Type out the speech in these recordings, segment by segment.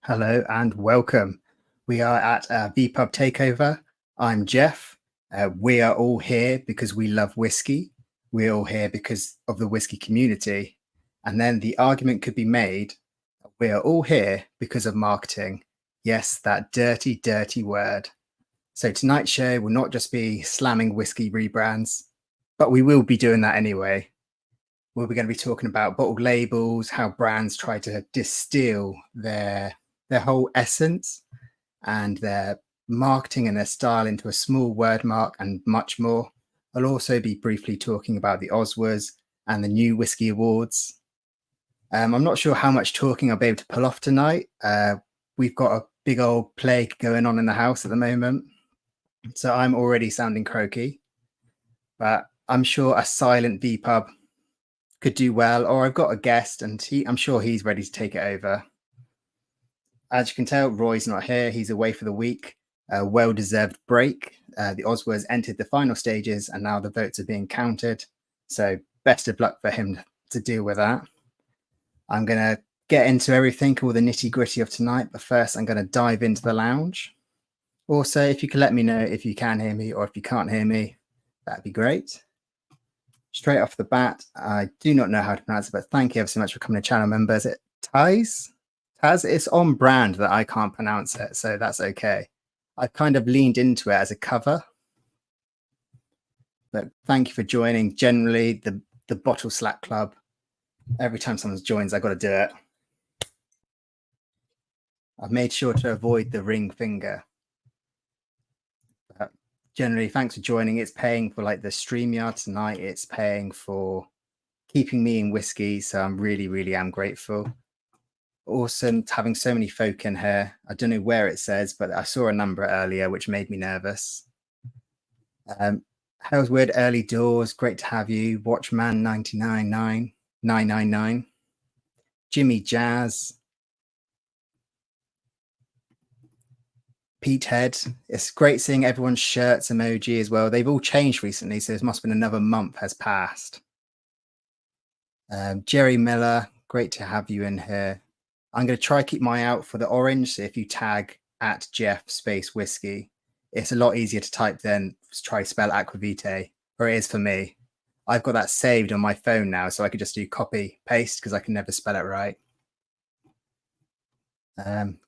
Hello and welcome. We are at vPub Takeover. I'm Jeff. We are all here because we love whiskey. We're all here because of the whiskey community. And then the argument could be made, we are all here because of marketing. Yes, that dirty, dirty word. So tonight's show will not just be slamming whiskey rebrands, but we will be doing that anyway. We're going to be talking about bottled labels, how brands try to distill their whole essence and their marketing and their style into a small word mark and much more. I'll also be briefly talking about the Oswars and the new whiskey awards. I'm not sure how much talking I'll be able to pull off tonight. We've got a big old plague going on in the house at the moment, so I'm already sounding croaky, but I'm sure a silent vPub could do well, or I've got a guest and I'm sure he's ready to take it over. As you can tell, Roy's not here. He's away for the week. A well-deserved break. The Oswars entered the final stages and now the votes are being counted. So best of luck for him to deal with that. I'm going to get into everything, all the nitty-gritty of tonight. But first, I'm going to dive into the lounge. Also, if you could let me know if you can hear me or if you can't hear me, that'd be great. Straight off the bat, I do not know how to pronounce it, but thank you ever so much for coming to channel members. Is it Taz? It's on brand that I can't pronounce it, so that's okay. I've kind of leaned into it as a cover. But thank you for joining. Generally, the Bottle Slack Club, every time someone joins, I've got to do it. I've made sure to avoid the ring finger. But generally, thanks for joining. It's paying for like the StreamYard tonight. It's paying for keeping me in whiskey, so I'm really am grateful. Awesome having so many folk in here. I don't know where it says, but I saw a number earlier which made me nervous. Hellswood early doors, great to have you. Watchman 999 Jimmy Jazz, peathead. It's great seeing everyone's shirts emoji as well. They've all changed recently, so it must have been another month has passed. Jerry Miller, great to have you in here. I'm going to try keep my eye out for the orange. So if you tag at Jeff space whiskey, it's a lot easier to type than try to spell Aqvavitae, or it is for me. I've got that saved on my phone now, so I could just do copy paste because I can never spell it right.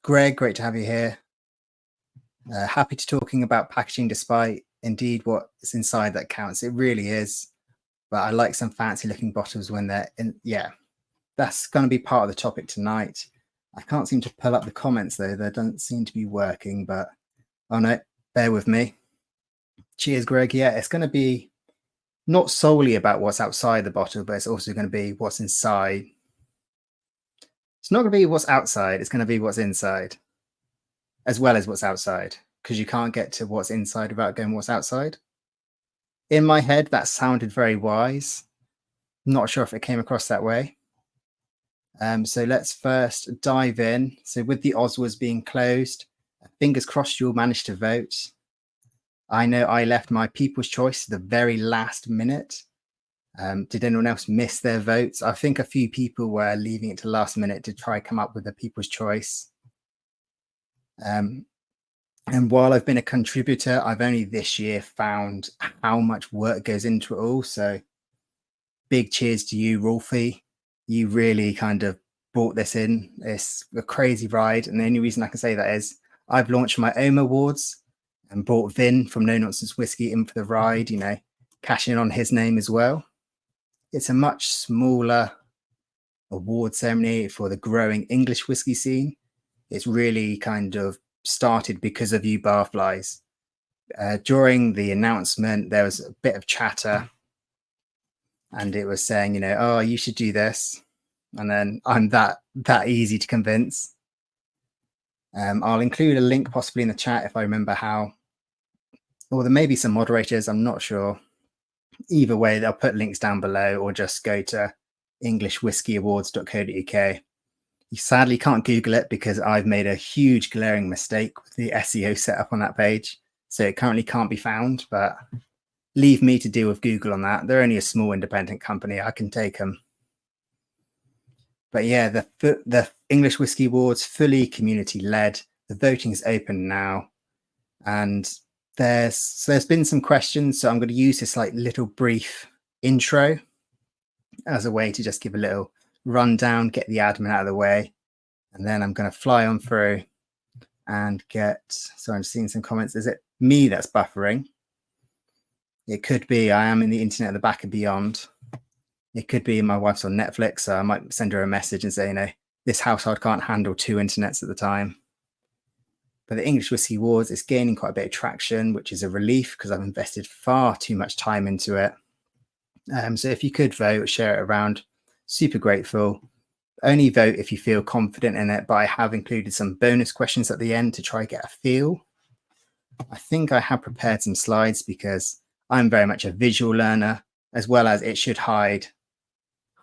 Greg, great to have you here. Happy to talking about packaging despite indeed what's inside that counts. It really is. But I like some fancy looking bottles when they're in. Yeah, that's going to be part of the topic tonight. I can't seem to pull up the comments though. They don't seem to be working, but oh no, bear with me. Cheers, Greg. Yeah, it's going to be not solely about what's outside the bottle, but it's also going to be what's inside. It's not going to be what's outside. It's going to be what's inside as well as what's outside, because you can't get to what's inside without going what's outside. In my head, that sounded very wise. Not sure if it came across that way. So let's first dive in. So with the Oswars being closed, fingers crossed you'll manage to vote. I know I left my People's Choice to the very last minute. Did anyone else miss their votes? I think a few people were leaving it to last minute to try come up with a People's Choice. And while I've been a contributor, I've only this year found how much work goes into it all. So big cheers to you, Rolfie. You really kind of brought this in. It's a crazy ride. And the only reason I can say that is I've launched my own awards and brought Vin from No Nonsense Whiskey in for the ride, you know, cashing in on his name as well. It's a much smaller award ceremony for the growing English whiskey scene. It's really kind of started because of you barflies. During the announcement, there was a bit of chatter and it was saying, you know, oh, you should do this. and then I'm that easy to convince. I'll include a link possibly in the chat if I remember how, or there may be some moderators, I'm not sure. Either way, they'll put links down below, or just go to englishwhisky.awards.co.uk. You sadly can't Google it because I've made a huge glaring mistake with the SEO setup on that page. So it currently can't be found, but leave me to deal with Google on that. They're only a small independent company. I can take them. But yeah, the English Whisky Awards, fully community led. The voting is open now. And there's been some questions. So I'm going to use this like little brief intro as a way to just give a little rundown, get the admin out of the way. And then I'm going to fly on through and so I'm seeing some comments. Is it me that's buffering? It could be. I am in the internet at the back and beyond. It could be my wife's on Netflix, so I might send her a message and say, this household can't handle 2 internets at the time. But the English Whisky Awards is gaining quite a bit of traction, which is a relief because I've invested far too much time into it. So if you could vote, share it around, super grateful. Only vote if you feel confident in it, but I have included some bonus questions at the end to try get a feel. I think I have prepared some slides because I'm very much a visual learner, as well as it should hide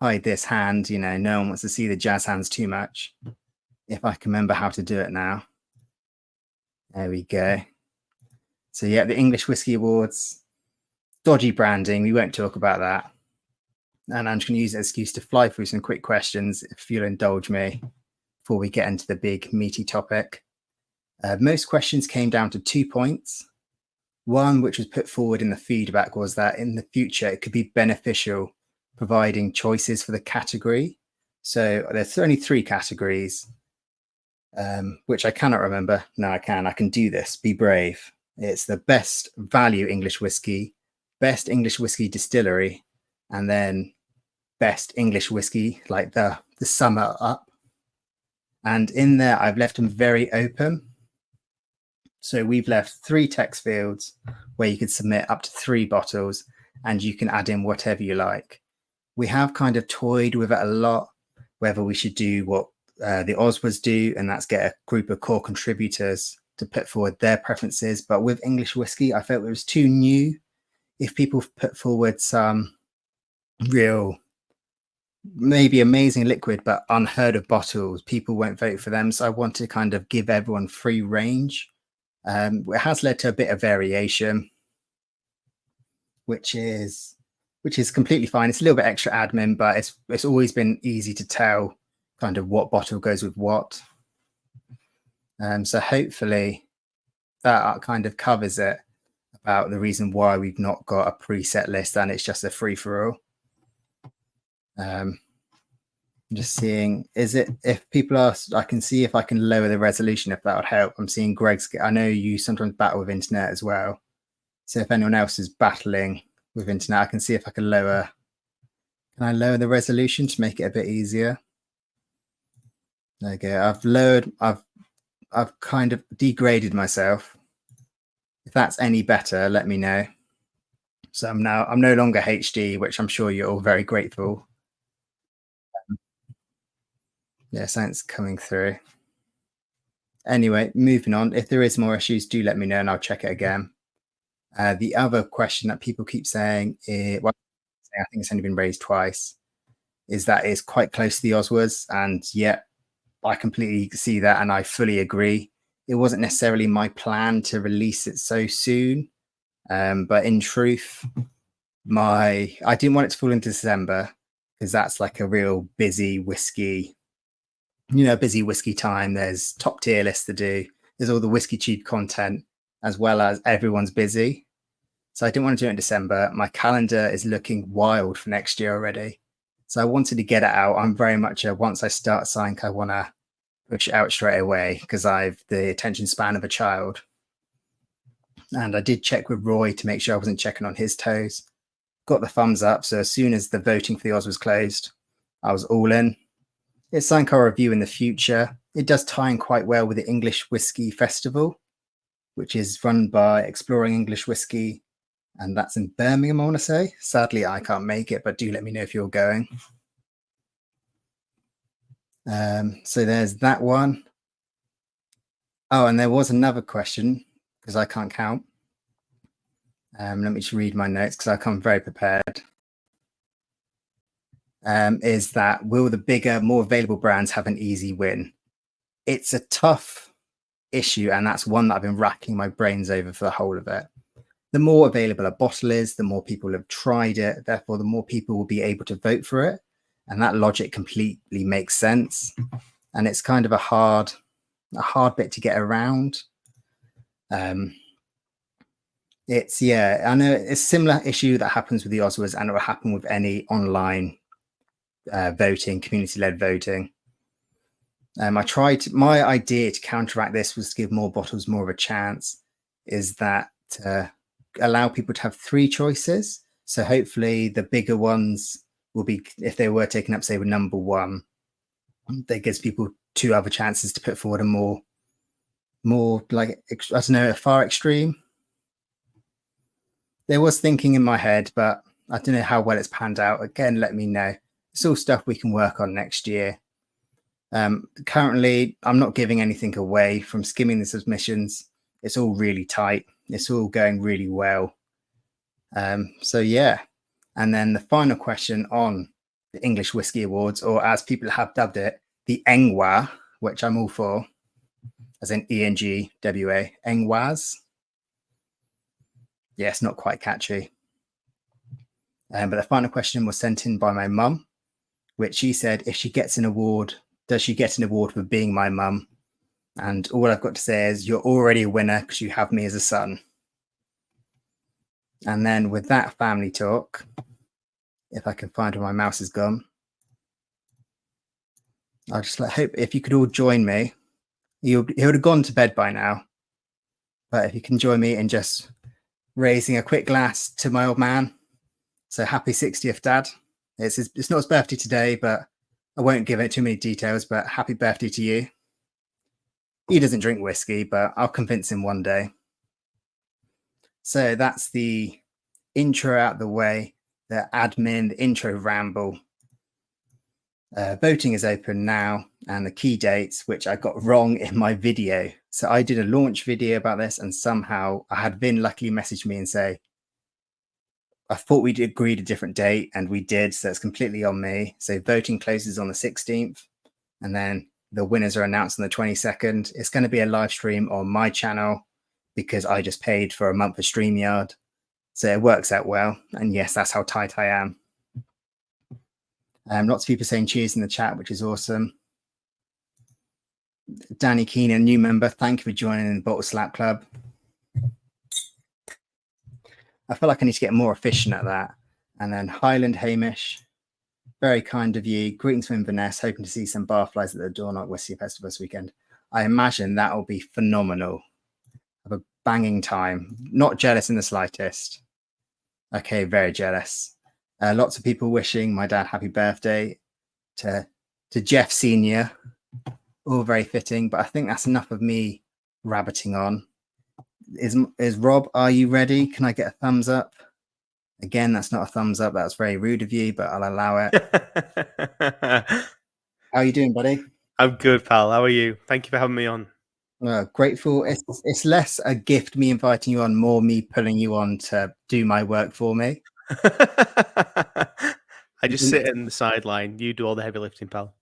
this hand. No one wants to see the jazz hands too much. If I can remember how to do it now. There we go. So yeah, the English Whisky Awards, dodgy branding. We won't talk about that. And I'm just going to use an excuse to fly through some quick questions, if you'll indulge me, before we get into the big meaty topic. Most questions came down to 2 points. One, which was put forward in the feedback, was that in the future, it could be beneficial providing choices for the category. So there's only 3 categories, which I cannot remember. No, I can. I can do this. Be brave. It's the best value English whiskey, best English whiskey distillery, and then best English whiskey, like the summer up. And in there, I've left them very open. So we've left 3 text fields where you could submit up to 3 bottles and you can add in whatever you like. We have kind of toyed with it a lot, whether we should do what the Oswards do, and that's get a group of core contributors to put forward their preferences. But with English whiskey, I felt it was too new. If people put forward some real, maybe amazing liquid, but unheard of bottles, people won't vote for them. So I want to kind of give everyone free range. It has led to a bit of variation, which is completely fine. It's a little bit extra admin, but it's always been easy to tell kind of what bottle goes with what. So hopefully that kind of covers it about the reason why we've not got a preset list and it's just a free-for-all. Just seeing, if people ask, I can see if I can lower the resolution, if that would help. I'm seeing Greg's, I know you sometimes battle with internet as well. So if anyone else is battling with internet, I can see if I can lower the resolution to make it a bit easier? There you go. I've kind of degraded myself. If that's any better, let me know. So I'm no longer HD, which I'm sure you're all very grateful. Yeah, something's coming through. Anyway, moving on. If there is more issues, do let me know and I'll check it again. The other question that people keep saying, I think it's only been raised twice, is that it's quite close to the Oswards. And yeah, I completely see that and I fully agree. It wasn't necessarily my plan to release it so soon. But in truth, I didn't want it to fall into December because that's like a real busy whiskey time. There's top tier lists to do. There's all the Whiskey Tube content, as well as everyone's busy. So I didn't want to do it in December. My calendar is looking wild for next year already. So I wanted to get it out. I'm very much once I start something, I want to push it out straight away because I've the attention span of a child. And I did check with Roy to make sure I wasn't checking on his toes. Got the thumbs up. So as soon as the voting for the Oz was closed, I was all in. It's something I'll review in the future. It does tie in quite well with the English Whisky Festival, which is run by Exploring English Whisky. And that's in Birmingham, I want to say. Sadly, I can't make it, but do let me know if you're going. So there's that one. Oh, and there was another question because I can't count. Let me just read my notes because I come very prepared. Is that will the bigger, more available brands have an easy win? It's a tough issue, and that's one that I've been racking my brains over for the whole of it. The more available a bottle is, the more people have tried it. Therefore, the more people will be able to vote for it. And that logic completely makes sense. And it's kind of a hard bit to get around. It's, yeah, I know it's a similar issue that happens with the Oswars, and it will happen with any online voting, community-led voting. My idea to counteract this was to give more bottles more of a chance, is that allow people to have 3 choices. So hopefully the bigger ones will be, if they were taken up, say, with number 1, that gives people 2 other chances to put forward a more like, I don't know, a far extreme. There was thinking in my head, but I don't know how well it's panned out. Again, let me know. It's all stuff we can work on next year. Currently, I'm not giving anything away. From skimming the submissions, it's all really tight. It's all going really well. So yeah. And then the final question on the English Whiskey Awards, or as people have dubbed it, the ENGWA, which I'm all for, as in ENGWA, ENGWAs. Yeah, it's not quite catchy. But the final question was sent in by my mum, which she said, if she gets an award, does she get an award for being my mum? And all I've got to say is, you're already a winner because you have me as a son. And then with that family talk, if I can find where my mouse has gone, I just hope if you could all join me. He would have gone to bed by now, but if you can join me in just raising a quick glass to my old man. So happy 60th, Dad. It's not his birthday today, but I won't give it too many details, but happy birthday to you. He doesn't drink whiskey, but I'll convince him one day. So that's the intro out the way, the admin, the intro ramble. Voting is open now, and the key dates, which I got wrong in my video. So I did a launch video about this, and somehow I had Vin luckily message me and say, I thought we'd agreed a different date, and we did, so it's completely on me. So voting closes on the 16th, and then the winners are announced on the 22nd. It's going to be a live stream on my channel because I just paid for a month of StreamYard. So it works out well. And yes, that's how tight I am. Lots of people saying cheers in the chat, which is awesome. Danny Keenan, new member, thank you for joining the Bottle Slap Club. I feel like I need to get more efficient at that. And then Highland Hamish, very kind of you. Greetings from Inverness, hoping to see some barflies at the Glendronach Whisky Festival this weekend. I imagine that will be phenomenal. Have a banging time. Not jealous in the slightest. Okay, very jealous. Lots of people wishing my dad happy birthday, to Jeff Senior. All very fitting, but I think that's enough of me rabbiting on. Is Rob, are you ready? Can I get a thumbs up? Again, that's not a thumbs up. That's very rude of you, but I'll allow it. How are you doing, buddy? I'm good, pal. How are you? Thank you for having me on. Grateful. It's less a gift me inviting you on, more me pulling you on to do my work for me. I just sit in the sideline. You do all the heavy lifting, pal.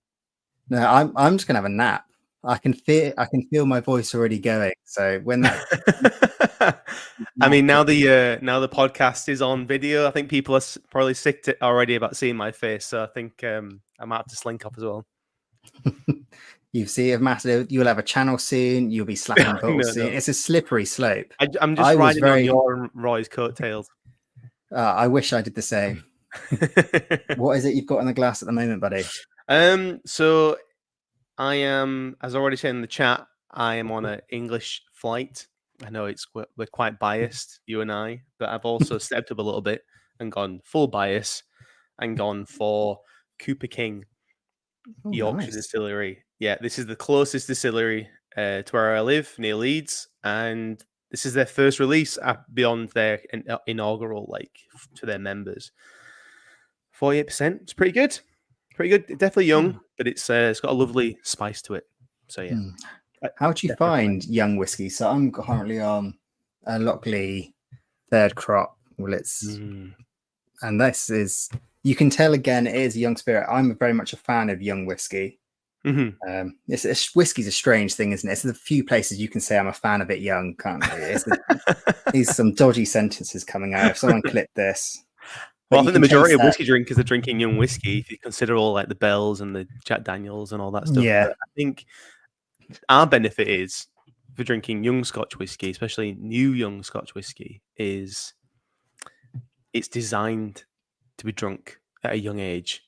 No, I'm just gonna have a nap. I can feel my voice already going. So when that, I mean, now the podcast is on video. I think people are probably sick already about seeing my face. So I think I might have to slink up as well. You see, if Matt, you'll have a channel soon. You'll be slapping bottles soon. It's a slippery slope. I'm just riding on your and Roy's coattails. I wish I did the same. What is it you've got in the glass at the moment, buddy? So I am, as I already said in the chat, I am on an English flight. I know we're quite biased, you and I, but I've also stepped up a little bit and gone full bias and gone for Cooper King, Yorkshire Distillery. Yeah, this is the closest distillery to where I live, near Leeds, and this is their first release beyond their inaugural, to their members. 48%, it's pretty good. Pretty good. Definitely young, but it's got a lovely spice to it. So yeah. How do you find young whiskey? So I'm currently on a Lockley third crop. Well, and this is, you can tell again, it is a young spirit. I'm very much a fan of young whiskey. Whiskey's a strange thing, isn't it? It's a few places you can say I'm a fan of it young, can't you? These some dodgy sentences coming out. If someone clipped this. Well, I think the majority of whiskey drinkers are drinking young whiskey. If you consider all like the Bells and the Jack Daniels and all that stuff. Yeah. But I think our benefit is for drinking young Scotch whiskey, especially new young Scotch whiskey, is it's designed to be drunk at a young age.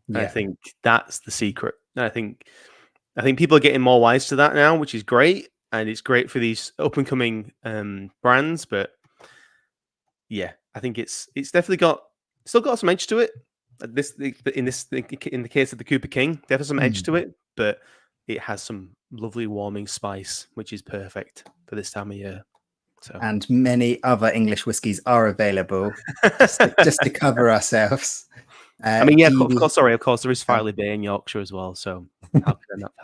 Yeah. I think that's the secret. And I think people are getting more wise to that now, which is great, and it's great for these up and coming brands. But yeah, I think it's definitely still got some edge to it. In the case of the Cooper King, definitely some edge to it, but it has some lovely warming spice, which is perfect for this time of year. So. And many other English whiskies are available just to cover ourselves. I mean, yeah, of course, there is Filey Bay in Yorkshire as well. So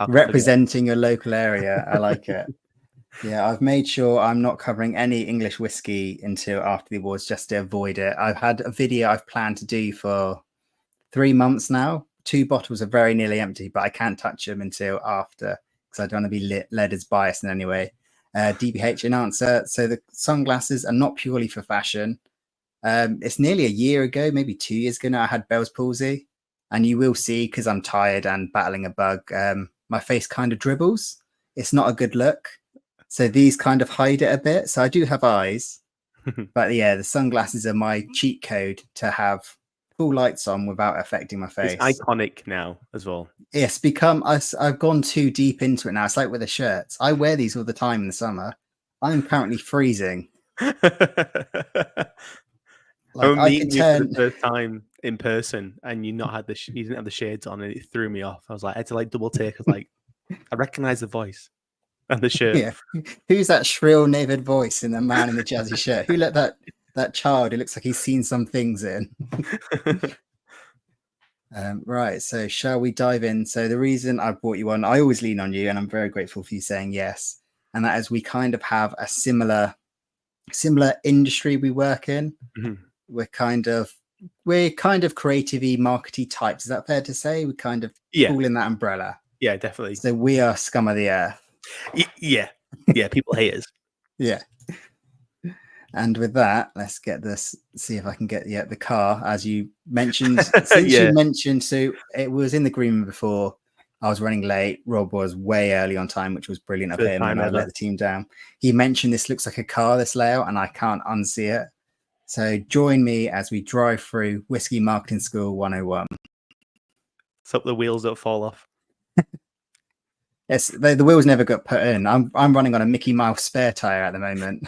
representing your local area, I like it. Yeah, I've made sure I'm not covering any English whiskey until after the awards just to avoid it. I've had a video I've planned to do for 3 months now. 2 bottles are very nearly empty, but I can't touch them until after because I don't want to be led as biased in any way. DBH in answer. So the sunglasses are not purely for fashion. It's nearly a year ago, maybe 2 years ago now, I had Bell's palsy. And you will see, because I'm tired and battling a bug, my face kind of dribbles. It's not a good look. So these kind of hide it a bit. So I do have eyes. But yeah, the sunglasses are my cheat code to have full lights on without affecting my face. It's iconic now as well. Yes, I've gone too deep into it now. It's like with the shirts. I wear these all the time in the summer. I'm currently freezing. Like, I meeting you for the first time in person, and you didn't have the shades on, and it threw me off. I was like, I had to double take. I was like, I recognize the voice and the shirt. Yeah, who's that shrill, navid voice in the man in the jazzy shirt? Who let that child who looks like he's seen some things in? Right, so shall we dive in? So the reason I brought you on, I always lean on you, and I'm very grateful for you saying yes. And that is, we kind of have a similar industry we work in. We're kind of creative-y, markety types. Is that fair to say? We kind of fall in that umbrella. Yeah, definitely. So we are scum of the earth. Yeah, people hate us. Yeah. And with that, let's get this. See if I can get the car, as you mentioned. You mentioned, so it was in the green room before. I was running late. Rob was way early on time, which was brilliant of him, and I let the team down. He mentioned this looks like a car, this layout, and I can't unsee it. So join me as we drive through Whiskey Marketing School 101. So the wheels don't fall off. Yes, the wheels never got put in. I'm running on a Mickey Mouse spare tire at the moment.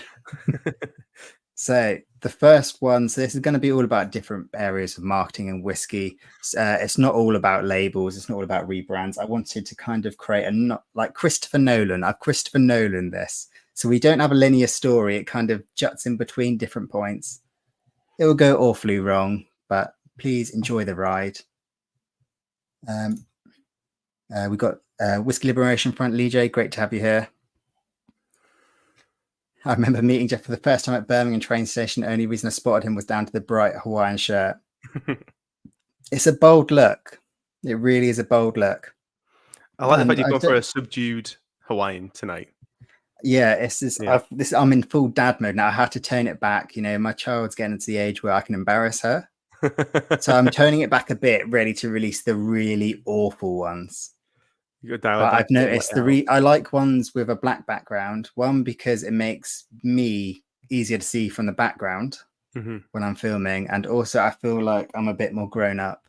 So the first one, so this is going to be all about different areas of marketing and whiskey. It's not all about labels. It's not all about rebrands. I wanted to kind of create like Christopher Nolan. I've Christopher Nolan this. So we don't have a linear story. It kind of juts in between different points. It will go awfully wrong, but please enjoy the ride. We've got Whiskey Liberation Front, Lee J. Great to have you here. I remember meeting Jeff for the first time at Birmingham train station. The only reason I spotted him was down to the bright Hawaiian shirt. It's a bold look. It really is a bold look. I like the fact you've gone for a subdued Hawaiian tonight. Yeah, it's this. Yeah. I'm in full dad mode now. I have to tone it back. You know, my child's getting to the age where I can embarrass her. So I'm toning it back a bit, ready to release the really awful ones. But I've noticed I like ones with a black background. One, because it makes me easier to see from the background when I'm filming, and also I feel like I'm a bit more grown up.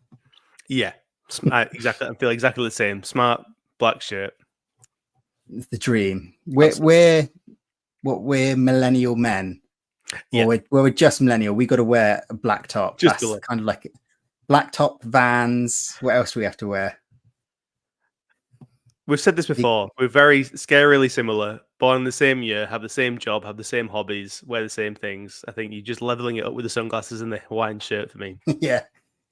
Yeah, exactly. I feel exactly the same. Smart black shirt. It's the dream. We're millennial men. Yeah. Or we're just millennial. We got to wear a black top. That's kind of like black top, Vans. What else do we have to wear? We've said this before. We're very scarily similar. Born in the same year, have the same job, have the same hobbies, wear the same things. I think you're just leveling it up with the sunglasses and the Hawaiian shirt for me. Yeah.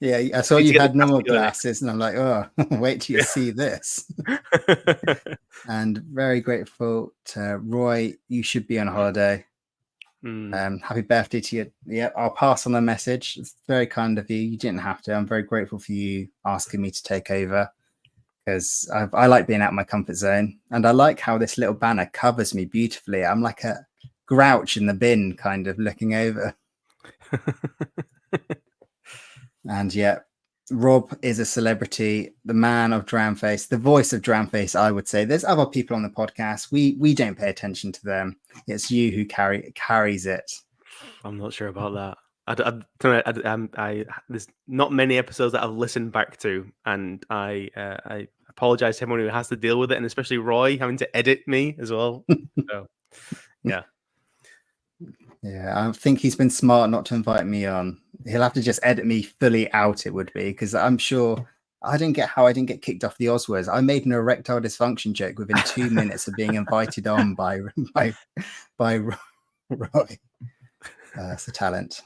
Yeah, I saw Need to you get the had normal plastic on it. glasses, and I'm like, oh, wait till you see this. And very grateful to Roy. You should be on holiday. Happy birthday to you. Yep, I'll pass on the message. It's very kind of you. You didn't have to. I'm very grateful for you asking me to take over, because I like being out of my comfort zone, and I like how this little banner covers me beautifully. I'm like a grouch in the bin, kind of looking over. And yeah, Rob is a celebrity, the man of Dramface, the voice of Dramface, I would say. There's other people on the podcast. We don't pay attention to them. It's you who carries it. I'm not sure about that. There's not many episodes that I've listened back to, and I apologize to everyone who has to deal with it, and especially Roy having to edit me as well. So, yeah. Yeah, I think he's been smart not to invite me on. He'll have to just edit me fully out, it would be, because I'm sure I didn't get kicked off the Oswars. I made an erectile dysfunction joke within 2 minutes of being invited on by Roy. It's a talent.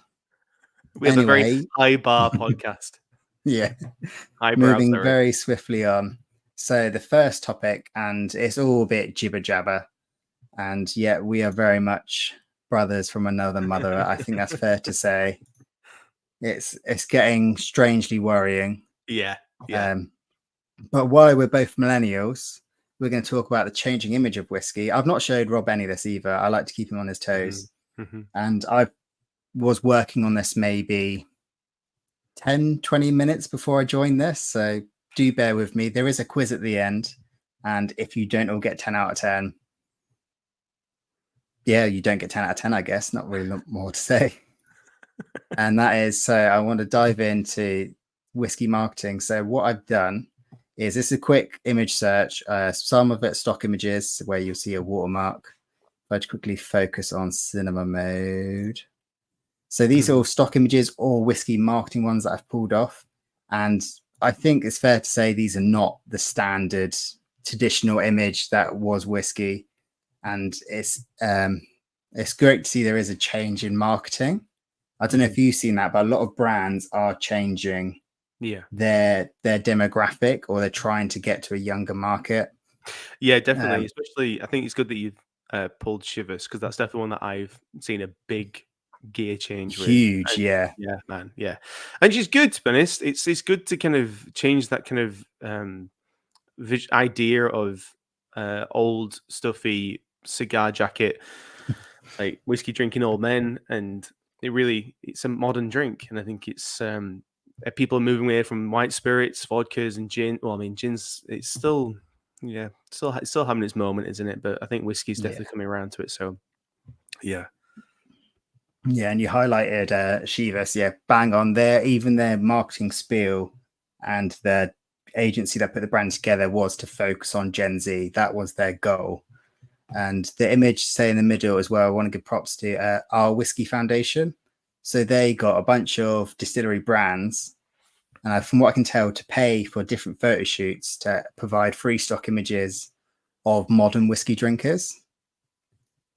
We have a very high bar podcast. Yeah. Eyebrows, moving very swiftly on. So the first topic, and it's all a bit jibber jabber, and yet we are very much brothers from another mother. I think that's fair to say. It's getting strangely worrying. Yeah. But while we're both millennials, we're going to talk about the changing image of whiskey. I've not showed Rob any of this either. I like to keep him on his toes. And I was working on this maybe 10-20 minutes before I joined this, so do bear with me. There is a quiz at the end, and if you don't all get 10 out of 10, yeah, you don't get 10 out of 10, I guess. Not really more to say. And that is, so I want to dive into whiskey marketing. So what I've done is, this is a quick image search, some of it stock images where you'll see a watermark. I'd quickly focus on cinema mode. So these are all stock images or whiskey marketing ones that I've pulled off. And I think it's fair to say these are not the standard traditional image that was whiskey. And it's great to see there is a change in marketing. I don't know if you've seen that, but a lot of brands are changing their demographic, or they're trying to get to a younger market. Yeah, definitely. Especially, I think it's good that you've pulled Chivas, because that's definitely one that I've seen a big gear change with. Huge, and, yeah, man, yeah. And she's good, to be honest. It's good to kind of change that kind of idea of old stuffy cigar jacket, like whiskey drinking old men, and it's a modern drink. And I think it's people are moving away from white spirits, vodkas, and gin. Well, I mean, gin's it's still having its moment, isn't it? But I think whiskey's definitely coming around to it. So, yeah. Yeah, and you highlighted Chivas, yeah, bang on there. Even their marketing spiel and their agency that put the brand together was to focus on Gen Z. That was their goal. And the image, say in the middle as well, I want to give props to our Whiskey Foundation. So they got a bunch of distillery brands, from what I can tell, to pay for different photo shoots to provide free stock images of modern whiskey drinkers.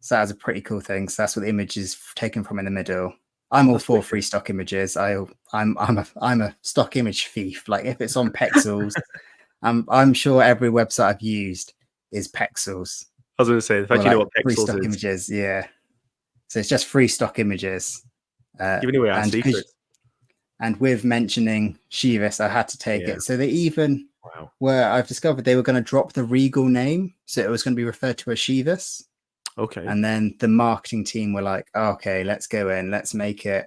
So that's a pretty cool thing. So that's what the image is taken from in the middle. I'm all for free stock images. I'm a stock image thief. Like, if it's on Pexels, I'm sure every website I've used is Pexels. I was going to say, the fact you know what Pexels free stock is. Images, yeah. So it's just free stock images. Giving away our secrets. And with mentioning Chivas, I had to take it. So they even I've discovered they were going to drop the Regal name, so it was going to be referred to as Chivas. Okay. And then the marketing team were like, okay, let's go in. Let's make it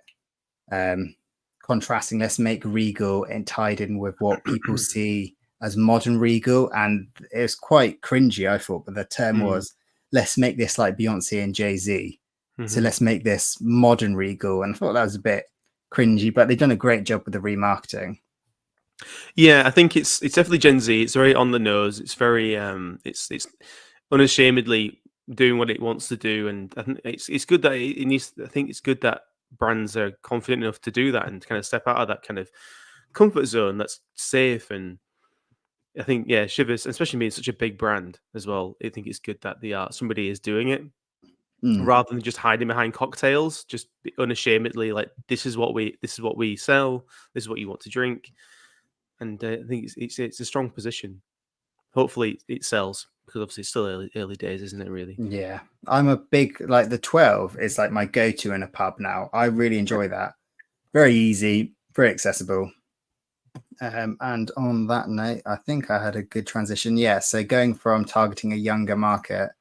contrasting. Let's make Regal and tied in with what people see as modern Regal. And it was quite cringy, I thought. But the term was, let's make this like Beyonce and Jay-Z. So let's make this modern Regal. And I thought that was a bit cringy, but they've done a great job with the remarketing. Yeah, I think it's definitely Gen Z. It's very on the nose. It's very it's unashamedly doing what it wants to do, and I think it's good that it needs. I think it's good that brands are confident enough to do that and kind of step out of that kind of comfort zone that's safe. And I think Chivas, especially being such a big brand as well, I think it's good that somebody is doing it. rather than just hiding behind cocktails. Just be unashamedly like, this is what we sell. This is what you want to drink. And I think it's a strong position. Hopefully it sells, because obviously it's still early days, isn't it? Really? Yeah, I'm a big like the 12 is like my go-to in a pub now. I really enjoy that. Very easy, very accessible. And on that note, I think I had a good transition. Yeah, so going from targeting a younger market.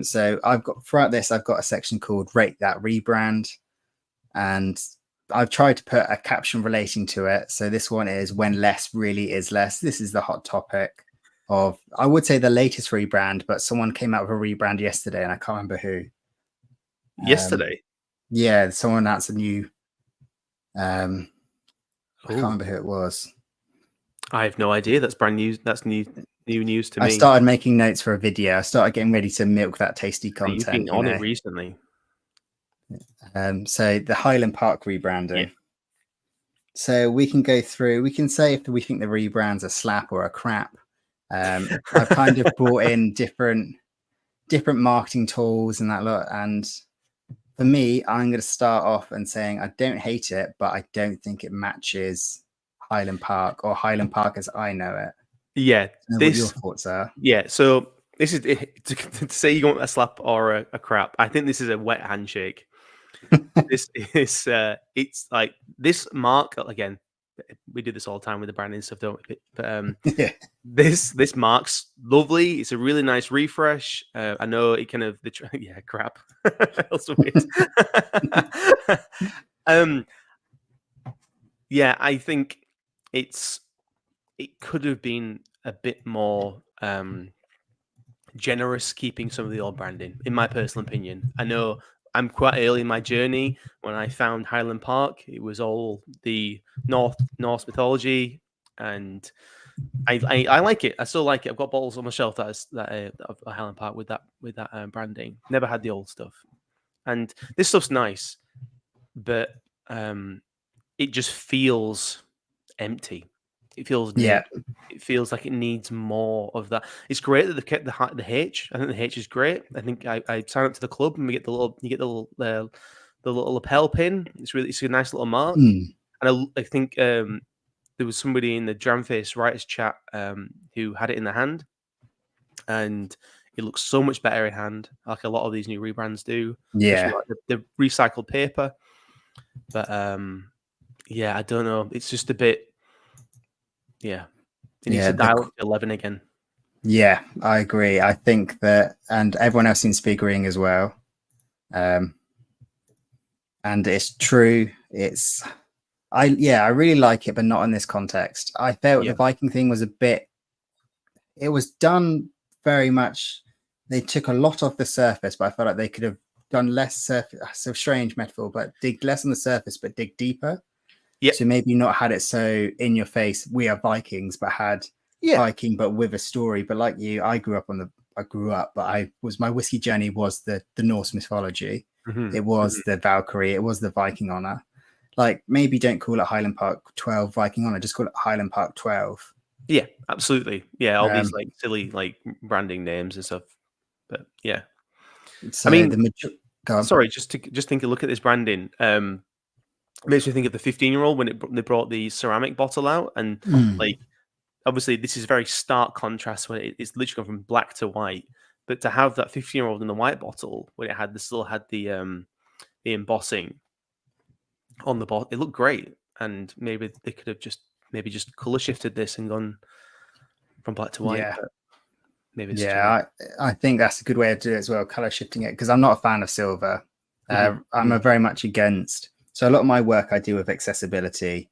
So I've got throughout this, I've got a section called Rate That Rebrand, and I've tried to put a caption relating to it. So this one is When Less Really Is Less. This is the hot topic of, I would say, the latest rebrand, but someone came out with a rebrand yesterday, and I can't remember who. Yesterday? Yeah, someone announced a new. I can't remember who it was. I have no idea. That's brand new. That's new news to me. I started making notes for a video. I started getting ready to milk that tasty content. You've been on it recently. So the Highland Park rebranding. Yeah. So we can go through. We can say if we think the rebrand's a slap or a crap. I've kind of brought in different marketing tools and that lot. And for me, I'm going to start off and saying I don't hate it, but I don't think it matches Highland Park or Highland Park as I know it. Yeah, what your thoughts are? Yeah, so this is to say you want a slap or a crap. I think this is a wet handshake. This is it's like this mark again. We do this all the time with the branding stuff, don't we? But yeah. This mark's lovely. It's a really nice refresh. I know it kind of crap. Also weird. Yeah, I think it could have been a bit more generous keeping some of the old branding, in my personal opinion. I know I'm quite early in my journey. When I found Highland Park, it was all the Norse mythology, and I like it. I still like it. I've got bottles on my shelf of Highland Park with that branding. Never had the old stuff, and this stuff's nice, but it just feels empty. It feels It feels like it needs more of that. It's great that they've kept the H. I think the H is great. I think I sign up to the club and you get the little lapel pin. It's a nice little mark. And I think there was somebody in the Dramface writers chat who had it in their hand, and it looks so much better in hand, like a lot of these new rebrands do. Yeah, like the recycled paper. But yeah, I don't know. It's just a bit. Yeah, it needs to dial up to 11 again. Yeah, I agree. I think that, and everyone else seems to be agreeing as well. And it's true. I really like it, but not in this context. I felt the Viking thing was it was done very much. They took a lot off the surface, but I felt like they could have done less surface. So strange metaphor, but dig less on the surface, but dig deeper. Yeah. So maybe not had it so in your face, we are Vikings, but had Viking, but with a story. But like you, I grew up, but my whiskey journey was the Norse mythology. Mm-hmm. It was the Valkyrie. It was the Viking honor. Like maybe don't call it Highland Park 12 Viking honor. Just call it Highland Park 12. Yeah, absolutely. Yeah, all these like silly like branding names and stuff. But yeah, so I mean, sorry, just think a look at this branding. It makes me think of the 15-year-old when they brought the ceramic bottle out, and like obviously this is very stark contrast when it's literally gone from black to white. But to have that 15-year-old in the white bottle when it still had the embossing on the bottle, it looked great. And maybe they could have just color shifted this and gone from black to white. Yeah. But maybe it's I think that's a good way to do it as well, color shifting it, because I'm not a fan of silver. I'm very much against. So a lot of my work I do with accessibility,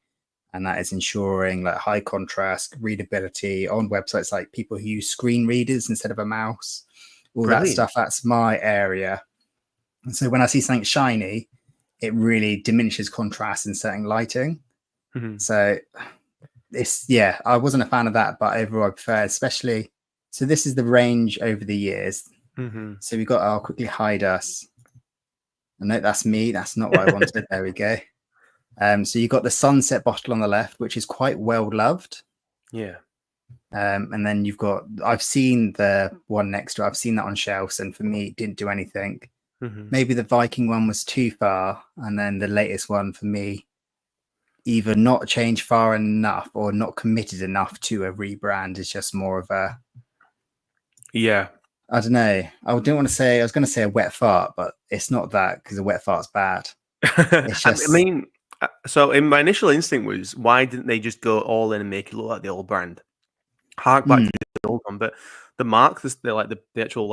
and that is ensuring like high contrast readability on websites, like people who use screen readers instead of a mouse, all that stuff. That's my area. And so when I see something shiny, it really diminishes contrast in certain lighting. So I wasn't a fan of that, but overall I prefer, especially. So this is the range over the years. So we've got, I'll quickly hide us. No, that's me. That's not what I wanted. There we go. So you got the sunset bottle on the left, which is quite well loved. Yeah. And then I've seen the one next to it. I've seen that on shelves, and for me, it didn't do anything. Maybe the Viking one was too far, and then the latest one for me either not changed far enough or not committed enough to a rebrand. Is just more of a I don't know. I was going to say a wet fart, but it's not that, because a wet fart's bad. It's just, I mean, so in my initial instinct was, why didn't they just go all in and make it look like the old brand? Hark back to the old one, but the mark, the actual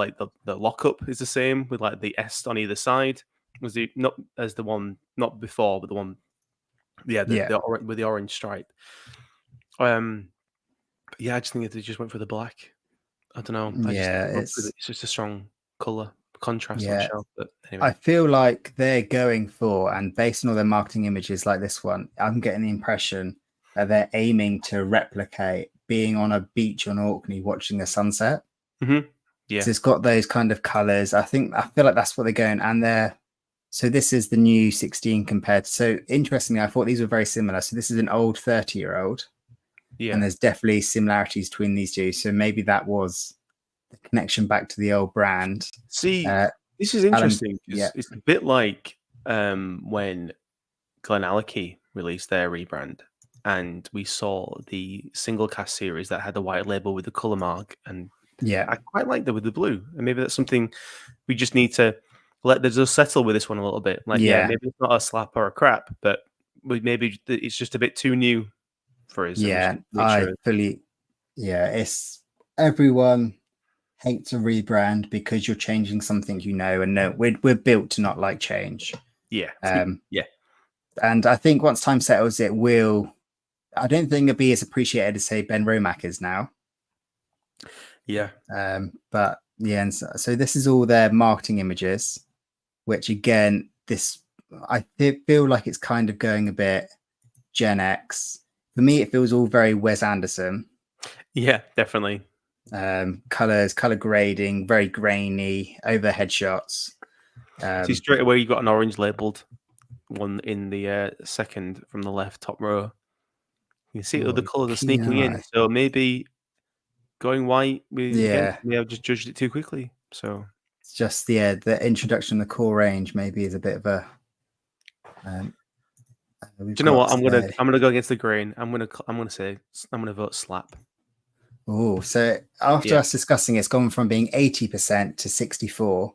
the lockup is the same, with like the S on either side. Was the not as the one not before, but the one, with the orange stripe. I just think they just went for the black. I don't know. It's just a strong color contrast on the shelf. But anyway. I feel like they're going for, and based on all their marketing images like this one, I'm getting the impression that they're aiming to replicate being on a beach on Orkney watching the sunset. Yeah, so it's got those kind of colors. I feel like that's what they're going, and so this is the new 16 compared. So interestingly, I thought these were very similar. So this is an old 30-year-old. And there's definitely similarities between these two. So maybe that was the connection back to the old brand. See, this is interesting. It's a bit like when Glendronach released their rebrand, and we saw the single cast series that had the white label with the colour mark. And I quite like that with the blue. And maybe that's something we just need to let just settle with this one a little bit. Maybe it's not a slap or a crap, but maybe it's just a bit too new for us. It's everyone hates a rebrand because you're changing something, and we're built to not like change. And I think once time settles, I don't think it'll be as appreciated as, say, Ben Romack is now. But and so this is all their marketing images, which again, I feel like it's kind of going a bit Gen X. For me, it feels all very Wes Anderson. Yeah, definitely. Color grading, very grainy, overhead shots. See, straight away you got an orange labeled one in the second from the left top row. You can see the colors are sneaking in, so maybe going white. We have just judged it too quickly. So it's just the introduction of the core range maybe is a bit of a. Do you know what? I'm gonna go against the grain. I'm gonna vote slap. Oh, so after us discussing, it's gone from being 80% to 64%.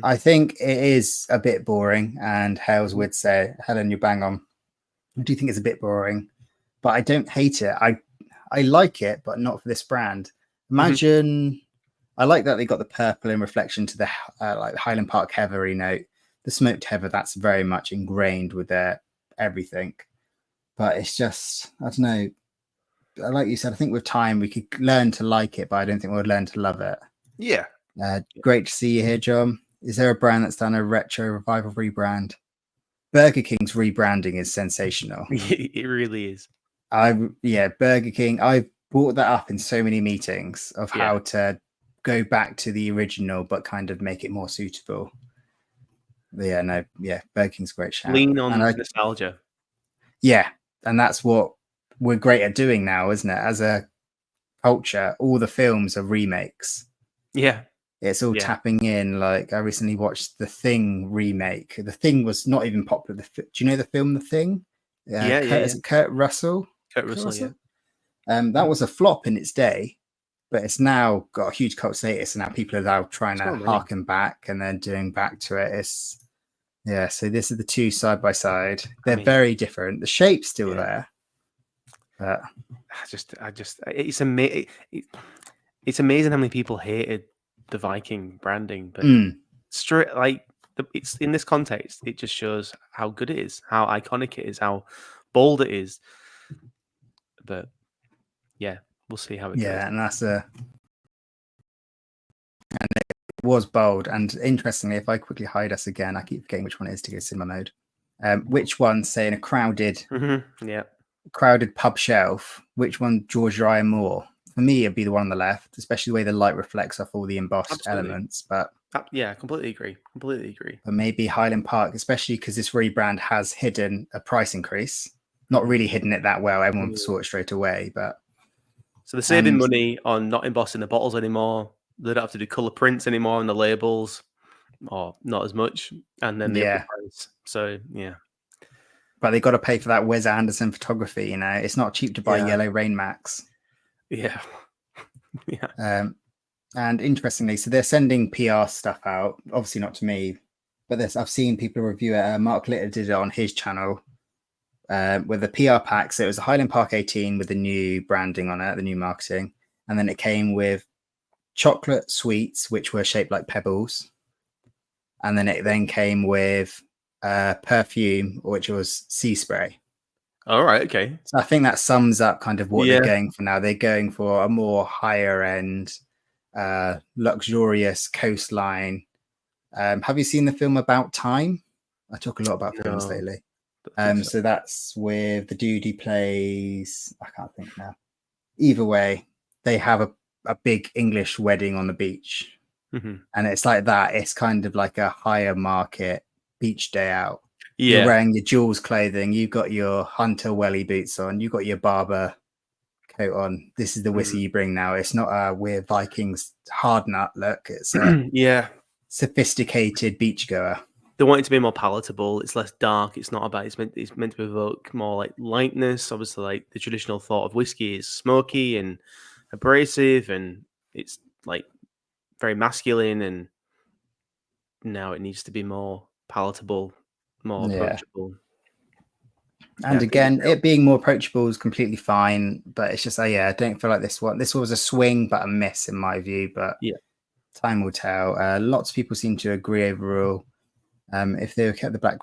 I think it is a bit boring, and Hales would say, Helen, you're bang on. I do think it's a bit boring, but I don't hate it. I like it, but not for this brand. Imagine, I like that they got the purple in reflection to the like Highland Park heathery note. The smoked heather, that's very much ingrained with their everything. But it's just, I don't know. Like you said, I think with time we could learn to like it, but I don't think we'll learn to love it. Yeah. Great to see you here, John. Is there a brand that's done a retro revival rebrand? Burger King's rebranding is sensational. It really is. Burger King. I've brought that up in so many meetings of how to go back to the original, but kind of make it more suitable. Burger King's a great shout. Lean on nostalgia. Yeah, and that's what we're great at doing now, isn't it? As a culture, all the films are remakes. Yeah. It's all tapping in. Like, I recently watched The Thing remake. The Thing was not even popular. Do you know the film The Thing? Is it Kurt Russell? Kurt Russell, yeah. That was a flop in its day, but it's now got a huge cult status, and now people are now trying to harken back and then doing back to it. So this is the two side by side. They're very different. The shape's still there. But it's amazing. It's amazing how many people hated the Viking branding, but it's in this context, it just shows how good it is, how iconic it is, how bold it is. But we'll see how it goes. And and it was bold. And interestingly, if I quickly hide us again, I keep forgetting which one it is to go cinema mode. Which one, say, in a crowded pub shelf, which one draws your eye more? For me, it'd be the one on the left, especially the way the light reflects off all the embossed elements. But completely agree. But maybe Highland Park, especially because this rebrand has hidden a price increase. Not really hidden it that well. Everyone saw it straight away. But so they're saving money on not embossing the bottles anymore. They don't have to do color prints anymore on the labels. or not as much, and then the upper price. So yeah. But they got to pay for that Wes Anderson photography. It's not cheap to buy Yellow Rain Max. Yeah. Yeah. And interestingly, so they're sending PR stuff out. Obviously not to me, but I've seen people review it. Mark Litter did it on his channel with the PR pack. So it was a Highland Park 18 with the new branding on it, the new marketing, and then it came with chocolate sweets, which were shaped like pebbles, and then it came with perfume, which was sea spray. All right, okay. So I think that sums up kind of what they're going for now. They're going for a more higher end, luxurious coastline. Have you seen the film About Time? I talk a lot about films lately. So that's with the dude who plays, I can't think now. Either way, they have a big English wedding on the beach. Mm-hmm. And it's like that. It's kind of like a higher market beach day out. Yeah. You're wearing your Jules clothing. You've got your Hunter welly boots on. You've got your Barber coat on. This is the whiskey you bring now. It's not a weird Vikings hard nut look. It's a sophisticated beachgoer. They want it to be more palatable. It's less dark. It's not about. It's meant to evoke more like lightness. Obviously, like the traditional thought of whiskey is smoky and abrasive, and it's like very masculine. And now it needs to be more palatable, more approachable. And again, it being more approachable is completely fine, but it's just I don't feel like this was a swing but a miss in my view. But time will tell. Lots of people seem to agree overall. If they kept the black,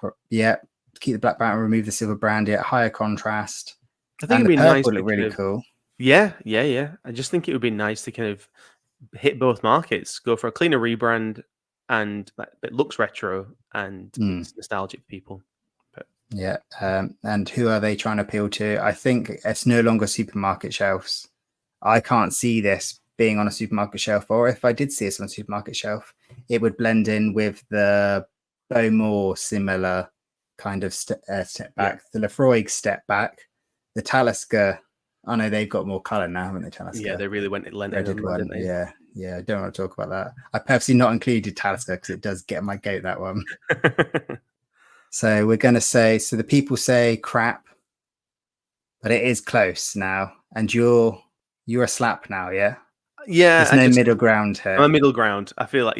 keep the black band, remove the silver brandy at higher contrast. I think it'd be nice. Look really cool. Yeah. I just think it would be nice to kind of hit both markets, go for a cleaner rebrand, and it looks retro and it's nostalgic for people. But and who are they trying to appeal to? I think it's no longer supermarket shelves. I can't see this being on a supermarket shelf, or if I did see this on a supermarket shelf, it would blend in with the Bowmore similar kind of step back, the Lefroy step back, the Talisker. I know they've got more colour now, haven't they? Talisker. Yeah, they really went Lent didn't they? Yeah. I don't want to talk about that. I purposely not included Talisker because it does get my goat, that one. So we're going to say, so the people say crap, but it is close now, and you're a slap now, yeah. There's no middle ground here. I'm a middle ground. I feel like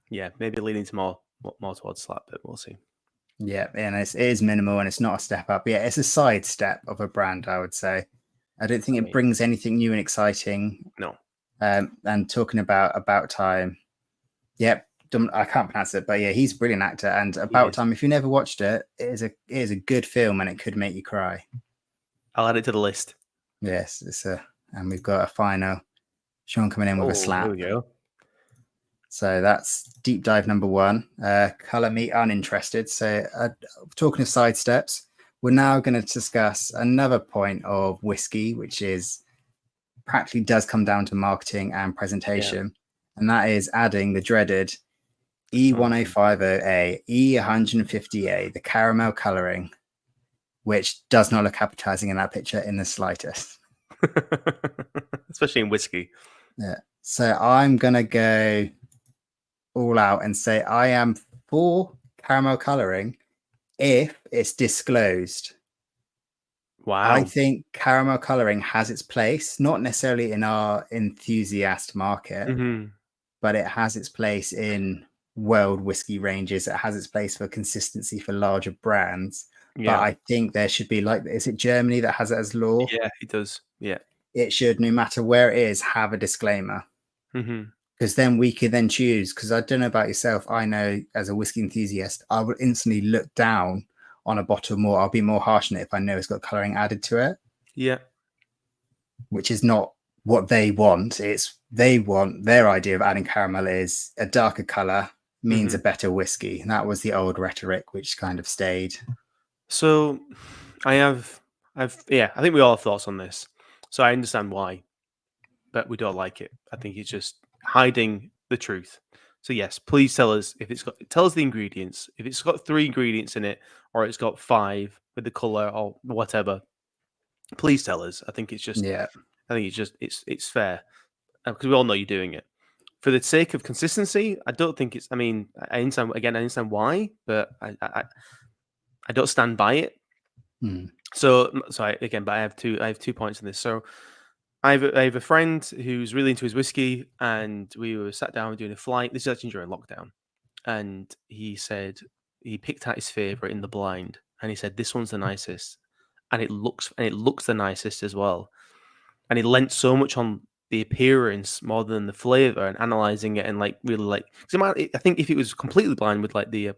maybe leaning to more towards slap, but we'll see. Yeah, and it is minimal and it's not a step up. Yeah, it's a side step of a brand, I would say. I don't think it brings anything new and exciting. No. And talking about Time, I can't pronounce it, but he's a brilliant actor. And About Time, if you never watched it, it is a good film and it could make you cry. I'll add it to the list. Yes, and we've got a final Sean coming in with a slap. There we go. So that's deep dive number 1. Colour me uninterested. So talking of side steps, we're now going to discuss another point of whiskey, which is practically does come down to marketing and presentation. And that is adding the dreaded E1050A, E150A, the caramel colouring, which does not look appetizing in that picture in the slightest. Especially in whiskey. Yeah. So I'm going to go all out and say I am for caramel colouring if it's disclosed. Wow. I think caramel colouring has its place, not necessarily in our enthusiast market, but it has its place in world whiskey ranges. It has its place for consistency for larger brands. But I think there should be, like, is it Germany that has it as law? Yeah, it does. Yeah. It should, no matter where it is, have a disclaimer. Because then we could then choose. Because I don't know about yourself, I know as a whiskey enthusiast, I would instantly look down on a bottle more. I'll be more harsh on it if I know it's got colouring added to it. Yeah. Which is not what they want. They want, their idea of adding caramel is a darker colour means a better whiskey. And that was the old rhetoric, which kind of stayed. So I think we all have thoughts on this. So I understand why, but we don't like it. I think it's just hiding the truth. So yes, please tell us tell us the ingredients. If it's got 3 ingredients in it, or it's got 5 with the color or whatever, please tell us. I think it's just, it's fair because we all know you're doing it. for the sake of consistency, I don't think it's. I mean, I understand why, but I don't stand by it. So but I have two points on this. So I have a friend who's really into his whiskey, and we were sat down doing a flight. This is actually during lockdown, and he said he picked out his favorite in the blind, and he said this one's the nicest, and it looks the nicest as well, and he lent so much on the appearance more than the flavor and analyzing it and like really like. I think if it was completely blind with like the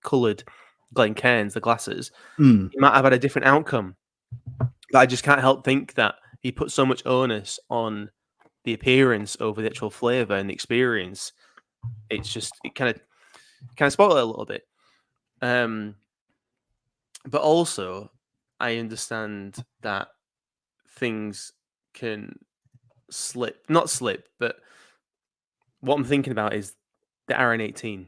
coloured Glencairns, the glasses, he might have had a different outcome. But I just can't help think that he put so much onus on the appearance over the actual flavor and the experience. It's just it kind of spoiled it a little bit. But also, I understand that things can not slip, but what I'm thinking about is the RN18,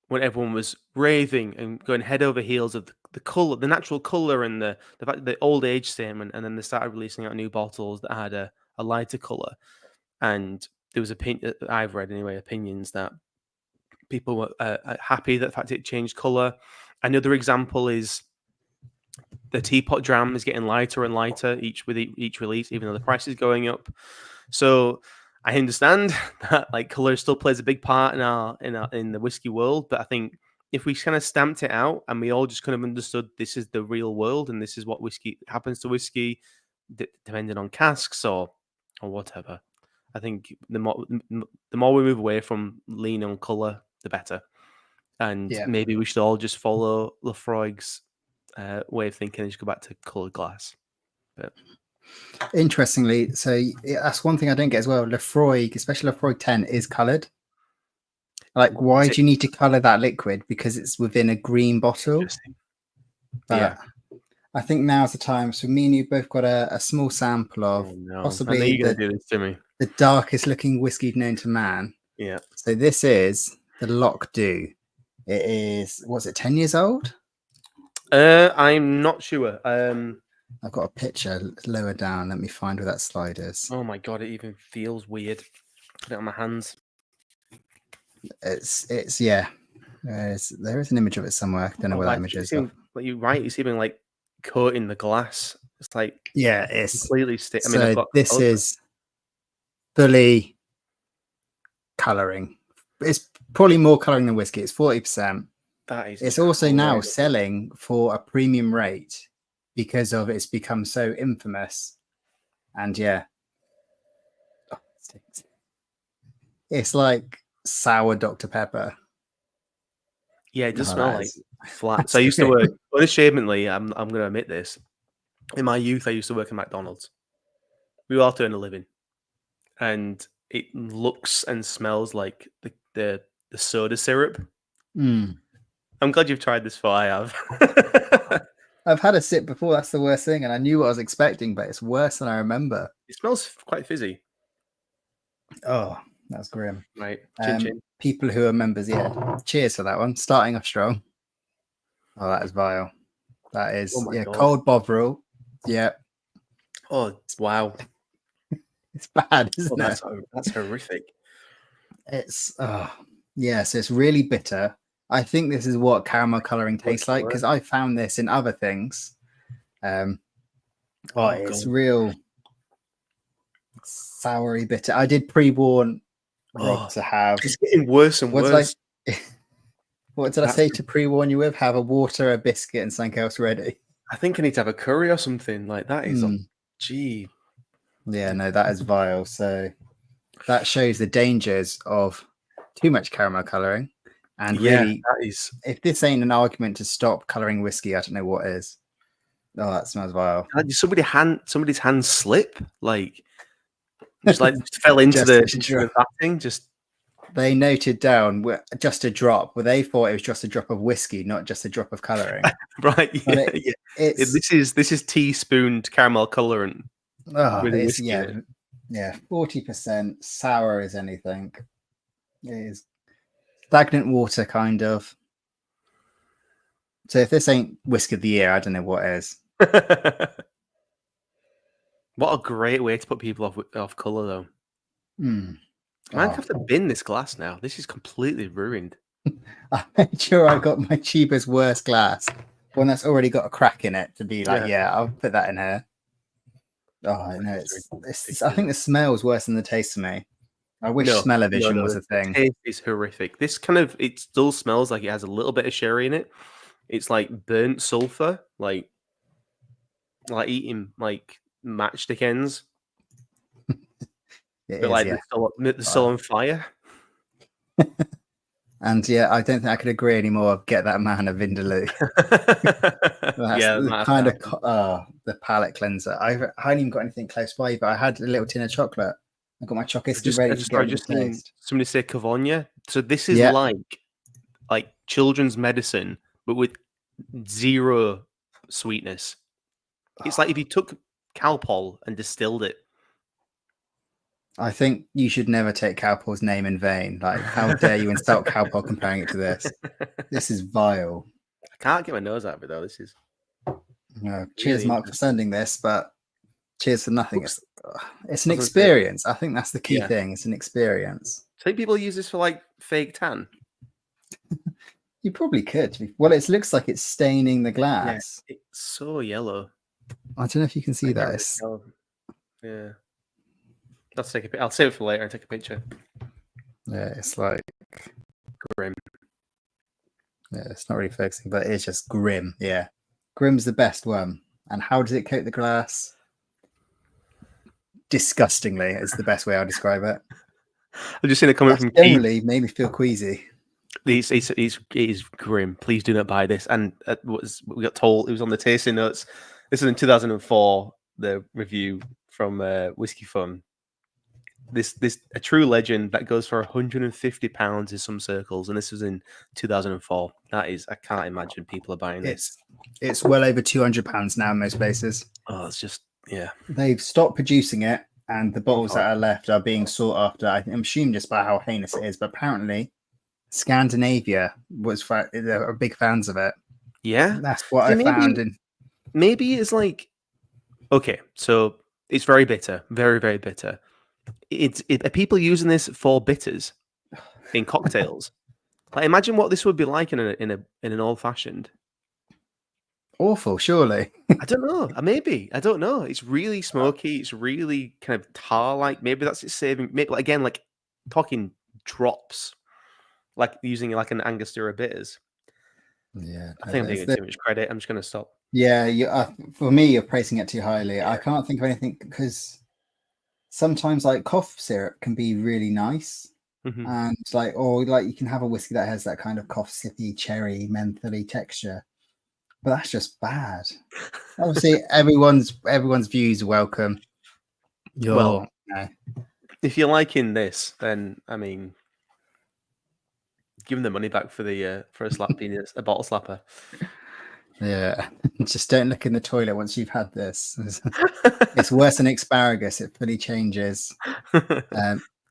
when everyone was raving and going head over heels of the color, the natural color, and the fact the old age statement, and then they started releasing out new bottles that had a lighter color, and there was I've read anyway opinions that people were happy that the fact it changed color. Another example is the teapot dram is getting lighter and lighter each release, even though the price is going up. So I understand that like color still plays a big part in the whiskey world, but I think if we kind of stamped it out and we all just kind of understood this is the real world and this is what whiskey happens to whiskey, depending on casks or whatever, I think the more we move away from lean on color, the better. And maybe we should all just follow Lefroyg's way of thinking and just go back to coloured glass. But interestingly, so that's one thing I don't get as well. Lefroy, especially Lefroy 10, is coloured. Like, why do you need to colour that liquid? Because it's within a green bottle. But I think now's the time. So me and you both got a small sample of possibly I know you're going to do this to me. The darkest looking whiskey known to man. Yeah. So this is the Loch Dew. It is, was it 10 years old? I'm not sure. I've got a picture lower down. Let me find where that slide is. Oh my god, it even feels weird. Put it on my hands. It's there is an image of it somewhere. I don't know where that image is. But you're right. It's even like coating the glass. It's like it's completely stick. So this is fully colouring. It's probably more colouring than whiskey. It's 40%. That is. It's also now selling for a premium rate because of it's become so infamous. And it's like sour Dr. Pepper. Yeah, it does smell like flat. So I used to work unashamedly. I'm going to admit this. In my youth, I used to work at McDonald's. We all earn a living, and it looks and smells like the soda syrup. I'm glad you've tried this. I have. I've had a sip before. That's the worst thing, and I knew what I was expecting, but it's worse than I remember. It smells quite fizzy. Oh, that's grim. Right. Chin chin. People who are members, cheers for that one. Starting off strong. Oh, that is vile. That is God. Cold Bovril. Yeah. Oh wow. It's bad, isn't it? That's horrific. It's so it's really bitter. I think this is what caramel colouring tastes like because I found this in other things. It's real soury bitter. I did pre-warn Rob to have. It's getting worse and worse. What did I say to pre-warn you with? Have a water, a biscuit, and something else ready. I think I need to have a curry or something like that. Is gee. Yeah, no, that is vile. So that shows the dangers of too much caramel colouring. And really, that is. If this ain't an argument to stop colouring whiskey, I don't know what is. Oh, that smells vile. Did somebody's hand slip? Like, just fell into the batting. Just they noted down just a drop. Well, they thought it was just a drop of whiskey, not just a drop of colouring. Right? This is teaspooned caramel colorant. Oh, it's, 40% sour as anything. It is stagnant water, kind of. So if this ain't whiskey of the year, I don't know what is. What a great way to put people off colour, though. I might have to bin this glass now. This is completely ruined. I made sure I got my cheapest, worst glass, one that's already got a crack in it, to be like, I'll put that in here. Oh no, it's I think the smell's worse than the taste to me. I wish smell-o-vision was a thing. The taste is horrific. This it still smells like it has a little bit of sherry in it. It's like burnt sulfur, like eating like matchstick ends. It but is, like they're still on fire. And I don't think I could agree anymore. Get that man a Vindaloo. That's kind of the palate cleanser. I haven't even got anything close by, but I had a little tin of chocolate. I got my chocolate ready to get just seen somebody say Cavonia. So this is like children's medicine, but with zero sweetness. It's like if you took Calpol and distilled it. I think you should never take Calpol's name in vain. Like, how dare you insult Calpol comparing it to this? This is vile. I can't get my nose out of it though. This is. Cheers, really Mark, for sending this, but cheers for nothing. It's an experience. I think that's the key thing. It's an experience. I think people use this for like fake tan. You probably could. Well, it looks like it's staining the glass. Yeah, it's so yellow. I don't know if you can see that. Yeah. I'll save it for later and take a picture. Yeah, it's like grim. Yeah, it's not really focusing, but it's just grim. Yeah. Grim's the best one. And how does it coat the glass? Disgustingly is the best way I'll describe it. I've just seen a comment from generally made me feel queasy. It is grim. Please do not buy this. And we got told, it was on the tasting notes. This is in 2004, the review from Whiskey Fun. This a true legend that goes for £150 in some circles, and this was in 2004. That is, I can't imagine people are buying this. It's well over £200 now in most places. Oh, it's just They've stopped producing it, and the bottles that are left are being sought after. I'm assuming just by how heinous it is, but apparently Scandinavia are big fans of it. Yeah, that's what I found. Maybe it's like, okay, so it's very bitter, very, very bitter. Are people using this for bitters in cocktails? Like, imagine what this would be like in an old fashioned. Awful, surely. I don't know. Maybe I don't know. It's really smoky. It's really kind of tar-like. Maybe that's its saving. Maybe again, like talking drops, like using like an Angostura bitters. Yeah, I think I'm giving too much credit. I'm just going to stop. Yeah, for me, you're praising it too highly. I can't think of anything because sometimes like cough syrup can be really nice, and like you can have a whiskey that has that kind of cough sippy, cherry, mentholy texture, but that's just bad. Obviously, everyone's views are welcome. If you're liking this, then I mean, give them the money back for a slap penis, a bottle slapper. Yeah, just don't look in the toilet once you've had this. It's worse than asparagus. It fully changes.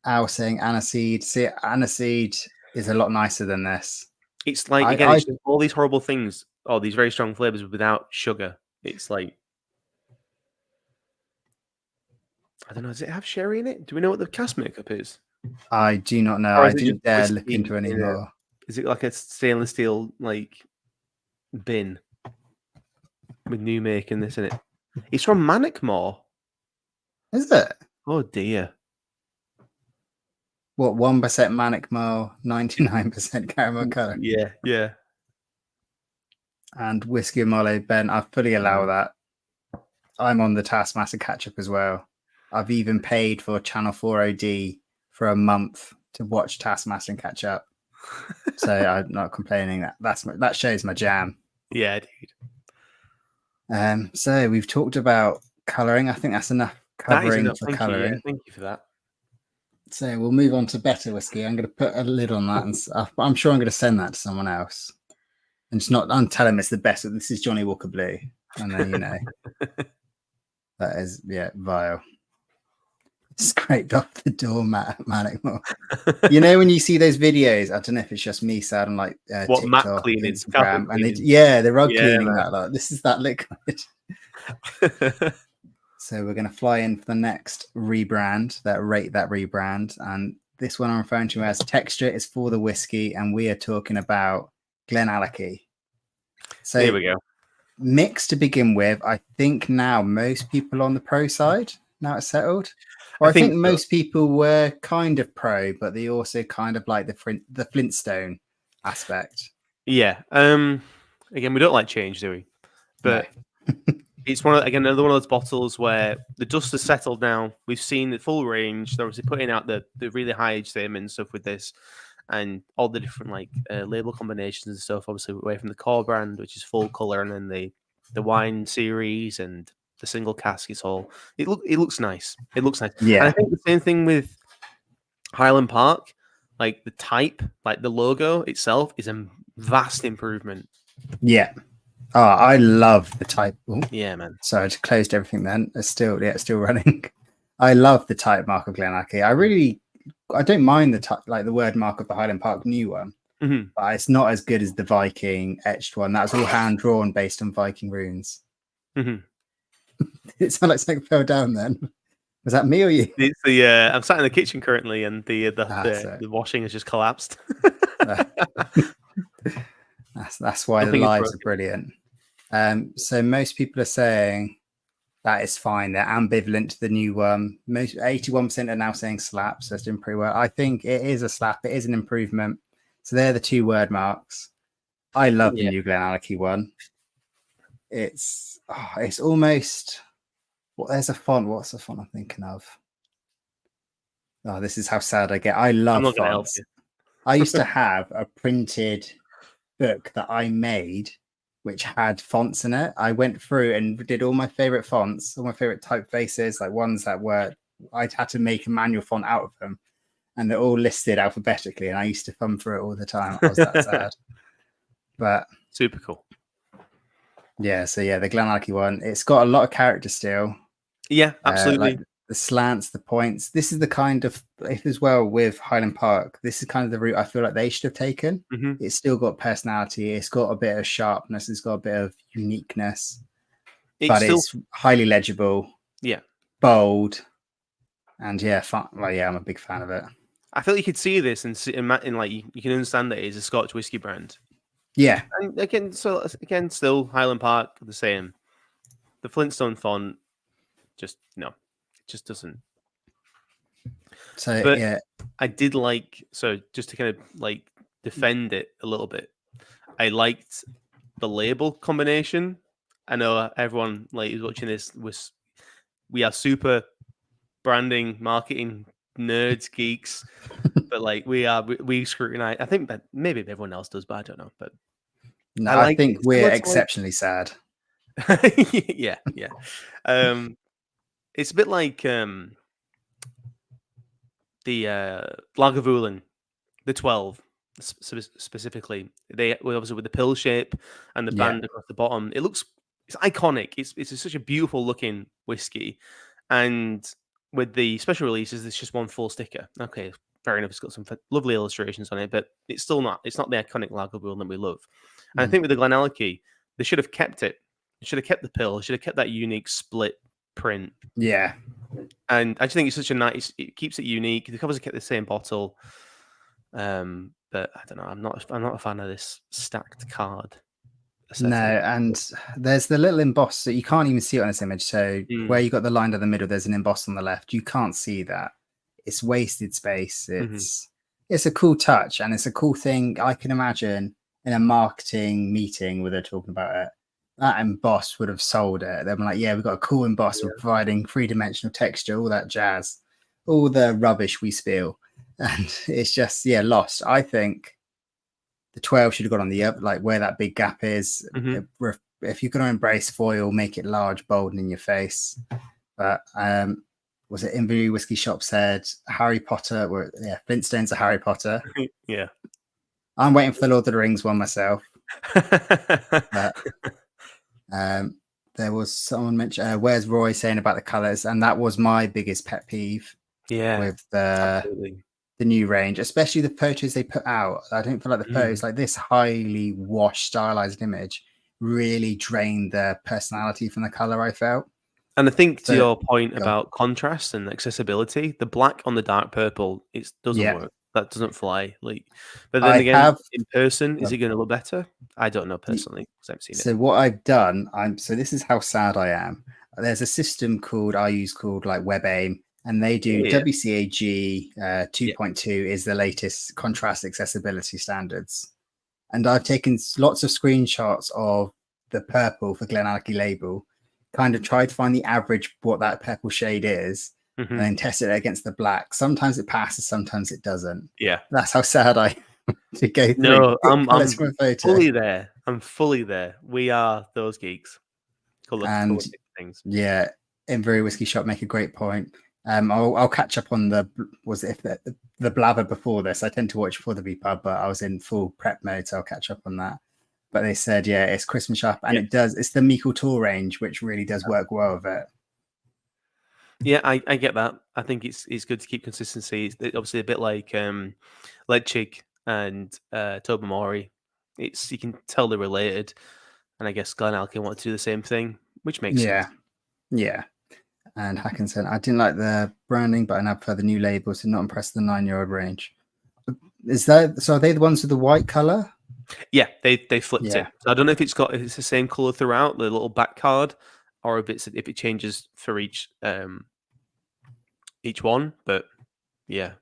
Al saying aniseed. See, aniseed is a lot nicer than this. It's like, again, it's all these horrible things. Oh, these very strong flavors without sugar. It's like, I don't know. Does it have sherry in it? Do we know what the cask makeup is? I do not know. I didn't dare look into any more. Is it like a stainless steel like bin with new make in this in it? It's from Manickmore. Is it? Oh dear. What, 1% Manickmore, 99% caramel colour? Yeah. And Whiskey and Molly, Ben, I fully allow that. I'm on the Taskmaster catch-up as well. I've even paid for Channel 4 OD for a month to watch Taskmaster and catch up. So I'm not complaining. That shows my jam. Yeah, dude. So we've talked about colouring. I think that's enough covering for colouring. Thank you for that. So we'll move on to better whiskey. I'm going to put a lid on that, and I'm sure I'm going to send that to someone else. And just I'm telling them it's the best. This is Johnny Walker Blue, and then that is vile. Scraped off the door, Manickmore. When you see those videos, I don't know if it's just me sounding like what mat TikTok, cleaning, Instagram, and the rug cleaning that. Like, this is that liquid. So we're going to fly in for the next rebrand, rate that rebrand, and this one I'm referring to as texture is for the whiskey, and we are talking about Glenallachie. So there we go. Mixed to begin with. I think now most people on the pro side. Now it's settled. Or I think so. most people were kind of pro, but they also kind of like the Flintstone aspect. Yeah. Again, we don't like change, do we? But it's another one of those bottles where the dust has settled now. We've seen the full range. They're obviously putting out the really high age statement and stuff with this, and all the different label combinations and stuff. Obviously, away from the core brand, which is full color, and then the wine series and the single cask. It looks nice. It looks nice. Yeah. And I think the same thing with Highland Park. Like the type, like the logo itself, is a vast improvement. Yeah. Oh, I love the type. Ooh. Yeah, man. Sorry, I just closed everything then. It's still running. I love the type mark of Glenallachie. I don't mind the type, like the word mark of the Highland Park new one, but it's not as good as the Viking etched one. That was all hand drawn based on Viking runes. It sounded like something fell down then. Was that me or you? It's I'm sat in the kitchen currently, and the washing has just collapsed. That's why the lives are brilliant. So most people are saying that is fine. They're ambivalent to the new one. Most 81% are now saying slap, so it's doing pretty well. I think it is a slap. It is an improvement. So they're the 2 word marks. I love the new Glenallachie one. It's almost. There's a font. What's the font I'm thinking of? Oh, this is how sad I get. I love fonts. I used to have a printed book that I made which had fonts in it. I went through and did all my favorite fonts, all my favorite typefaces, like ones that were I'd had to make a manual font out of them, and they're all listed alphabetically, and I used to thumb through it all the time. I was that sad. But super cool. Yeah, so the Glenallachie one, it's got a lot of character still. Yeah, absolutely. Like the slants, the points. This is the kind of, if as well with Highland Park, this is kind of the route I feel like they should have taken. It's still got personality. It's got a bit of sharpness. It's got a bit of uniqueness. It's highly legible. Yeah. Bold. And fun. I'm a big fan of it. I feel you could see this and you can understand that it is a Scotch whiskey brand. Yeah. And again, still Highland Park, the same. The Flintstone font, just doesn't. So, but I did just to kind of defend it a little bit, I liked the label combination. I know everyone who's watching this we are super branding, marketing nerds, geeks, but we scrutinize. I think that maybe everyone else does, but I don't know. But no, I think we're exceptionally sad. yeah. It's a bit like the Lagavulin, the 12 specifically. They obviously with the pill shape and the band across the bottom. It's iconic. It's such a beautiful looking whiskey, and with the special releases, it's just one full sticker. Okay, fair enough. It's got some lovely illustrations on it, but it's still not. It's not the iconic Lagavulin that we love. And I think with the Glenallachie, they should have kept it. They should have kept the pill. They should have kept that unique split print. Yeah. And I just think it's such a nice. It keeps it unique. They obviously kept the same bottle. But I don't know. I'm not a fan of this stacked card. No, and there's the little emboss, so you can't even see it on this image. So where you got the line down the middle, there's an emboss on the left. You can't see that. It's wasted space. It's a cool touch, and it's a cool thing. I can imagine in a marketing meeting where they're talking about it, that emboss would have sold it. They'd be like, "Yeah, we've got a cool emboss. We're providing 3-dimensional texture, all that jazz, all the rubbish we spill," and it's just lost. I think the 12 should have gone on the up, where that big gap is. If you're going to embrace foil, make it large, bold, and in your face. But was it Invery Whiskey Shop said Harry Potter? Flintstones are Harry Potter. Yeah, I'm waiting for the Lord of the Rings one myself. But there was someone mentioned, where's Roy saying about the colours? And that was my biggest pet peeve. Yeah, with the new range, especially the photos they put out. I don't feel like the photos, this highly washed, stylized image, really drained the personality from the color. I felt And I think to So, your point go on. about contrast and accessibility, the black on the dark purple, it doesn't Yeah. work. That doesn't fly. But then I again, have. in person, is Well, it going to look better? I don't know personally because I haven't seen it. so what I've done, so this is how sad I am. There's a system I use called like WebAIM, and they do Yeah. WCAG 2.2 is the latest contrast accessibility standards. And I've taken lots of screenshots of the purple for Glenalky label, kind of tried to find the average what that purple shade is, and then tested it against the black. Sometimes it passes, sometimes it doesn't. Yeah. That's how sad I am to go through. No, I'm from a photo. fully there. I'm fully there. We are those geeks. And things. Yeah, in Very Whiskey Shop make a great point. I'll catch up on the blabber before this. I tend to watch before the vPub, but I was in full prep mode, so I'll catch up on that. But they said, yeah, it's Christmas shop, and it's the Meikle Tour range, which really does work well with it. Yeah, I get that. I think it's good to keep consistency. It's obviously a bit like Leipzig and Tobermory. You can tell they're related, and I guess Glenalky wanted to do the same thing, which makes sense. Yeah. And Hackinson, I didn't like the branding, but I now prefer the new labels. Did not impress the 9-year-old range. So are they the ones with the white color? Yeah, they flipped it. So I don't know if it's the same color throughout the little back card, or if it changes for each one. But yeah.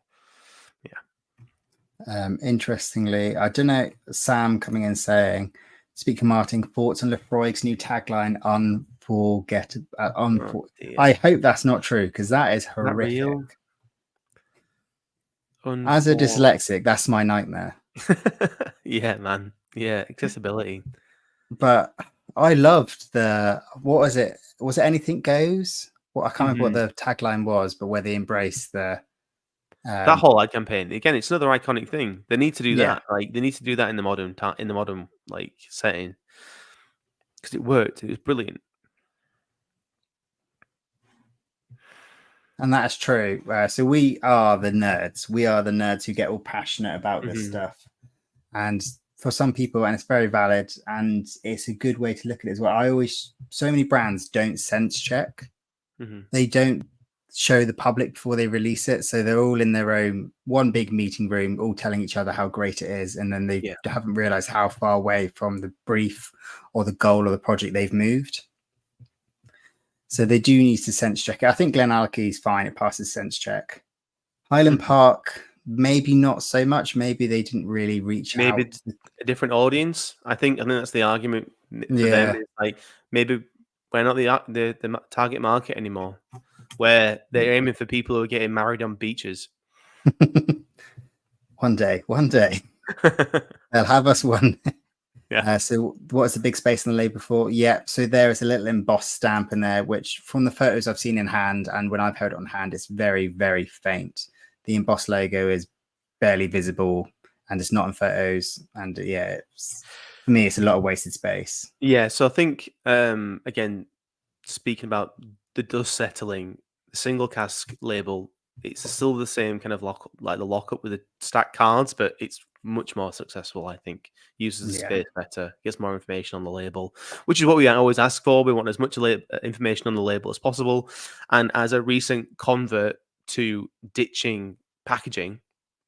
Interestingly, I don't know. Sam coming in saying, "Speaking Martin, thoughts on Lefroy's new tagline, unforgettable." I hope that's not true because that is horrific. As a dyslexic, that's my nightmare. Yeah, man. Yeah, accessibility. But I loved what was it? Was it Anything Goes? Well, I can't remember what the tagline was, but where they embrace the that whole ad campaign. Again, it's another iconic thing. They need to do that. Like they need to do that in the modern like setting because it worked. It was brilliant. And that's true. So we are the nerds. We are the nerds who get all passionate about this stuff. And for some people, and it's very valid, and it's a good way to look at it as well. So many brands don't sense check. They don't show the public before they release it. So they're all in their own one big meeting room, all telling each other how great it is. And then they haven't realized how far away from the brief or the goal of the project they've moved. So they do need to sense check it. I think Glenalky is fine. It passes sense check. Highland Park, maybe not so much. Maybe they didn't really reach out. Maybe a different audience. I think that's the argument for them. Is like maybe we're not the target market anymore. Where they're aiming for people who are getting married on beaches. One day. They'll have us one. Yeah. So what's the big space on the label for? Yeah. So there is a little embossed stamp in there, which from the photos I've seen in hand and when I've held it on hand, it's very, very faint. The embossed logo is barely visible and it's not in photos. And for me, it's a lot of wasted space. Yeah. So I think, again, speaking about the dust settling, the single cask label, it's still the same kind of lockup with the stacked cards, but it's much more successful, I think. Uses the space better, gets more information on the label, which is what we always ask for. We want as much information on the label as possible. And as a recent convert to ditching packaging,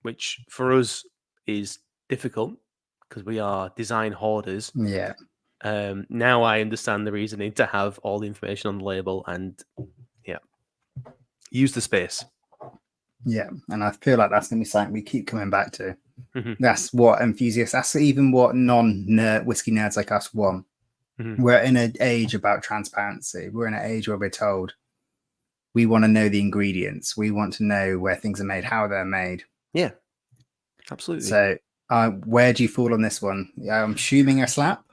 which for us is difficult because we are design hoarders. Yeah. Now I understand the reasoning to have all the information on the label and use the space. Yeah, and I feel like that's going to be something we keep coming back to. That's what enthusiasts, that's even what non-nerd whiskey nerds like us want. We're in an age about transparency. We're in an age where we're told we want to know the ingredients. We want to know where things are made, how they're made. Yeah, absolutely. So where do you fall on this one? I'm assuming a slap.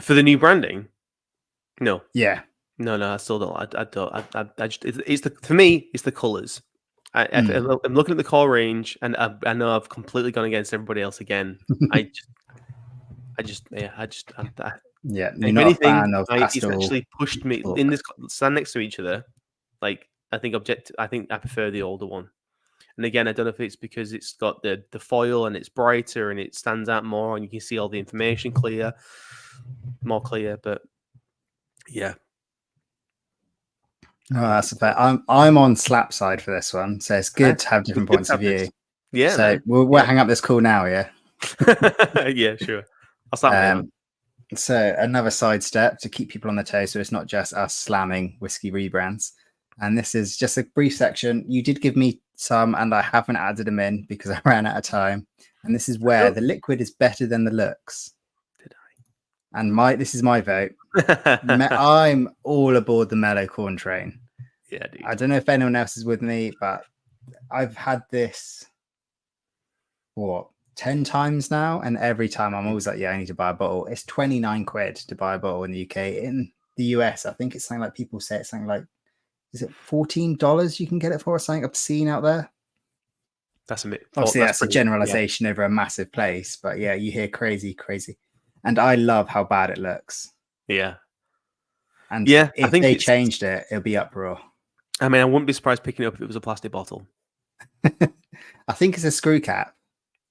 For the new branding? No. Yeah. No, I still don't. I don't. For me, it's the colours. I'm looking at the core range, and I know I've completely gone against everybody else again. If anything, it's actually pushed me in this stand next to each other. Like I think I prefer the older one. And again, I don't know if it's because it's got the foil and it's brighter and it stands out more, and you can see all the information more clear. But yeah. Oh, that's a fair. I'm on slap side for this one, so it's good to have different points of view. Yeah, so man. we'll hang up this call now, yeah. Yeah, sure. I'll start my own. So another sidestep to keep people on their toes, so it's not just us slamming whiskey rebrands. And this is just a brief section. You did give me some, and I haven't added them in because I ran out of time. And this is where the liquid is better than the looks. Did I? And this is my vote. I'm all aboard the mellow corn train. Yeah, dude. I don't know if anyone else is with me, but I've had this 10 times now, and every time I'm always like, yeah, I need to buy a bottle. It's 29 quid to buy a bottle in the UK. In the US, I think it's something like, people say it's something like, is it $14 you can get it for, or something obscene out there? That's a bit. Obviously, that's a generalization over a massive place, but yeah, you hear crazy. And I love how bad it looks. Yeah. And if they changed it, it'll be uproar. I mean, I wouldn't be surprised picking it up if it was a plastic bottle. I think it's a screw cap.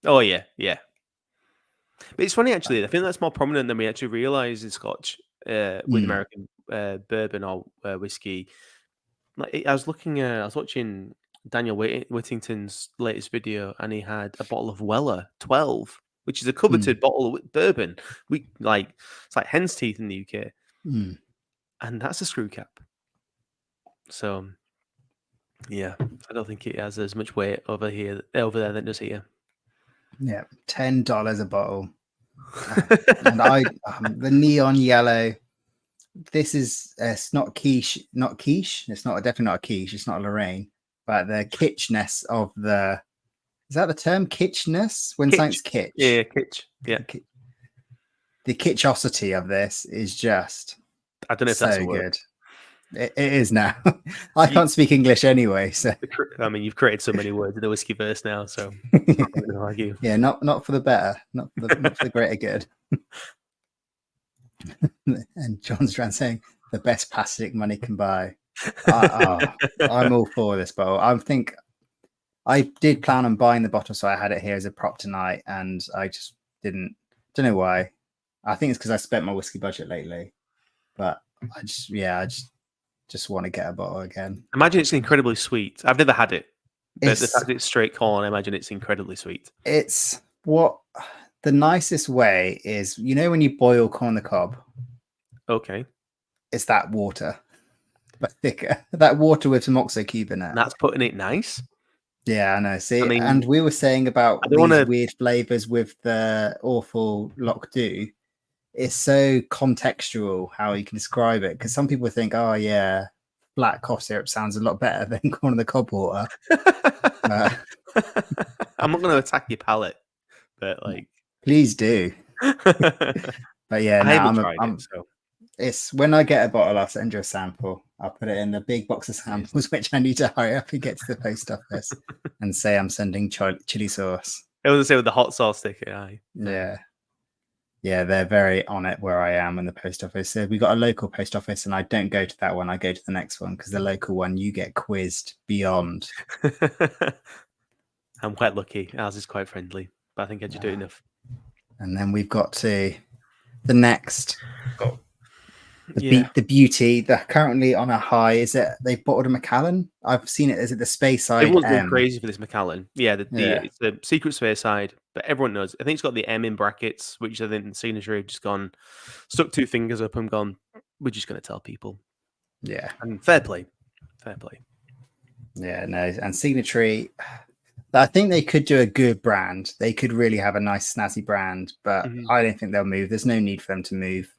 Oh, yeah. But it's funny, actually. I think that's more prominent than we actually realise in Scotch with American bourbon or whiskey. Like, I was watching Daniel Whittington's latest video, and he had a bottle of Weller 12, which is a coveted bottle of bourbon. It's like hen's teeth in the UK. And that's a screw cap. So, yeah, I don't think it has as much weight over there than it does here. Yeah, $10 a bottle. And the neon yellow. This is it's not quiche. It's definitely not a quiche. It's not a Lorraine, but the kitschness of the. Is that the term, kitschness? When something's kitsch. Yeah, kitsch. Yeah. The kitschosity of this is just. I don't know if that's a word. Good. It is now. I can't speak English anyway, so. I mean, you've created so many words in the whiskey verse now, so I'm not going to argue. Yeah, not for the better, not for the greater good. And John's trying saying the best plastic money can buy. I'm all for this bottle. I did plan on buying the bottle, so I had it here as a prop tonight, and I just didn't. Don't know why. I think it's because I spent my whiskey budget lately, but I just want to get a bottle again. Imagine it's incredibly sweet. I've never had it, but the fact it's straight corn, I imagine it's incredibly sweet. It's what the nicest way is. You know when you boil corn on the cob? Okay. It's that water, but thicker. That water with some oxo cube in it. That's putting it nice. Yeah, I know. See, I mean, and we were saying about these weird flavors with the awful Loch Dew. It's so contextual how you can describe it, because some people think, oh yeah, black cough syrup sounds a lot better than corn on the cob water. I'm not going to attack your palate, but like, please do. But yeah, it's when I get a bottle, I'll send you a sample. I'll put it in the big box of samples, which I need to hurry up and get to the post office and say I'm sending chili sauce. I was going to say with the hot sauce sticker. Yeah, they're very on it where I am in the post office. So we got a local post office, and I don't go to that one. I go to the next one, because the local one, you get quizzed beyond. I'm quite lucky. Ours is quite friendly, but I think I just do enough. And then we've got to the next. The beauty, they're currently on a high. Is it they bottled a Macallan? I've seen it. Is it the Speyside? Everyone's going crazy for this Macallan. Yeah, it's the secret Speyside, but everyone knows. I think it's got the M in brackets, which I think the Signatory have just stuck two fingers up and gone, we're just going to tell people. Yeah. And fair play. Yeah, no. And Signatory, I think they could do a good brand. They could really have a nice snazzy brand, but I don't think they'll move. There's no need for them to move.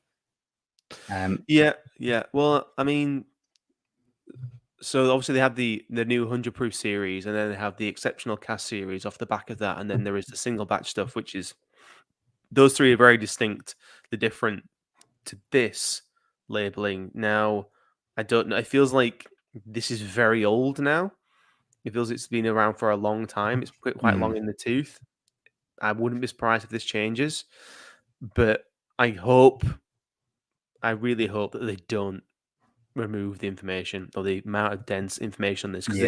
Yeah. Well, I mean, so obviously they have the new 100 proof series, and then they have the exceptional cast series off the back of that, and then there is the single batch stuff, which is those three are very distinct. They're different to this labeling. Now, I don't know. It feels like this is very old now. It feels it's been around for a long time. It's quite long in the tooth. I wouldn't be surprised if this changes, but I really hope that they don't remove the information or the amount of dense information on this, because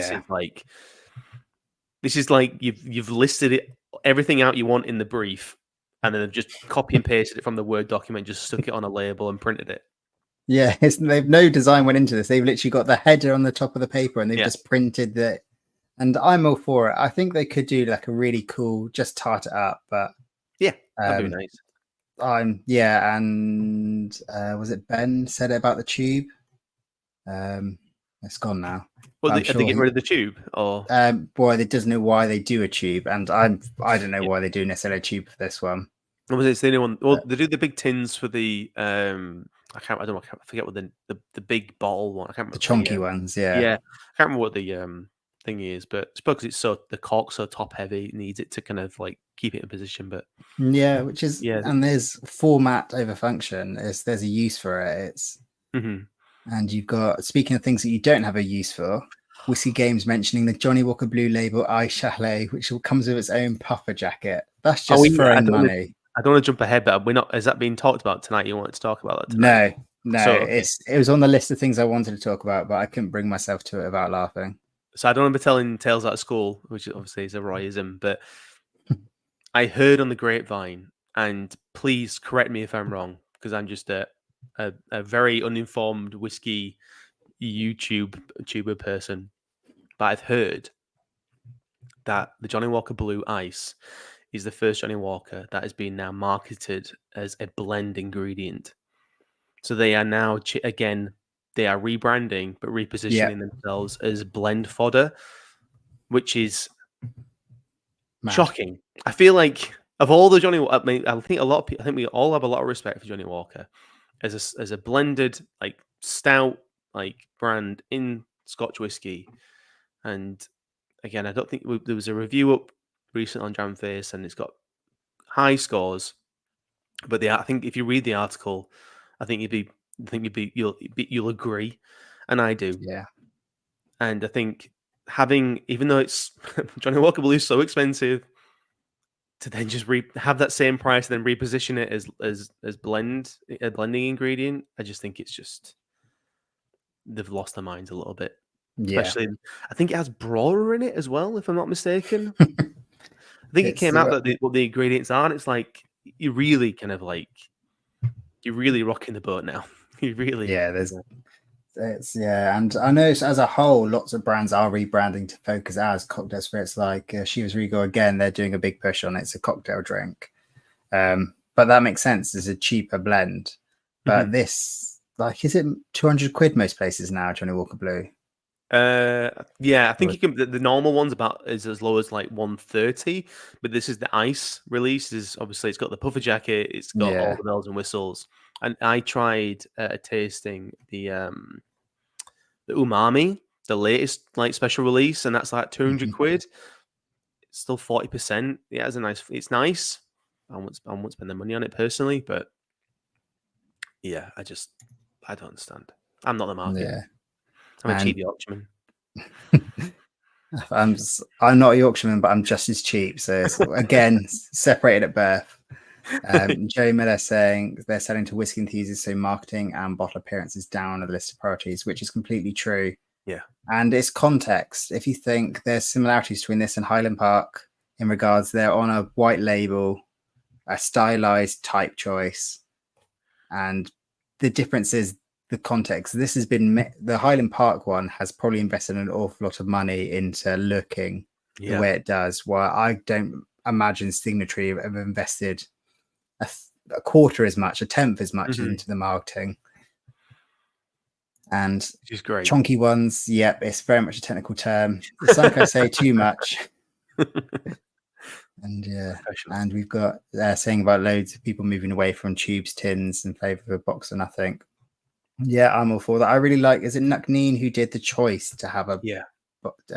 this is like you've listed everything out you want in the brief, and then they've just copy and pasted it from the Word document, just stuck it on a label and printed it. Yeah, they've no design went into this. They've literally got the header on the top of the paper, and they've Yeah. just printed the. And I'm all for it. I think they could do like a really cool, just tart it up, but Yeah, that'd be nice. and was it Ben said it about the tube? It's gone now. Well, are they getting rid of the tube, or boy, they doesn't know why they do a tube, and I don't know why they do necessarily a tube for this one. was it the only one? Well, they do the big tins for the I forget what the big bottle one. I can't remember The chunky ones, yeah. Yeah, I can't remember what the thing is, but it's because it's the cork's so top heavy, it needs it to kind of like keep it in position. But yeah, which is and there's format over function. There's a use for it. It's and you've got, speaking of things that you don't have a use for, Whiskey Games mentioning the Johnny Walker Blue Label Ice Chalet, which comes with its own puffer jacket. That's just throwing money. I don't want to jump ahead, but we're not. Is that being talked about tonight? You wanted to talk about that tonight? No. So, it was on the list of things I wanted to talk about, but I couldn't bring myself to it without laughing. So I don't want to be telling tales out of school, which obviously is a Royism, but I heard on the grapevine, and please correct me if I'm wrong, because I'm just a very uninformed whiskey YouTuber person. But I've heard that the Johnny Walker Blue Ice is the first Johnny Walker that has been now marketed as a blend ingredient. So they are now, again, they are rebranding, but repositioning themselves as blend fodder, which is shocking. I feel like of all the Johnny, I think I think we all have a lot of respect for Johnny Walker as a blended, like stout, like brand in Scotch whiskey. And again, I don't think there was a review up recently on Jamface, and it's got high scores. But I think if you read the article, I think you'll agree, and I do. Yeah. And I think even though it's Johnny Walker Blue is so expensive, to then just have that same price and then reposition it as a blending ingredient, I just think it's just they've lost their minds a little bit. Yeah. Especially, I think it has Brawler in it as well, if I'm not mistaken. I think it came out that what the ingredients are, and it's like you really kind of like you're really rocking the boat now. You really and I know as a whole, lots of brands are rebranding to focus as cocktail spirits. Like Chivas Regal, again, they're doing a big push on it. It's a cocktail drink, but that makes sense. It's a cheaper blend. But this, like, is it 200 quid most places now? Johnny Walker Blue. I think you can. The normal one's is as low as like 130, but this is the ice release. Is obviously it's got the puffer jacket, it's got all the bells and whistles. And I tried a tasting the umami, the latest like special release, and that's like 200 quid. It's still 40%. Yeah, it's nice. I won't spend the money on it personally, but yeah, I don't understand. I'm not the market. Yeah. I'm a cheap Yorkshireman. I'm not a Yorkshireman, but I'm just as cheap. So it's, again, separated at birth. Joe Miller saying they're selling to whiskey enthusiasts, so marketing and bottle appearance is down on the list of priorities, which is completely true. Yeah. And it's context. If you think there's similarities between this and Highland Park in regards, they're on a white label, a stylized type choice, and the difference is the context. This has been the Highland Park one has probably invested an awful lot of money into looking the way it does. While I don't imagine Signatory have invested a quarter as much, a tenth as much into the marketing. And which is great. Chunky ones, it's very much a technical term. Some can say too much. And and we've got saying about loads of people moving away from tubes, tins in favour of a box or nothing. Yeah, I'm all for that. I really like, is it Nuckneen who did the choice to have a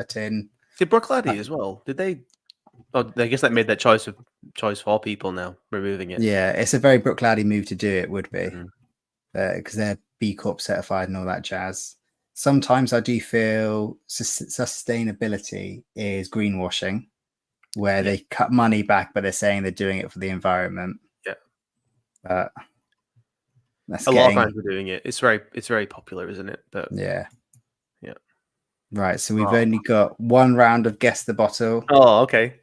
tin? Did Brooklady as well? Did they? Oh, I guess that made that choice for people now, removing it. Yeah, it's a very Brooklady move to do it, would be. Because they're B Corp certified and all that jazz. Sometimes I do feel sustainability is greenwashing, where they cut money back, but they're saying they're doing it for the environment. Yeah. But a lot of brands are doing it. It's very popular, isn't it? But yeah. Right, so we've only got one round of Guess the Bottle. Oh, okay.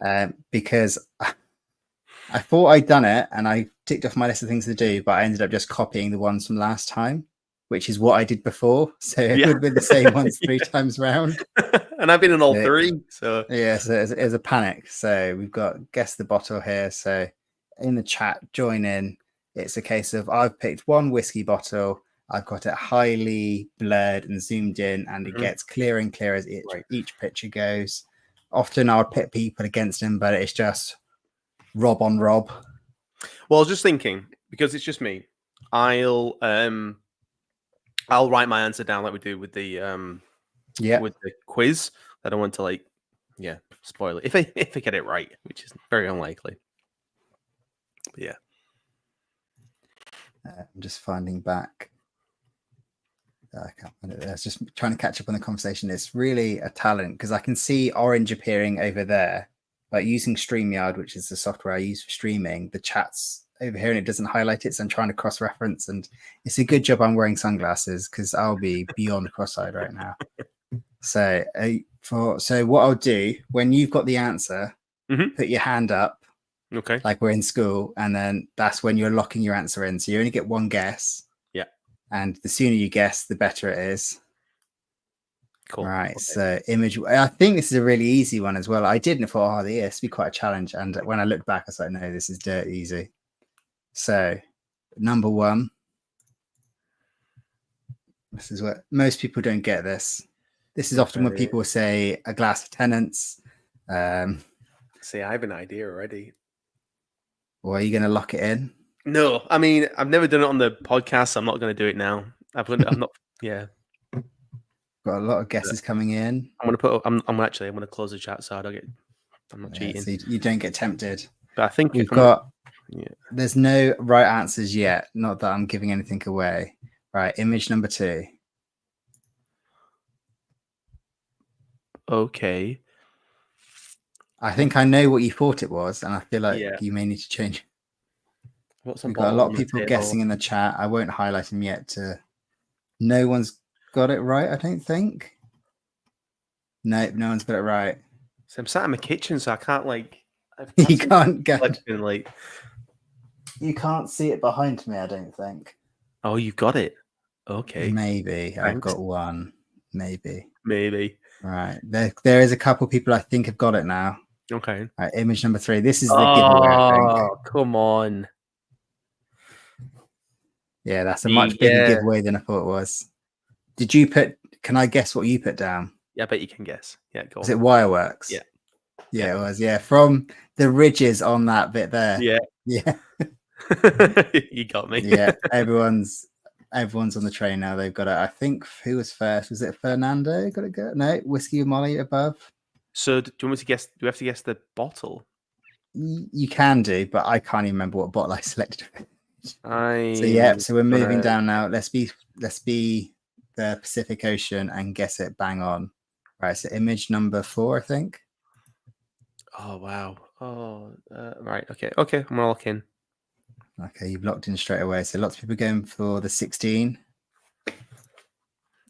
Because I thought I'd done it and I ticked off my list of things to do, but I ended up just copying the ones from last time. which is what I did before. So it would have been the same ones 3 times round. And I've been in all 3. So yeah, so it was a panic. So we've got guess the bottle here. So in the chat, join in. It's a case of I've picked one whiskey bottle. I've got it highly blurred and zoomed in, and it gets clearer and clearer as each picture goes. Often I would pit people against him, but it's just Rob on Rob. Well, I was just thinking, because it's just me, I'll write my answer down like we do with the with the quiz. I don't want to spoil it if I get it right, which is very unlikely. But yeah. I'm just finding back. I can't find it there. I was just trying to catch up on the conversation. It's really a talent because I can see orange appearing over there, but using StreamYard, which is the software I use for streaming, the chat's over here and it doesn't highlight it. So I'm trying to cross-reference, and it's a good job I'm wearing sunglasses because I'll be beyond cross-eyed right now. So what I'll do when you've got the answer, put your hand up, okay, like we're in school, and then that's when you're locking your answer in. So you only get one guess. Yeah. And the sooner you guess, the better it is. Cool. Right. Okay. So image. I think this is a really easy one as well. I didn't thought, this would be quite a challenge. And when I looked back, I was like, no, this is dirt easy. So number 1. This is what most people don't get this. This is often when people say a glass of Tennent's. See, I have an idea already. Well, are you going to lock it in? No, I mean, I've never done it on the podcast. So I'm not going to do it now. I'm not. Yeah. Got a lot of guesses coming in. I'm going to close the chat so I don't get. I'm not cheating. So you don't get tempted. But I think we've got. There's no right answers yet. Not that I'm giving anything away. Right. Image number 2. Okay. I think I know what you thought it was, and I feel like you may need to change. We've got a lot of people guessing in the chat. I won't highlight them yet. No one's got it right, I don't think. No one's got it right. So I'm sat in my kitchen, so I can't you can't get. You can't see it behind me, I don't think. Oh, you've got it. Okay. Maybe. Thanks. I've got one. Maybe. Right. There is a couple people I think have got it now. Okay. Right, image number 3. This is the giveaway, I think. Oh, come on. Yeah, that's a much bigger giveaway than I thought it was. Did you put... Can I guess what you put down? Yeah, I bet you can guess. Yeah, go on. Was it Wireworks? Yeah. Yeah, it was. Yeah, from the ridges on that bit there. Yeah. Yeah. You got me. Yeah, everyone's on the train now. They've got it. I think who was first? Was it Fernando? Got it good? No, Whiskey with Molly above. So do you want me to guess? Do we have to guess the bottle? You can do, but I can't even remember what bottle I selected. So we're moving down now. Let's be the Pacific Ocean and guess it bang on. Right, so image number 4, I think. Oh wow. Oh right. Okay. I'm gonna lock in. Okay, you've locked in straight away. So lots of people going for the 16.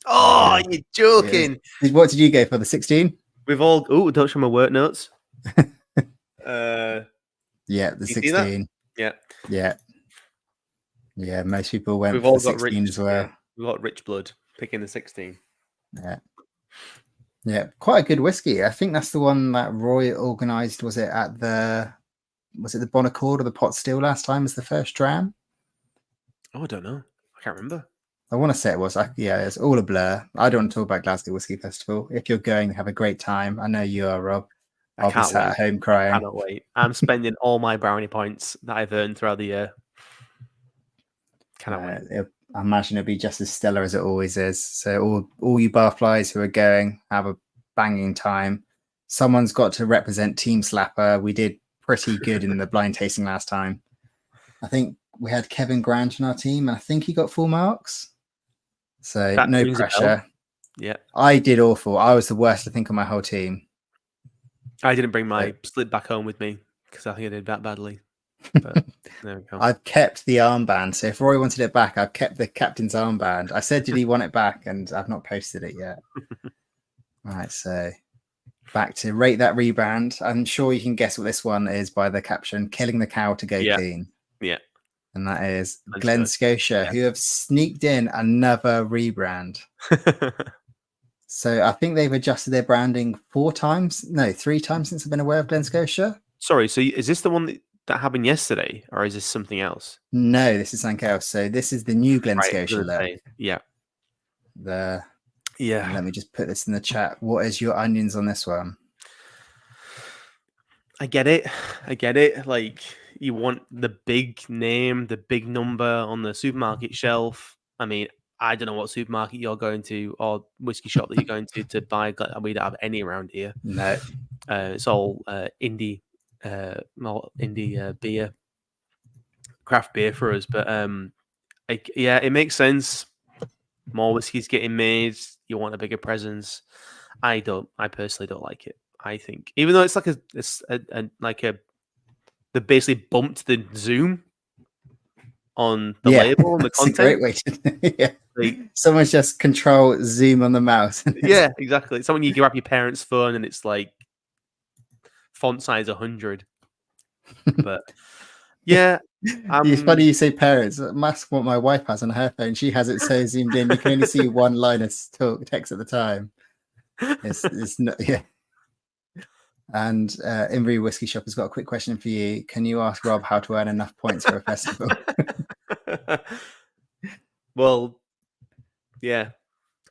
Oh, you're joking. Yeah. What did you go for? The 16? We've all... Oh, don't show my work notes. Yeah, the 16. Yeah. Yeah, most people went for the 16 as well. Yeah. We've got rich blood picking the 16. Yeah, quite a good whiskey. I think that's the one that Roy organised. Was it the Bonaccord or the Pot Still last time as the first dram? Oh, I don't know. I can't remember. I want to say it was. It's all a blur. I don't want to talk about Glasgow Whisky Festival. If you're going, have a great time. I know you are, Rob. I'll be sat at home crying. I cannot wait. I'm spending all my brownie points that I've earned throughout the year. Cannot wait. I imagine it'll be just as stellar as it always is. So all you barflies who are going, have a banging time. Someone's got to represent Team Slapper. We did pretty good in the blind tasting last time. I think we had Kevin Grant in our team, and I think he got full marks. So that no pressure. Yeah. I did awful. I was the worst, I think, on my whole team. I didn't bring my slip back home with me because I think I did that badly. But there we go. I've kept the armband. So if Roy wanted it back, I've kept the captain's armband. I said, did he want it back? And I've not posted it yet. Right. So back to rate that rebrand. I'm sure you can guess what this one is by the caption, killing the cow to go clean. Yeah. And that is Glen Scotia, yeah. who have sneaked in another rebrand. So I think they've adjusted their branding 3 times since I've been aware of Glen Scotia. Sorry, so is this the one that happened yesterday, or is this something else? No, this is something else. So this is the new Glen Scotia look. Yeah. Let me just put this in the chat. What is your onions on this one? I get it. Like, you want the big name, the big number on the supermarket shelf. I mean, I don't know what supermarket you're going to or whiskey shop that you're going to buy. We don't have any around here. No. It's all indie beer, craft beer for us. But it makes sense. More whiskey's getting made. You want a bigger presence. I personally don't like it. I think, even though it's like they basically bumped the zoom on the label and the content. It's a great way to someone's just control zoom on the mouse. Yeah, exactly. It's when you grab your parents' phone and it's like font size 100. But yeah, it's funny you say parents. That's what my wife has on her phone. She has it so zoomed in you can only see one line of text at the time. It's not, yeah. And Imri Whiskey Shop has got a quick question for you. Can you ask Rob how to earn enough points for a festival? Well, yeah,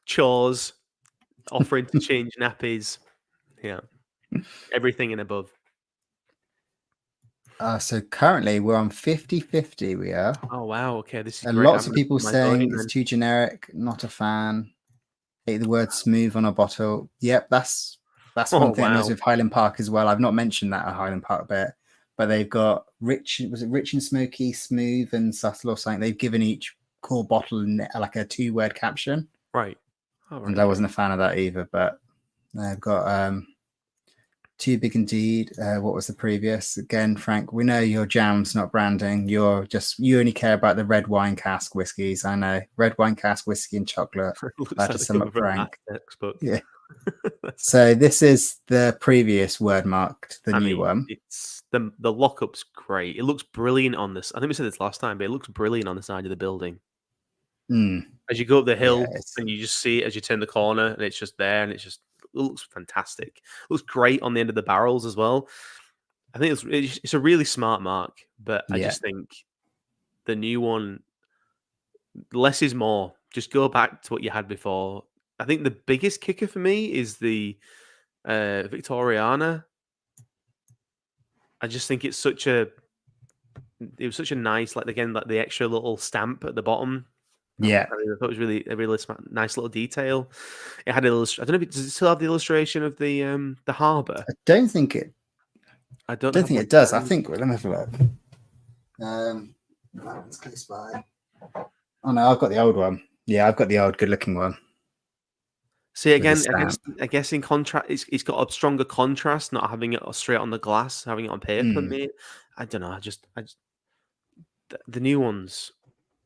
chores, offering to change nappies, yeah, everything and above. So currently we're on 50-50. We are. Oh wow! Okay, this is great. Lots of people saying it's too generic. Not a fan. Hate the word smooth on a bottle. Yep, that's one thing. Wow. With Highland Park as well. I've not mentioned that at Highland Park bit, but they've got rich and smoky, smooth and subtle or something. They've given each core bottle like a 2-word caption. Right. Oh, right. And I wasn't a fan of that either, but they've got Too Big Indeed. What was the previous? Again, Frank, we know your jam's not branding. You only care about the red wine cask whiskies. I know. Red wine cask whiskey and chocolate. That's to sum up Frank. Yeah. So this is the previous word marked, the new one. It's the lockup's great. It looks brilliant on this. I think we said this last time, but it looks brilliant on the side of the building. As you go up the hill and you just see it as you turn the corner and it's just there and it looks fantastic. It looks great on the end of the barrels as well. I think it's a really smart mark, but I just think the new one, less is more. Just go back to what you had before. I think the biggest kicker for me is the Victoriana. I just think it was such a nice, like the extra little stamp at the bottom. Yeah, I thought it was a really nice little detail. It had I don't know does it still have the illustration of the harbour? I don't think it. I don't think it does. I think. Let me have a look. That one's close by. Oh no, I've got the old one. Yeah, I've got the old, good-looking one. See again, I guess in contrast, it's got a stronger contrast, not having it straight on the glass, having it on paper. I don't know. I just the new ones.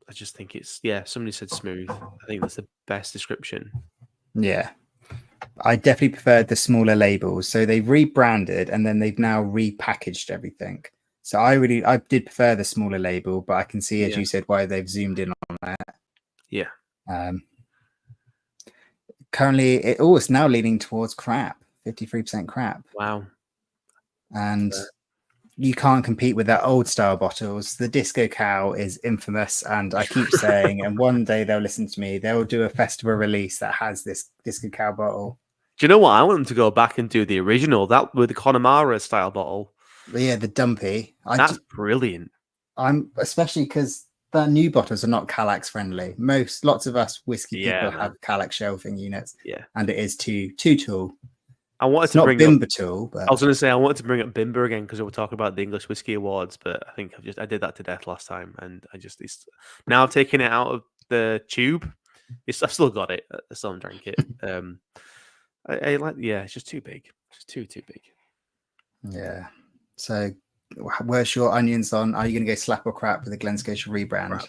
I just think it's somebody said smooth. I think that's the best description. Yeah. I definitely preferred the smaller labels. So they've rebranded and then they've now repackaged everything. So I did prefer the smaller label, but I can see, as you said, why they've zoomed in on that. Yeah. Currently it's now leaning towards crap, 53% crap. Wow. And you can't compete with that old style bottles. The Disco Cow is infamous, and I keep saying, and one day they'll listen to me, they'll do a festival release that has this Disco Cow bottle. Do you know what? I want them to go back and do the original, that with the Connemara style bottle. Yeah, the dumpy. That's brilliant. I'm especially because the new bottles are not Kallax friendly. Lots of us whiskey people have Kallax shelving units. Yeah. And it is too tall. I wanted it's to not bring Bimber up, tool, but I was going to say I wanted to bring up Bimber again because we were talking about the English Whiskey Awards, but I think I did that to death last time, and now I've taken it out of the tube. I've still got it. I still haven't drank it. I like, it's just too big. Just too big. Yeah. So, where's your onions on? Are you going to go slap or crap with the Glen Scotia rebrand?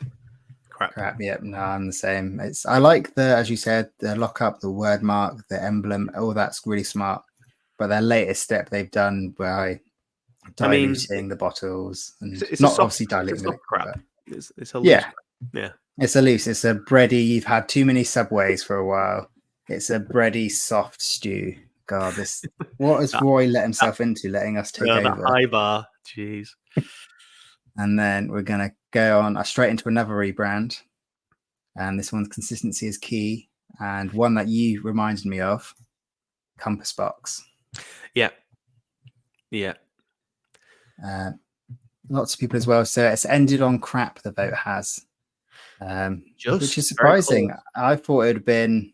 Crap. Yep. No, I'm the same. I like as you said, the lockup, the word mark, the emblem. All that's really smart. But their latest step they've done by diluting the bottles and it's not obviously diluting crap. It's a loose. Yeah. Yeah. It's a loose. It's a bready. You've had too many Subways for a while. It's a bready, soft stew. God, this. What has Roy let himself into, letting us take That over? high bar. Jeez. And then we're gonna go on straight into another rebrand. And this one's consistency is key. And one that you reminded me of, Compass Box. Yeah. Yeah. Lots of people as well. So it's ended on crap, the vote has. Which is surprising. I thought it would have been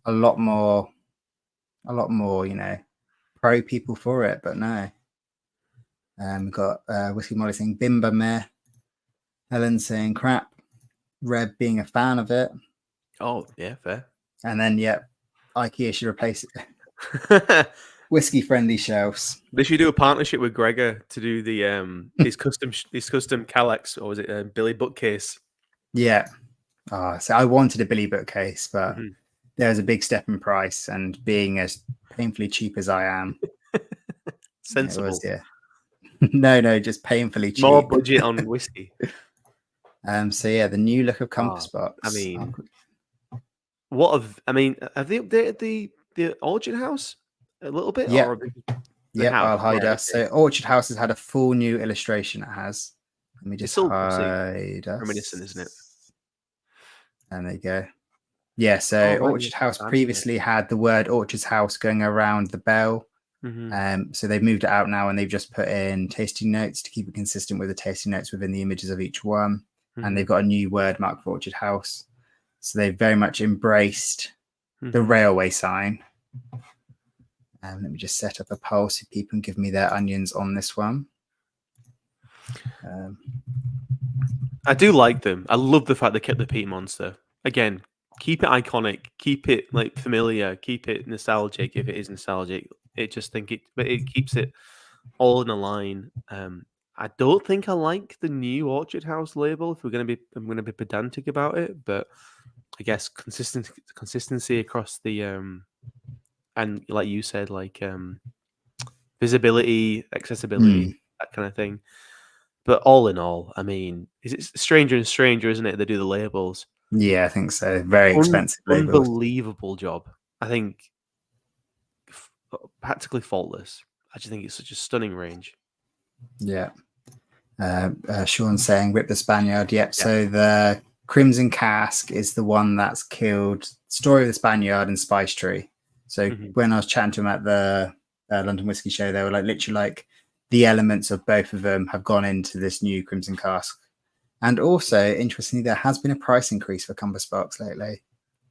a lot more, pro people for it, but no. We've got Whiskey Molly saying Bimba meh, Helen saying crap, Reb being a fan of it. Oh, yeah, fair. And then, IKEA should replace it. Whiskey friendly shelves. They should do a partnership with Gregor to do the his custom Calex, or was it Billy bookcase? Yeah. So I wanted a Billy bookcase, but there was a big step in price, and being as painfully cheap as I am, sensible. It was, yeah. no, just painfully cheap. More budget on whiskey. So yeah, the new look of Compass Box. I mean, have they updated the Orchard House a little bit? Yeah. Yeah, I'll hide us. Okay. So Orchard House has had a full new illustration. It has. Let me just hide us. Reminiscent, isn't it? And there you go. Yeah, so Orchard House previously had the word Orchard's House going around the bell. So they've moved it out now, and they've just put in tasting notes to keep it consistent with the tasting notes within the images of each one. And they've got a new word mark for Orchard House. So they've very much embraced the railway sign. Let me just set up a poll so people can give me their onions on this one. I do like them. I love the fact they kept the peat monster. Again, keep it iconic, keep it like familiar, keep it nostalgic if it is nostalgic. But it keeps it all in a line. I don't think I like the new Orchard House label. I'm gonna be pedantic about it, but I guess consistency across the and like you said, like visibility, accessibility, that kind of thing. But all in all, I mean, it's stranger and stranger, isn't it? They do the labels. Yeah, I think so. Very expensive labels. Unbelievable job. I think practically faultless. I just think it's such a stunning range. Yeah. Sean saying rip the Spaniard. Yep. Yeah. So the Crimson Cask is the one that's killed Story of the Spaniard and Spice Tree. So when I was chatting to him at the London Whiskey Show, they were literally the elements of both of them have gone into this new Crimson Cask. And also, interestingly, there has been a price increase for Compass Box lately.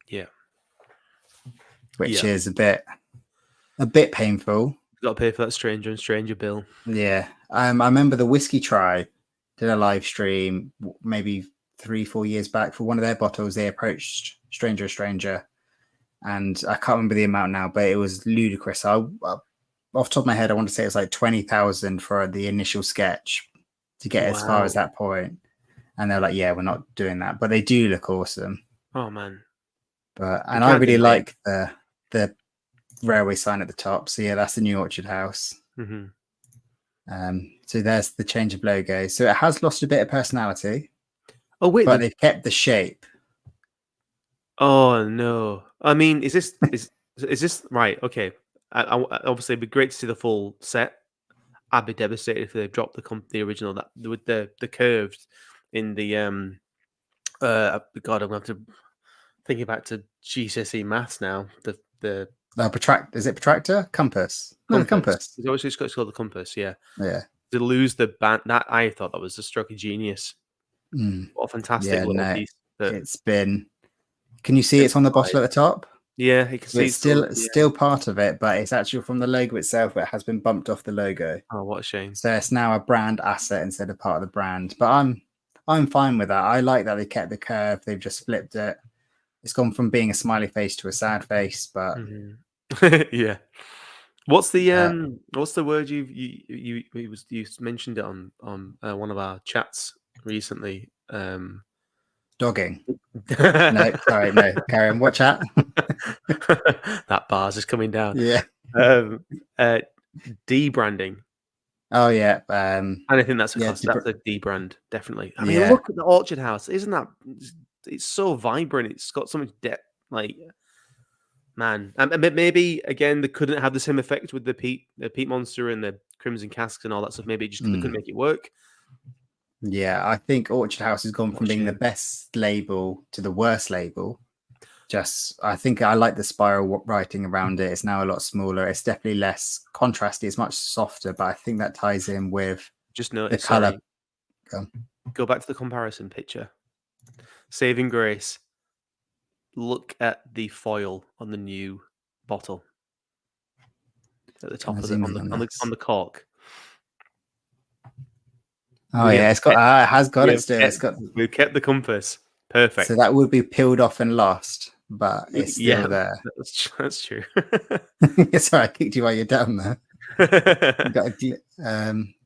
Yeah. Which is a bit painful. You've got to pay for that stranger and stranger bill. Yeah. I remember the Whiskey Tribe did a live stream maybe 3-4 years back for one of their bottles. They approached Stranger. And I can't remember the amount now, but it was ludicrous. Off the top of my head, I want to say it was like 20,000 for the initial sketch to get as far as that point. And they're like, yeah, we're not doing that. But they do look awesome. Oh, man. And I really like the railway sign at the top. So, yeah, that's the new Orchard House. So there's the change of logo. So it has lost a bit of personality. Oh, wait. But they've kept the shape. Oh, no. I mean, is this right? Okay. Obviously, it'd be great to see the full set. I'd be devastated if they dropped the original that with the curved in the God, I'm going to have to think back to GCSE maths now. The is it protractor? Compass. No, the compass. It's called the compass. Yeah. Yeah. To lose the band, that I thought that was a stroke of genius. What a fantastic little piece. It's been. Can you see it's on the bottle at the top? Yeah, you can see it's still part of it, but it's actually from the logo itself. It has been bumped off the logo. Oh, what a shame! So it's now a brand asset instead of part of the brand. But I'm fine with that. I like that they kept the curve. They've just flipped it. It's gone from being a smiley face to a sad face. But yeah, what's the word you mentioned it on one of our chats recently? Dogging. No, sorry, no. Karen, watch out. That bar's is coming down. Yeah. Debranding. Oh yeah, And I think that's a yeah, that's a D brand, definitely. I mean, yeah. look at the Orchard House. Isn't that? It's so vibrant. It's got so much depth. Like, man, and maybe again they couldn't have the same effect with the peat monster and the crimson casks and all that stuff. Maybe just they couldn't make it work. Yeah, I think Orchard House has gone from being the best label to the worst label. I think I like the spiral writing around it. It's now a lot smaller. It's definitely less contrasty. It's much softer, but I think that ties in with just notice the color. Go back to the comparison picture. Saving grace. Look at the foil on the new bottle at the top of it on the cork. Oh yeah, it has got it still. We've kept the compass. Perfect. So that would be peeled off and lost, but it's still there. That's true. Sorry, I kicked you while you're down there.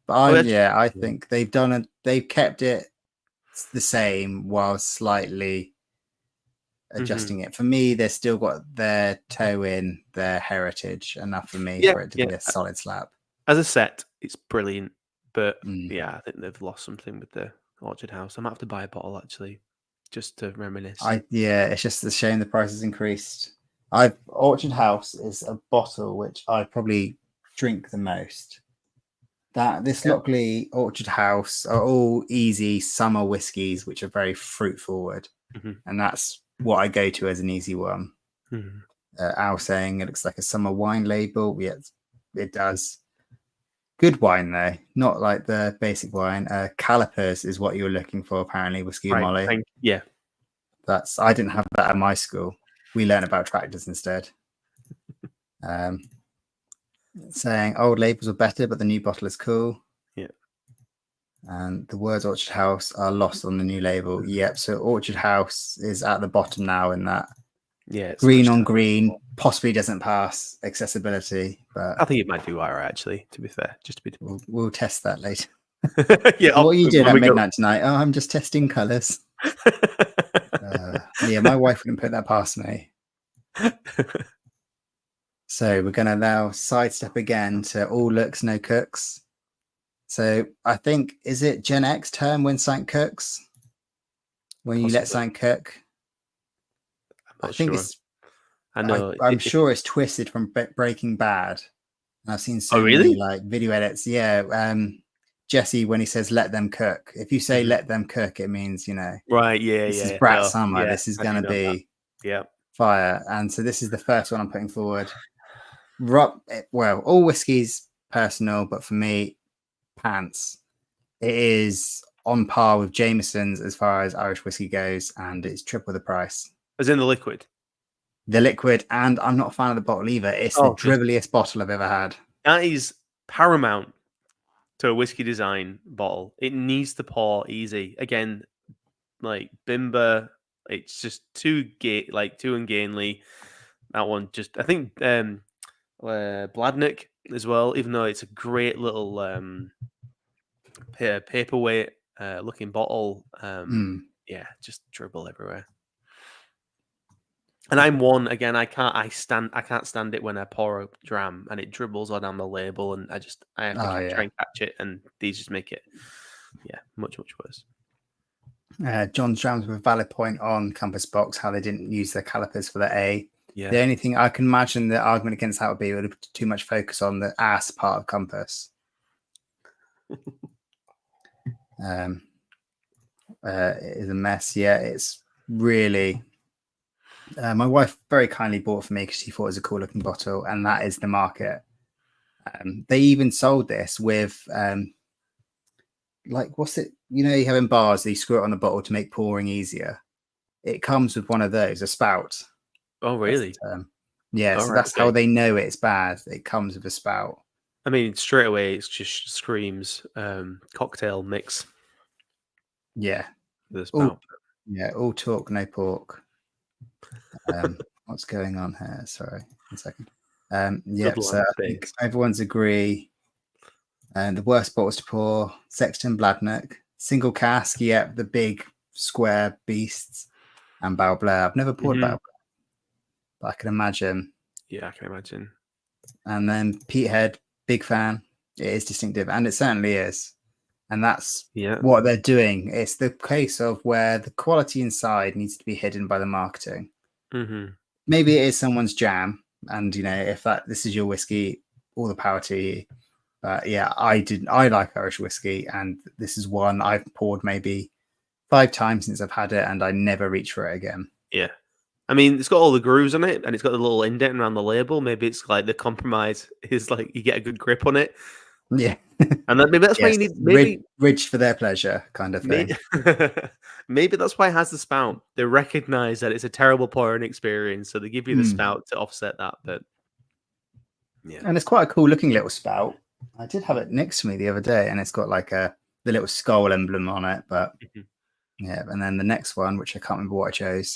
I think they've kept it the same while slightly adjusting it. For me, they've still got their toe in their heritage enough for me for it to be a solid slab. As a set, it's brilliant. But yeah, I think they've lost something with the Orchard House. I might have to buy a bottle actually, just to reminisce. It's just a shame the price has increased. Orchard House is a bottle which I probably drink the most. Lockley Orchard House are all easy summer whiskies which are very fruit forward, and that's what I go to as an easy one. Al saying it looks like a summer wine label. Yeah, it does. Good wine though, not like the basic wine. Calipers is what you're looking for, apparently. Whiskey and Molly. Yeah, I didn't have that at my school. We learned about tractors instead. Saying old labels are better, but the new bottle is cool. Yeah. And the words Orchard House are lost on the new label. Yep. So Orchard House is at the bottom now in that. Yeah. Green on green possibly doesn't pass accessibility, but I think it might do alright actually, to be fair. Just to be we'll test that later. Yeah. What you did at midnight tonight? Oh, I'm just testing colours. Yeah, my wife wouldn't put that past me. So we're going to now sidestep again to all looks, no cooks. So I think, is it Gen X term when something cooks? When you let something cook? I think it's. I know. I'm sure it's twisted from Breaking Bad. And I've seen so many like video edits. Yeah. Jesse, when he says let them cook, if you say let them cook, it means, right. Yeah. This is Brat Summer. This is going to be fire. And so this is the first one I'm putting forward. Well, all whiskey's personal, but for me, pants. It is on par with Jameson's as far as Irish whiskey goes, and it's triple the price. As in the liquid? The liquid, and I'm not a fan of the bottle either. It's the dribbliest bottle I've ever had. That is paramount to a whiskey design bottle. It needs to pour easy. Again, like Bimber, it's just too ungainly. That one just, I think Bladnick as well, even though it's a great little paperweight looking bottle. Yeah, just dribble everywhere. And I'm one again. I can't stand it when I pour a dram and it dribbles all down the label, and I have to try and catch it, and these just make it, much worse. John's drams with a valid point on Compass Box, how they didn't use their calipers for the A. Yeah. The only thing I can imagine the argument against that would be too much focus on the ass part of Compass. It is a mess. Yeah, it's really. My wife very kindly bought it for me because she thought it was a cool looking bottle, and that is the market. They even sold this with like, what's it? You have in bars, they screw it on the bottle to make pouring easier. It comes with one of those, a spout. Oh, really? That's how they know it's bad. It comes with a spout. I mean, straight away, it just screams cocktail mix. Yeah. The spout. All talk, no pork. What's going on here? Sorry, 1 second. So I think everyone's agree. And the worst bottles to pour: Sexton, Bladnock, single cask. The big square beasts, and Balblair. I've never poured Balblair, but I can imagine. Yeah, I can imagine. And then Peathead, big fan. It is distinctive, and it certainly is. And that's Yeah. what they're doing. It's the case of where the quality inside needs to be hidden by the marketing. Mm-hmm. Maybe it is someone's jam, and if this is your whiskey, all the power to you. But yeah, I like Irish whiskey, and this is one I've poured maybe 5 times since I've had it, and I never reach for it again. Yeah. I mean, it's got all the grooves on it, and it's got the little indent around the label. Maybe it's like the compromise is like you get a good grip on it. Yeah. And maybe that's why you need rich for their pleasure kind of thing. Maybe that's why it has the spout. They recognize that it's a terrible pouring experience, so they give you the spout to offset that. But yeah, and it's quite a cool looking little spout. I did have it next to me the other day, and it's got like the little skull emblem on it. But yeah, and then the next one, which I can't remember what I chose.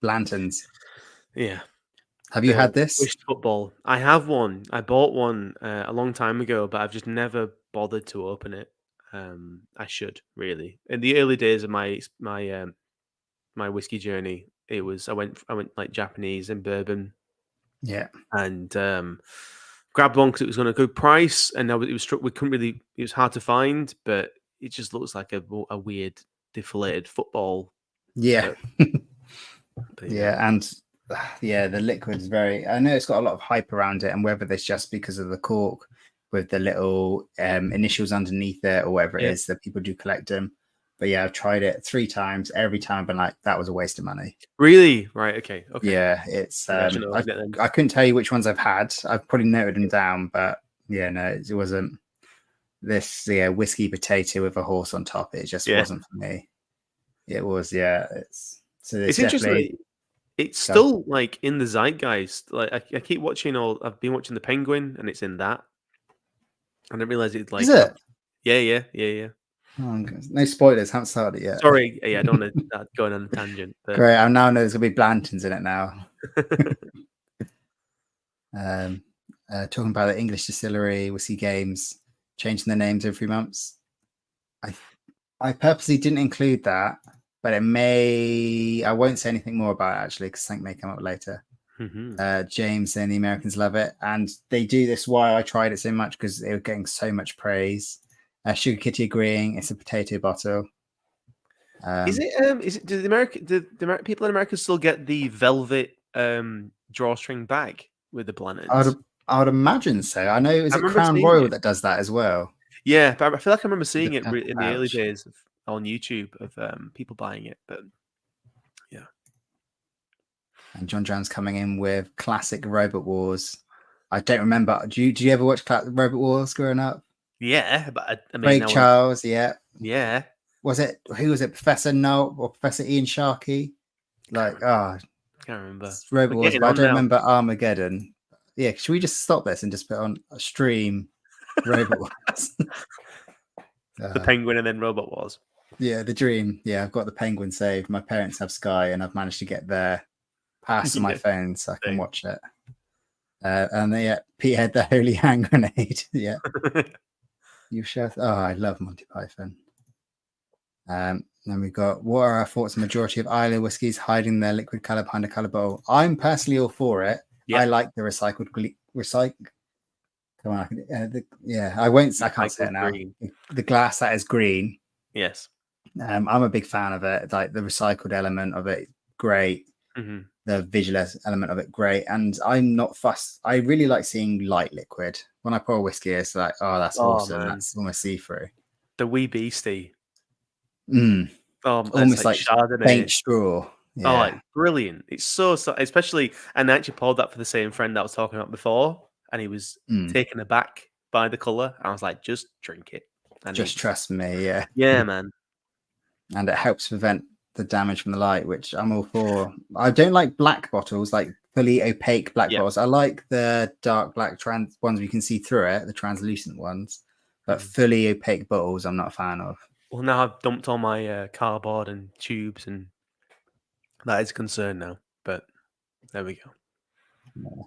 Blanton's. Yeah. Have you had this? Wished football. I have one. I bought one a long time ago, but I've just never bothered to open it. I should really. In the early days of my whiskey journey, I went like Japanese and bourbon. Yeah. And grabbed one because it was on a good price, and it was struck. We couldn't really. It was hard to find, but it just looks like a weird deflated football. Yeah. But yeah, and the liquid is very. I know it's got a lot of hype around it, and whether that's just because of the cork with the little initials underneath it, or whatever it is that people do collect them. But yeah, I've tried it 3 times. Every time I've been like, that was a waste of money. Really? Right. Okay. Yeah, it's. I couldn't tell you which ones I've had. I've probably noted them down, but yeah, no, it wasn't. This whiskey potato with a horse on top. It just wasn't for me. It was. Yeah, it's. So it's interesting. It's still like in the zeitgeist. Like I keep watching I've been watching The Penguin, and it's in that. I didn't realize it's like. Is it? Yeah. Oh, no spoilers. Haven't started yet. Sorry. Yeah, I don't want to go on a tangent. But... Great. I now know there's gonna be Blantons in it now. Talking about the English distillery whiskey games changing their names every 3 months. I purposely didn't include that. But I won't say anything more about it actually, because something may come up later. James saying the Americans love it, and they do this why I tried it so much, because they were getting so much praise. Sugar Kitty agreeing it's a potato bottle. Is it? Do the people in America still get the velvet drawstring bag with the Blantons? I would imagine so. I know it was Crown Royal that does that as well. Yeah, but I feel like I remember seeing it in the early days on YouTube of people buying it. But yeah. And John Jones coming in with classic Robot Wars. I don't remember. Do you ever watch Robot Wars growing up? Yeah, but I mean, Craig Charles. Yeah. Who was it? Professor Noel or Professor Ian Sharkey? Like, can't remember. Robot Wars, but I don't remember Armageddon. Yeah, should we just stop this and just put on a stream Robot Wars? The Penguin and then Robot Wars. Yeah, the dream. Yeah, I've got the Penguin saved. My parents have Sky, and I've managed to get their pass on my phone so I can watch it. And then, Peathead, the Holy Hand Grenade. Yeah. You share. Oh, I love Monty Python. Then we've got, what are our thoughts on the majority of Islay whiskies hiding their liquid colour behind a colour bottle? I'm personally all for it. I like the recycled. Come on, I can't say it now. The glass that is green. Yes. I'm a big fan of it. Like the recycled element of it, great. The visual element of it, great. And I'm not fussed. I really like seeing light liquid. When I pour a whiskey, it's like, oh, that's awesome. Man. That's almost see-through. The wee beastie. Almost like paint straw. Yeah. Oh, like, brilliant. It's so, especially, and I actually poured that for the same friend that I was talking about before, and he was taken aback by the colour. I was like, just drink it. And just trust me, yeah. Yeah, man. And it helps prevent the damage from the light, which I'm all for. I don't like black bottles, like fully opaque black bottles. I like the dark black ones where you can see through it, the translucent ones. But fully opaque bottles, I'm not a fan of. Well, now I've dumped all my cardboard and tubes, and that is a concern now. But there we go. Yeah.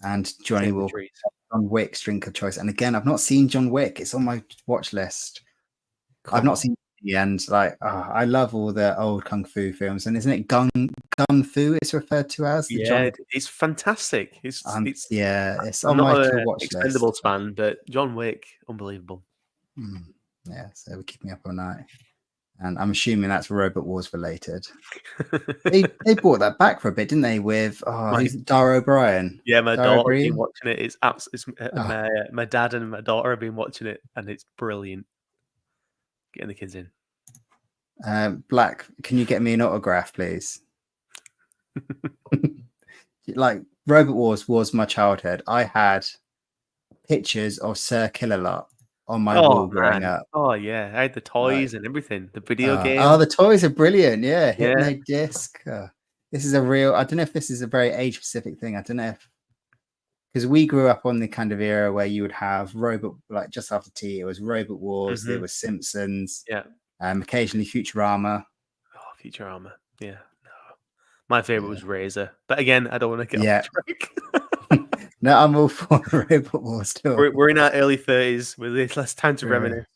And Johnny will John Wick's drink of choice. And again, I've not seen John Wick. It's on my watch list. I've not seen the end. Like, I love all the old kung fu films, and isn't it gun fu? It's referred to as the Yeah, it's fantastic. It's it's I'm on my not to an watch list. Expendables fan, but John Wick, unbelievable. Yeah, so we're keeping up all night, and I'm assuming that's Robot Wars related. they brought that back for a bit, didn't they? With who's Dara O'Brien? Yeah, my Dara daughter's O'Brien? been watching it. My dad and my daughter have been watching it, and it's brilliant. Getting the kids in. Black, can you get me an autograph, please? Like, Robot Wars was my childhood. I had pictures of Sir Killalot on my wall growing up. Oh yeah, I had the toys and everything. The video game. Oh, the toys are brilliant. Yeah, Hypno Disc. This is a real. I don't know if this is a very age-specific thing. I don't know if, because we grew up on the kind of era where you would have Robot, like just after tea, it was Robot Wars, there was Simpsons, occasionally Futurama. Oh, Futurama, yeah. No. My favorite was Razor, but again, I don't want to get off track. No, I'm all for Robot Wars still. We're in our early 30s with less time to reminisce.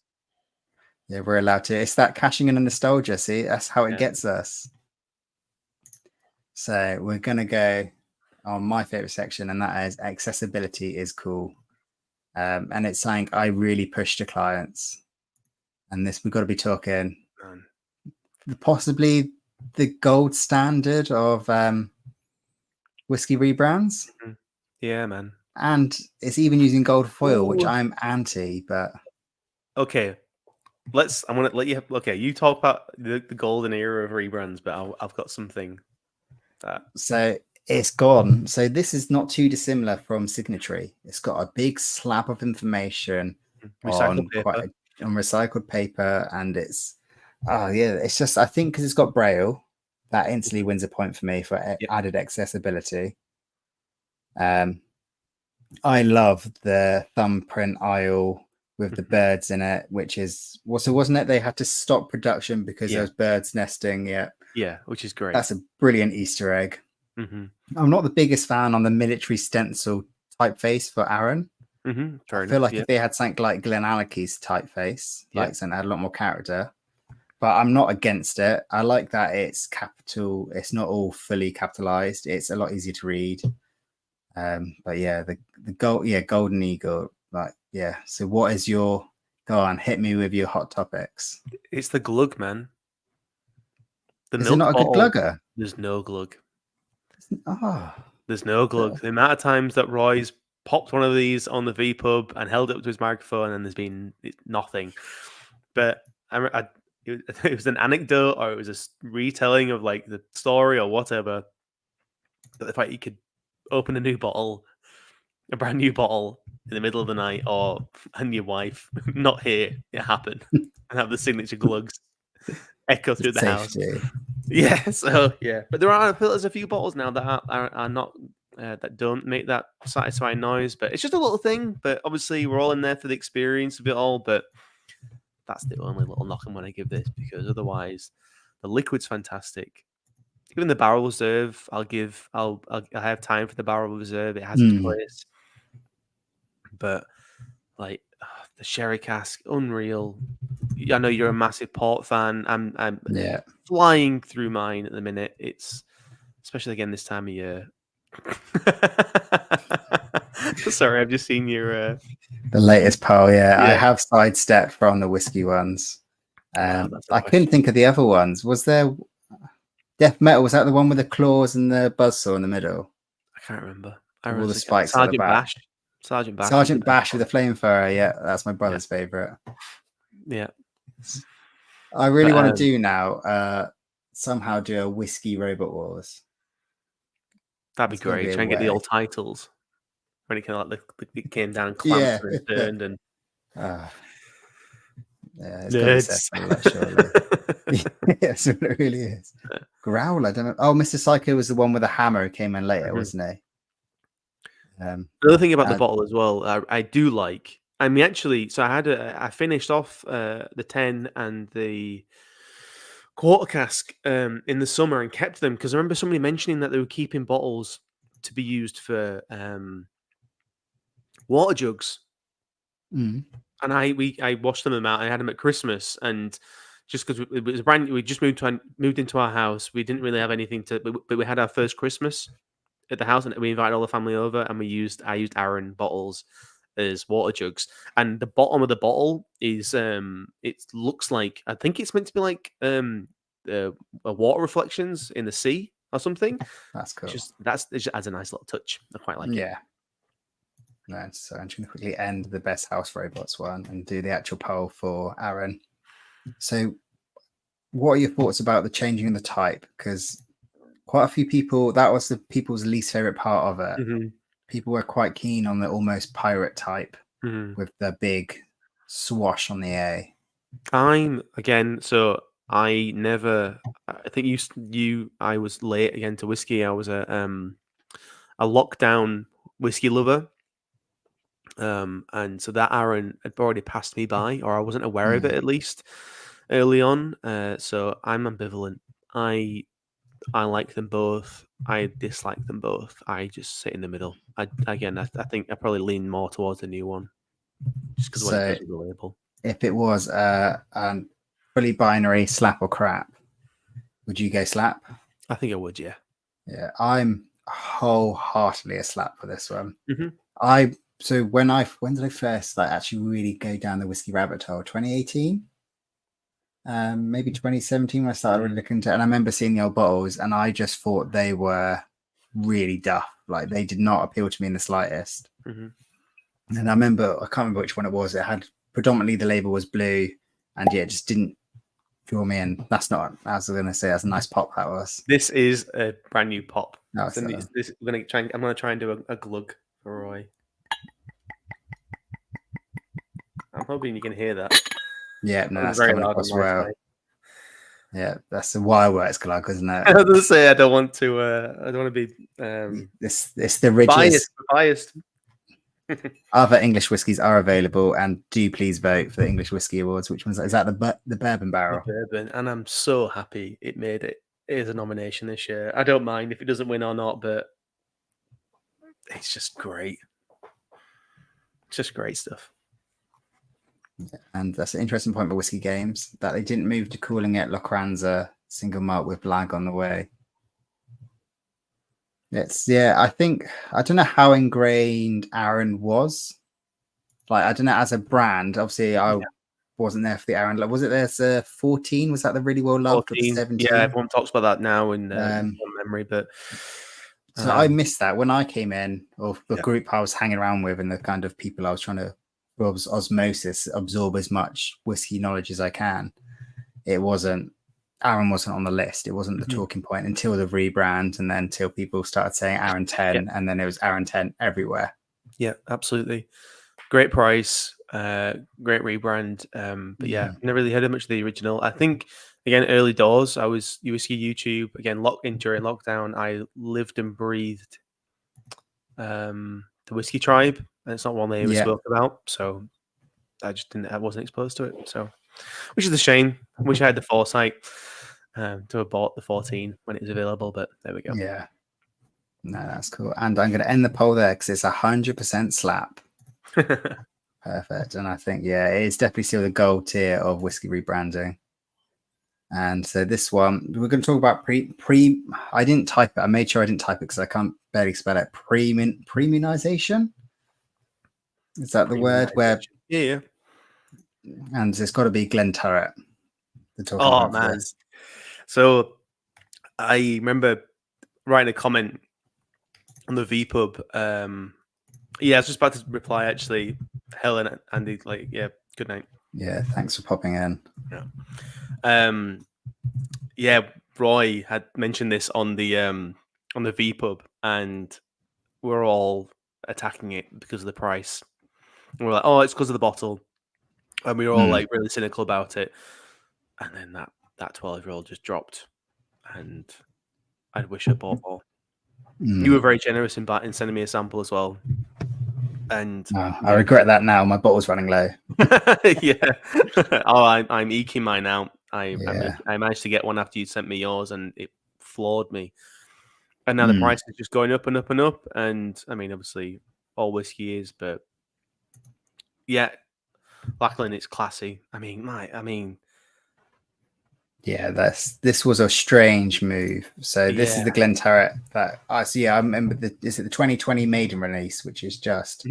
Yeah, we're allowed to. It's that cashing in the nostalgia. See, that's how it gets us. So we're gonna go on my favorite section, and that is accessibility is cool. And it's something I really push to clients. And this, we've got to be talking possibly the gold standard of whiskey rebrands. Yeah, man. And it's even using gold foil, which I'm anti, but okay. I'm gonna let you you talk about the golden era of rebrands, but I've got something that so it's gone. So this is not too dissimilar from Signatory. It's got a big slab of information on recycled paper, and it's it's just, I think because it's got Braille, that instantly wins a point for me for added accessibility. I love the thumbprint aisle with the birds in it, which is wasn't it? They had to stop production because there was birds nesting. Yeah, which is great. That's a brilliant Easter egg. I'm not the biggest fan on the military stencil typeface for Aaron. I feel like if they had something like Glen Aleck's typeface, something that had a lot more character. But I'm not against it. I like that it's capital. It's not all fully capitalized. It's a lot easier to read. But yeah, the Golden Eagle. So what is your, go on, hit me with your hot topics. It's the glug, man. Is it not a good glugger? There's no glug. There's no glug. The amount of times that Roy's popped one of these on the vPub and held it up to his microphone, and there's been nothing. But it was an anecdote, or it was a retelling of like the story or whatever. But the fact you could open a brand new bottle in the middle of the night, and your wife not here, it happened, and have the signature glugs echo through the house. Yeah, so yeah, but there's a few bottles now that are not that don't make that satisfying noise, but it's just a little thing. But obviously, we're all in there for the experience of it all. But that's the only little knock I'm going to give this, because otherwise, the liquid's fantastic. Even the barrel reserve, I have time for the barrel reserve. It has its place. But like the sherry cask, unreal. I know you're a massive port fan. I'm flying through mine at the minute. It's especially again this time of year. Sorry, I've just seen your the latest poll. I have sidestepped from the whiskey ones. I couldn't think of the other ones. Was there Death Metal? Was that the one with the claws and the buzzsaw in the middle? I can't remember. All the spikes. Sergeant Bash. Sergeant Bash with the flamethrower. Yeah, that's my brother's favorite. Yeah. I really want to do now. Somehow do a whiskey Robot Wars. That'd be great. Try and get the old titles. When it kind of like it came down and clamped and turned and. It's got to be set, surely. Yes, it really is. Growl, I don't know. Oh, Mr. Psycho was the one with the hammer who came in later, wasn't he? Another thing about the bottle as well, I do like. I mean, actually, so I finished off the 10 and the quarter cask in the summer and kept them because I remember somebody mentioning that they were keeping bottles to be used for water jugs. And I washed them out. I had them at Christmas, and just because it was brand new. We just moved into our house. We didn't really have anything but we had our first Christmas at the house, and we invited all the family over, and I used Aaron bottles as water jugs, and the bottom of the bottle is it looks like, I think it's meant to be like water reflections in the sea or something. That's cool. It just adds a nice little touch. I quite like it. Yeah. No, so I'm just going to quickly end the best house robots one and do the actual poll for Aaron. So what are your thoughts about the changing of the type? Because quite a few people, that was the people's least favorite part of it. Mm-hmm. People were quite keen on the almost pirate type with the big swash on the A. I think I was late again to whiskey. I was a lockdown whiskey lover. And so that Aaron had already passed me by, or I wasn't aware of it at least early on. So I'm ambivalent. I like them both. I dislike them both. I just sit in the middle. I think I probably lean more towards the new one, just because of what it does with the label. If it was fully binary slap or crap, would you go slap? I think I would, yeah. Yeah, I'm wholeheartedly a slap for this one. Mm-hmm. So when did I first actually really go down the whiskey rabbit hole? 2018, maybe 2017 when I started really looking into it. And I remember seeing the old bottles, and I just thought they were really duff. Like, they did not appeal to me in the slightest. Mm-hmm. And I can't remember which one it was. It had predominantly the label was blue, and yeah, it just didn't draw me in. That's not. I was going to say that's a nice pop that was. This is a brand new pop. No, I'm going to try and do a glug for Roy. I'm hoping you can hear that. Yeah, no, that's coming across well. Yeah, that's the Wireworks glug, isn't it? I was going to say I don't want to be it's the richest. Biased. Other English whiskies are available, and do please vote for the English Whiskey Awards. Which one's that? Is that the Bourbon Barrel? The Bourbon, and I'm so happy it made it as a nomination this year. I don't mind if it doesn't win or not, but it's just great. It's just great stuff. And that's an interesting point for Whiskey Games, that they didn't move to calling it Locranza single malt with blag on the way. I don't know how ingrained Aaron was. Like, I don't know, as a brand, obviously I wasn't there for the Aaron. Like, was it there's 14? Was that the really well loved? 17? Yeah, everyone talks about that now in memory, but so I missed that when I came in, or the group I was hanging around with, and the kind of people I was trying to osmosis absorb as much whiskey knowledge as I can. Aaron wasn't on the list. It wasn't the talking point until the rebrand, and then until people started saying Aaron 10, and then it was Aaron 10 everywhere. Yeah, absolutely. Great price, great rebrand. But yeah, never really heard much of the original. I think, again, early doors, I was Whiskey YouTube. Again, during lockdown, I lived and breathed the Whiskey Tribe. And it's not one they ever spoke about, so I wasn't exposed to it. So, which is a shame. I wish I had the foresight to have bought the 14 when it was available, but there we go. Yeah, no, that's cool. And I'm going to end the poll there because it's 100% slap. Perfect. And I think it is definitely still the gold tier of whiskey rebranding. And so this one, we're going to talk about I didn't type it. I made sure I didn't type it because I can't barely spell it. Premiumization. Is that the word? Where? Yeah. And it's got to be Glen Turret. Oh man! So I remember writing a comment on the vPub. I was just about to reply actually. Helen and Andy, good night. Yeah, thanks for popping in. Yeah. Roy had mentioned this on the vPub, and we're all attacking it because of the price. And we're like, oh, it's because of the bottle, and we were all really cynical about it. And then that 12-year-old just dropped, and I wish I bought more. You were very generous in sending me a sample as well. And I regret that now. My bottle's running low. Yeah. I'm eking mine out. I managed to get one after you sent me yours, and it floored me. And now the price is just going up and up and up. And I mean, obviously, all whiskey is, but yeah, McLoughlin, it's classy. I mean, Yeah, this was a strange move. So this is the Glen Turret that I see. I remember is it the 2020 maiden release, which is just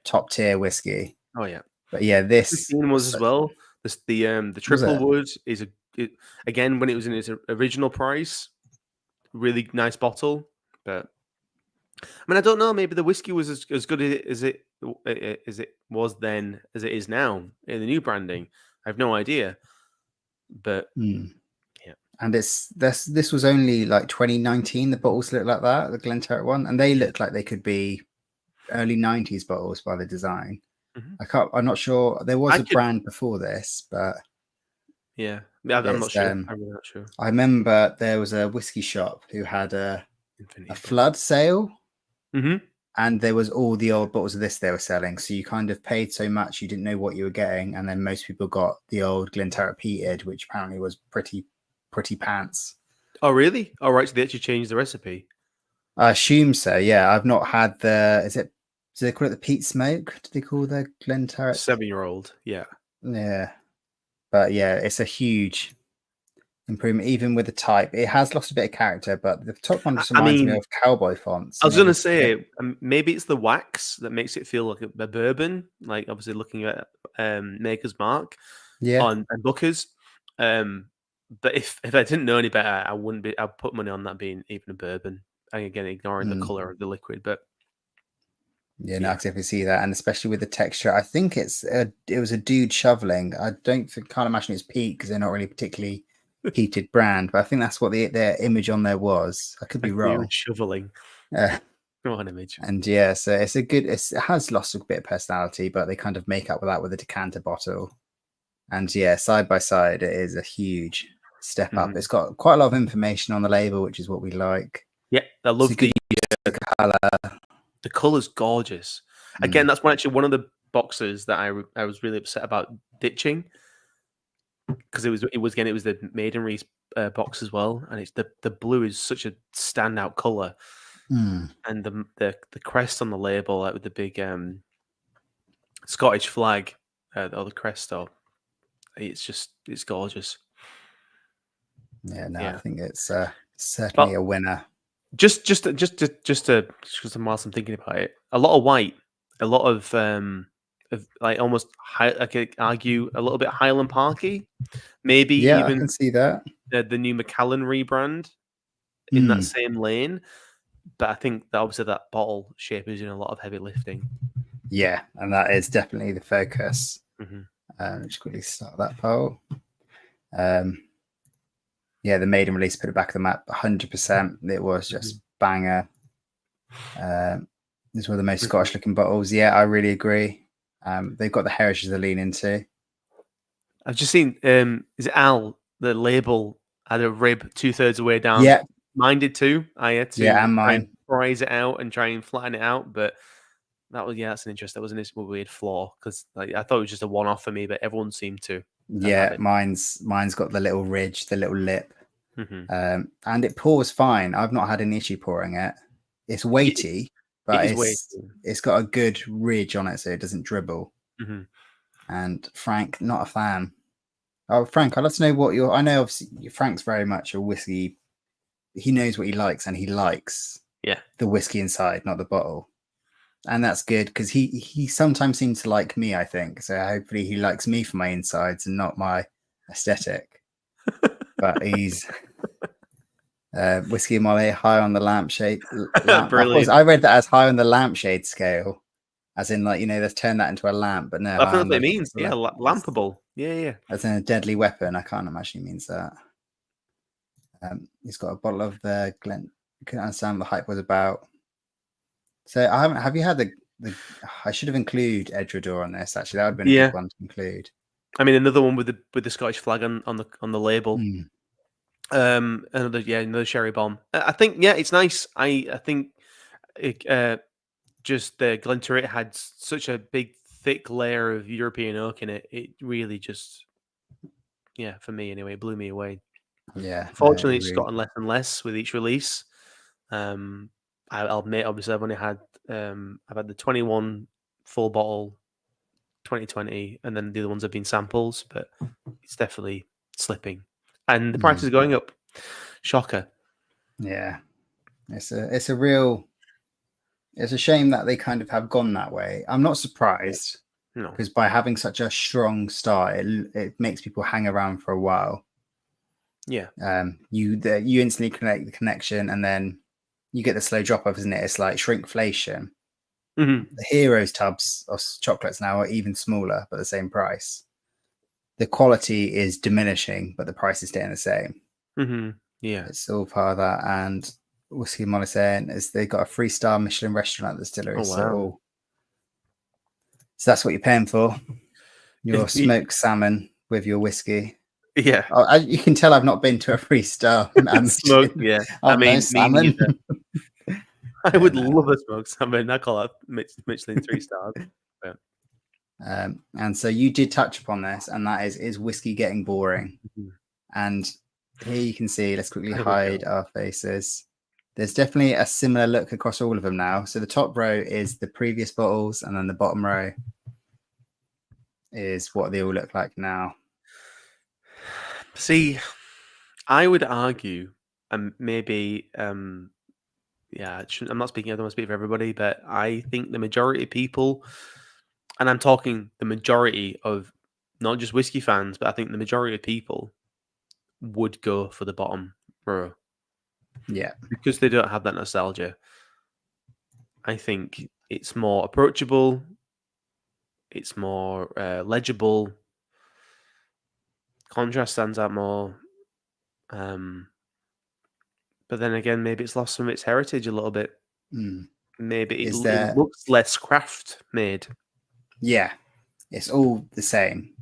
top tier whiskey. Oh yeah. But yeah, this was as well. The triple wood is again when it was in its original price, really nice bottle. But I mean, I don't know. Maybe the whiskey was as good as it was then as it is now in the new branding. I have no idea. But yeah, and this was only like 2019. The bottles look like that, the Glen Turret one, and they look like they could be early 90s bottles by the design. I'm not sure. There was a brand before this, but I'm not sure. I'm really not sure. I remember there was a whiskey shop who had a flood sale, and there was all the old bottles of this they were selling. So you kind of paid so much you didn't know what you were getting, and then most people got the old Glen Turret peathead, which apparently was pretty pants. Oh really? Oh right, so they actually changed the recipe. I assume so. Yeah, I've not had the. Do they call it the peat smoke? Do they call the Glen Turret? 7-year-old, yeah. Yeah. But yeah, it's a huge improvement, even with the type. It has lost a bit of character, but the top one just reminds me of cowboy fonts. I was going to say, maybe it's the wax that makes it feel like a bourbon, like obviously looking at Maker's Mark on Booker's. But if I didn't know any better, I'd put money on that being even a bourbon. And again, ignoring the colour of the liquid, but yeah, no, I can see that, and especially with the texture. I think it was a dude shoveling. I can't imagine it's peat because they're not really particularly peated brand, but I think that's what their image on there was. I could be wrong. Shoveling. What an image. And yeah, so it has lost a bit of personality, but they kind of make up with that with a decanter bottle. And yeah, side by side, it is a huge step up. It's got quite a lot of information on the label, which is what we like. Yeah, I love the color. The color's gorgeous. Again, that's one of the boxes that I was really upset about ditching, because it was the maiden release box as well, and it's the blue is such a standout color, and the crest on the label, like with the big Scottish flag or the crest, it's gorgeous. I think it's certainly a winner. Just whilst I'm thinking about it, a lot of white, a lot of like almost I could argue a little bit Highland Parky, maybe even I can see that the new McLoughlin rebrand in that same lane. But I think that obviously that bottle shape is doing a lot of heavy lifting. Yeah, and that is definitely the focus. Just quickly start that poll. Yeah, the maiden release put it back at the map 100%. It was just banger. These were the most Scottish looking bottles. Yeah, I really agree. They've got the heritage to lean into. I've just seen, is it Al, the label had a rib 2/3 away down. Yeah. Mine did too. I had to and mine. prize it out and try and flatten it out. But that's an interest. That was a weird flaw, because I thought it was just a one-off for me, but everyone seemed to. Yeah, mine's got the little ridge, the little lip. And it pours fine. I've not had an issue pouring it. It's weighty, but it's got a good ridge on it, so it doesn't dribble. And Frank, not a fan. Oh, Frank, I'd love to know I know obviously Frank's very much a whiskey. He knows what he likes, and he likes the whiskey inside, not the bottle. And that's good, because he sometimes seems to like me, I think. So hopefully he likes me for my insides and not my aesthetic. But he's Whiskey Molly high on the lampshade. I read that as high on the lampshade scale, as in let's turn that into a lamp. But no, I feel like it means lampable. Yeah. As in a deadly weapon. I can't imagine he means that. He's got a bottle of the Glen. Couldn't understand what the hype was about. So I haven't. Have you had the? I should have included Edredor on this. Actually, that would have been a good one to include. I mean, another one with the Scottish flag on the label. Another sherry bomb. I think it's nice. I think just the Glen Turret had such a big thick layer of European oak in it. It really just for me anyway, blew me away. Yeah. Unfortunately, it's gotten less and less with each release. I'll admit, obviously, I've only had I've had the 21 full bottle, 2020, and then the other ones have been samples, but it's definitely slipping. and the price is going up. Shocker. Yeah, it's a shame that they kind of have gone that way. I'm not surprised, because by having such a strong start, it makes people hang around for a while. Yeah. You instantly connect the connection, and then you get the slow drop off, isn't it? It's like shrinkflation. The Heroes tubs of chocolates now are even smaller, but the same price. The quality is diminishing, but the price is staying the same. Yeah, it's all part of that. And WhiskyWithMolly saying is they got a 3-star Michelin restaurant at the distillery. So that's what you're paying for. Your smoked salmon with your whiskey. Yeah. You can tell I've not been to a 3-star smoke. Yeah. I mean, salmon. I would love a smoked salmon. I call that Michelin 3 stars. And so you did touch upon this, and that is whiskey getting boring? And here you can see, let's quickly hide our faces. There's definitely a similar look across all of them now. So the top row is the previous bottles, and then the bottom row is what they all look like now. See, I would argue, and maybe, I'm not speaking, I don't want to speak for everybody, but I think the majority of people, and I'm talking the majority of not just whiskey fans, but I think the majority of people would go for the bottom row. Yeah. Because they don't have that nostalgia. I think it's more approachable. It's more legible. Contrast stands out more. But then again, maybe it's lost some of its heritage a little bit. Maybe it looks less craft made. Yeah. It's all the same.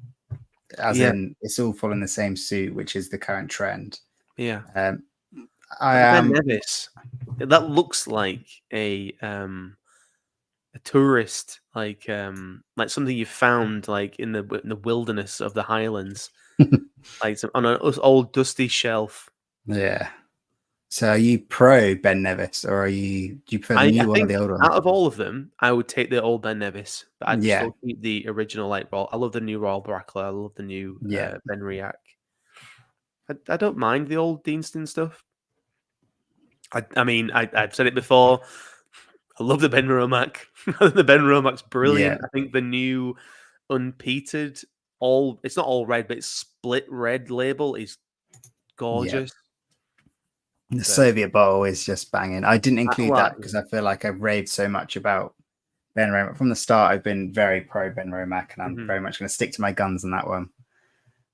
As in, it's all following the same suit, which is the current trend. Yeah. Ben Nevis. That looks like a tourist, like something you found like in the wilderness of the Highlands, like on an old dusty shelf. Yeah. So are you pro Ben Nevis, or do you prefer the new one or the old one? Out of all of them, I would take the old Ben Nevis, but I'd still keep the original I love the new Royal Brackler. I love the new Ben Riach. I don't mind the old Deanston stuff. I mean, I've said it before. I love the Ben Romac. The Ben Romac's brilliant. I think the new unpeated, it's not all red, but it's split red label is gorgeous. The Soviet bottle is just banging. I didn't include that because I feel like I've raved so much about Ben Romac. From the start, I've been very pro Ben Romac, and I'm very much going to stick to my guns on that one.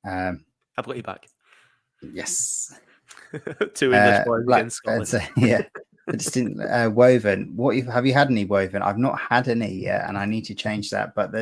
I've got you back. Yes. 2 English boys against Scotland. Yeah. I just didn't woven. Have you had any woven? I've not had any yet, and I need to change that. But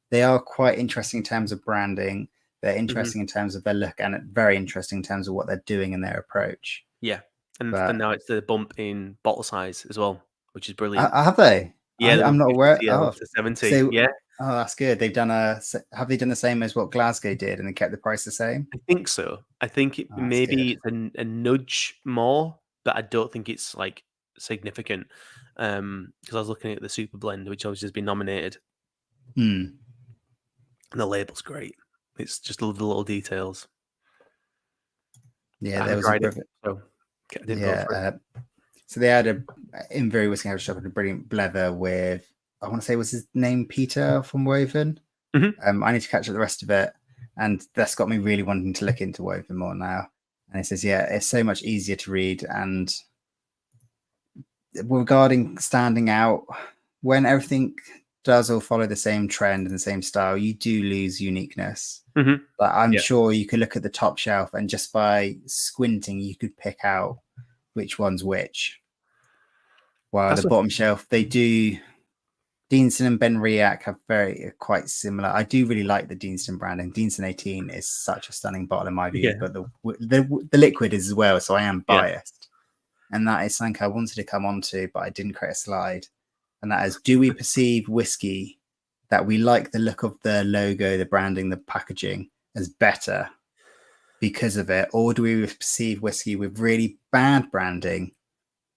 they are quite interesting in terms of branding. They're interesting in terms of their look, and very interesting in terms of what they're doing and their approach. Yeah, and now it's the bump in bottle size as well, which is brilliant. Have they? Yeah, I'm not aware. To 70. Yeah. Oh, that's good. Have they done the same as what Glasgow did, and they kept the price the same? I think so. I think maybe it's a nudge more, but I don't think it's like significant. Because I was looking at the Super Blend, which obviously has been nominated. And the label's great. It's just the little details. Yeah, there was a perfect. So they had in Very Whiskey House Shop a brilliant blether with, I want to say, was his name Peter from Woven? I need to catch up the rest of it, and that's got me really wanting to look into Woven more now. And it says, it's so much easier to read. And regarding standing out, when everything does all follow the same trend and the same style, you do lose uniqueness. But I'm sure you could look at the top shelf, and just by squinting, you could pick out which one's which. While the bottom shelf, they do. Deanston and Ben Riach have quite similar. I do really like the Deanston branding. Deanston 18 is such a stunning bottle in my view, but the liquid is as well, so I am biased. And that is something I wanted to come on to, but I didn't create a slide. And that is, do we perceive whiskey that we like the look of the logo, the branding, the packaging as better because of it? Or do we perceive whiskey with really bad branding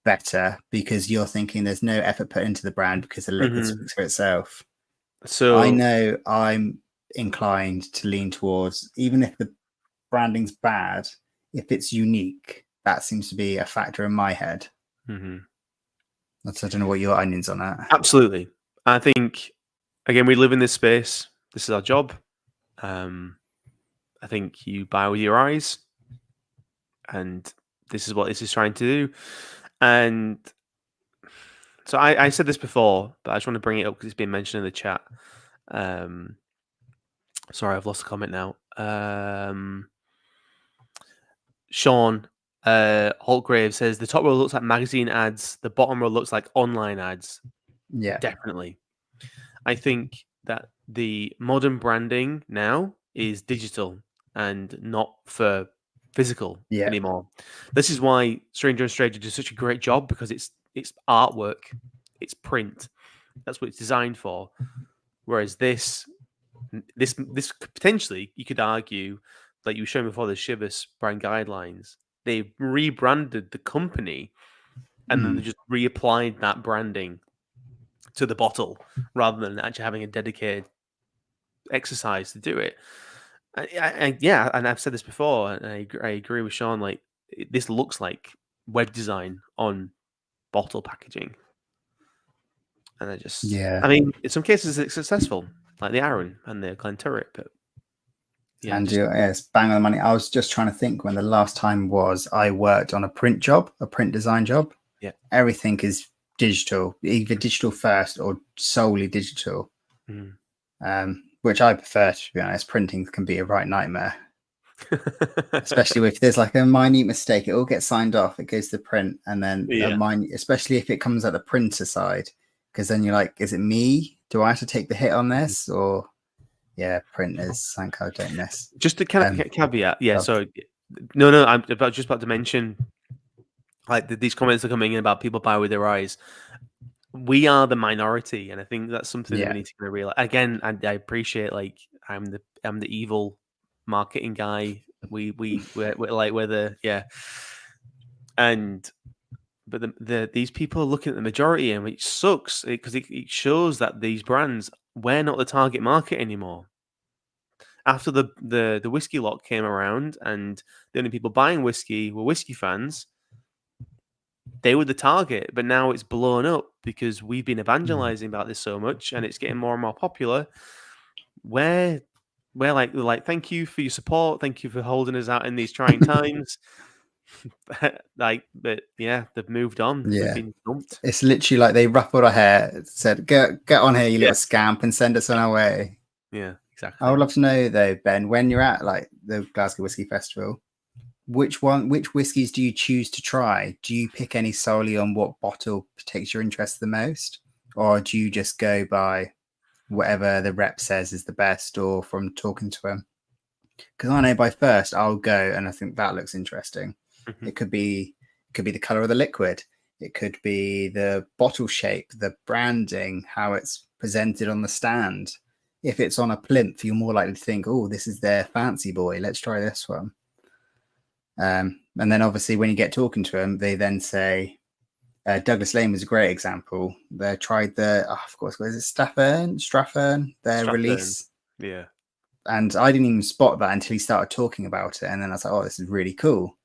better because you're thinking there's no effort put into the brand because the liquid speaks for itself? So I know I'm inclined to lean towards, even if the branding's bad, if it's unique, that seems to be a factor in my head. Mm-hmm. I don't know what your onions on that. Absolutely. I think, again, we live in this space. This is our job. I think you buy with your eyes, and this is what this is trying to do. And so I said this before, but I just want to bring it up because it's been mentioned in the chat. Sorry, I've lost a comment now. Sean Holtgrave says the top row looks like magazine ads, the bottom row looks like online ads. Yeah, definitely. I think that the modern branding now is digital and not for physical anymore. This is why Stranger and Stranger does such a great job, because it's artwork, it's print. That's what it's designed for. Whereas this potentially, you could argue, like you were showing before, the Chivas brand guidelines, they rebranded the company and then they just reapplied that branding to the bottle rather than actually having a dedicated exercise to do it. Yeah, and I've said this before, and I agree with Sean. Like, this looks like web design on bottle packaging, and I mean, in some cases it's successful, like the Arran and the Glen Turret, but yeah, and it's bang on the money. I was just trying to think when the last time was I worked on a print design job. Yeah, everything is digital, either digital first or solely digital. Which I prefer, to be honest. Printing can be a right nightmare, especially if there's like a minute mistake. It all gets signed off, it goes to print, and then especially if it comes at the printer side, because then you're like, is it me? Do I have to take the hit on this? Or printers, thank God, don't miss. Just a caveat, so no, I'm just about to mention, like, these comments are coming in about people buy with their eyes. We are the minority, and I think that's something that we need to kind of realize. Again, I appreciate, like, I'm the evil marketing guy. We're the but these people are looking at the majority, and which sucks because it shows that these brands, we're not the target market anymore. After the whiskey lock came around, and the only people buying whiskey were whiskey fans, they were the target, but now it's blown up because we've been evangelizing about this so much, and it's getting more and more popular. We're like, thank you for your support, thank you for holding us out in these trying times. But yeah, they've moved on. We've been dumped. It's literally like they ruffled our hair, said, "Get on here, you little scamp," and send us on our way. Yeah, exactly. I would love to know though, Ben, when you're at like the Glasgow Whisky Festival, which whiskies do you choose to try? Do you pick any solely on what bottle takes your interest the most, or do you just go by whatever the rep says is the best, or from talking to them? Because I know by first I'll go and I think that looks interesting. It could be the color of the liquid, it could be the bottle shape, the branding, how it's presented on the stand. If it's on a plinth, you're more likely to think, oh, this is their fancy boy, let's try this one. And then obviously when you get talking to them, they then say, Douglas Lane was a great example. They tried of course, what is it, Strathern, their release. Yeah. And I didn't even spot that until he started talking about it. And then I was like, oh, this is really cool.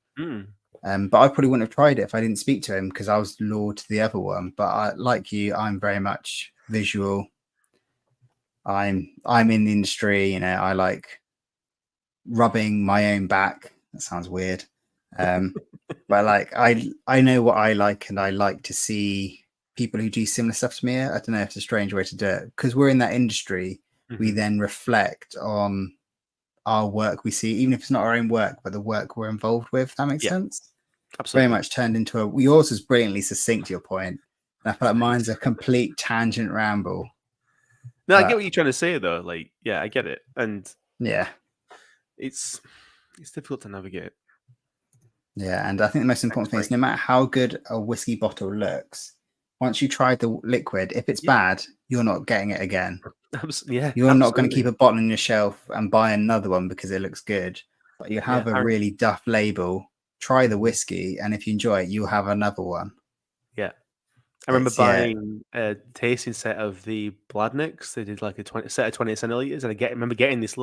But I probably wouldn't have tried it if I didn't speak to him, because I was lured to the other one. But like you, I'm very much visual. I'm in the industry, I like rubbing my own back. That sounds weird. But like I know what I like, and I like to see people who do similar stuff to me. I don't know if it's a strange way to do it, because we're in that industry. We then reflect on our work we see, even if it's not our own work, but the work we're involved with. That makes sense. Absolutely. Very much turned into yours is brilliantly succinct to your point, and I feel like mine's a complete tangent ramble. No, I get what you're trying to say though. Like, yeah, I get it, and it's difficult to navigate. Yeah, and I think the most important thing is, no matter how good a whiskey bottle looks, once you try the liquid, if it's bad, you're not getting it again. You're not going to keep a bottle on your shelf and buy another one because it looks good. But you have a really duff label, try the whiskey, and if you enjoy it, you'll have another one. Yeah. I remember buying a tasting set of the Bladnicks. They did like a set of 20 centiliters, and I remember getting these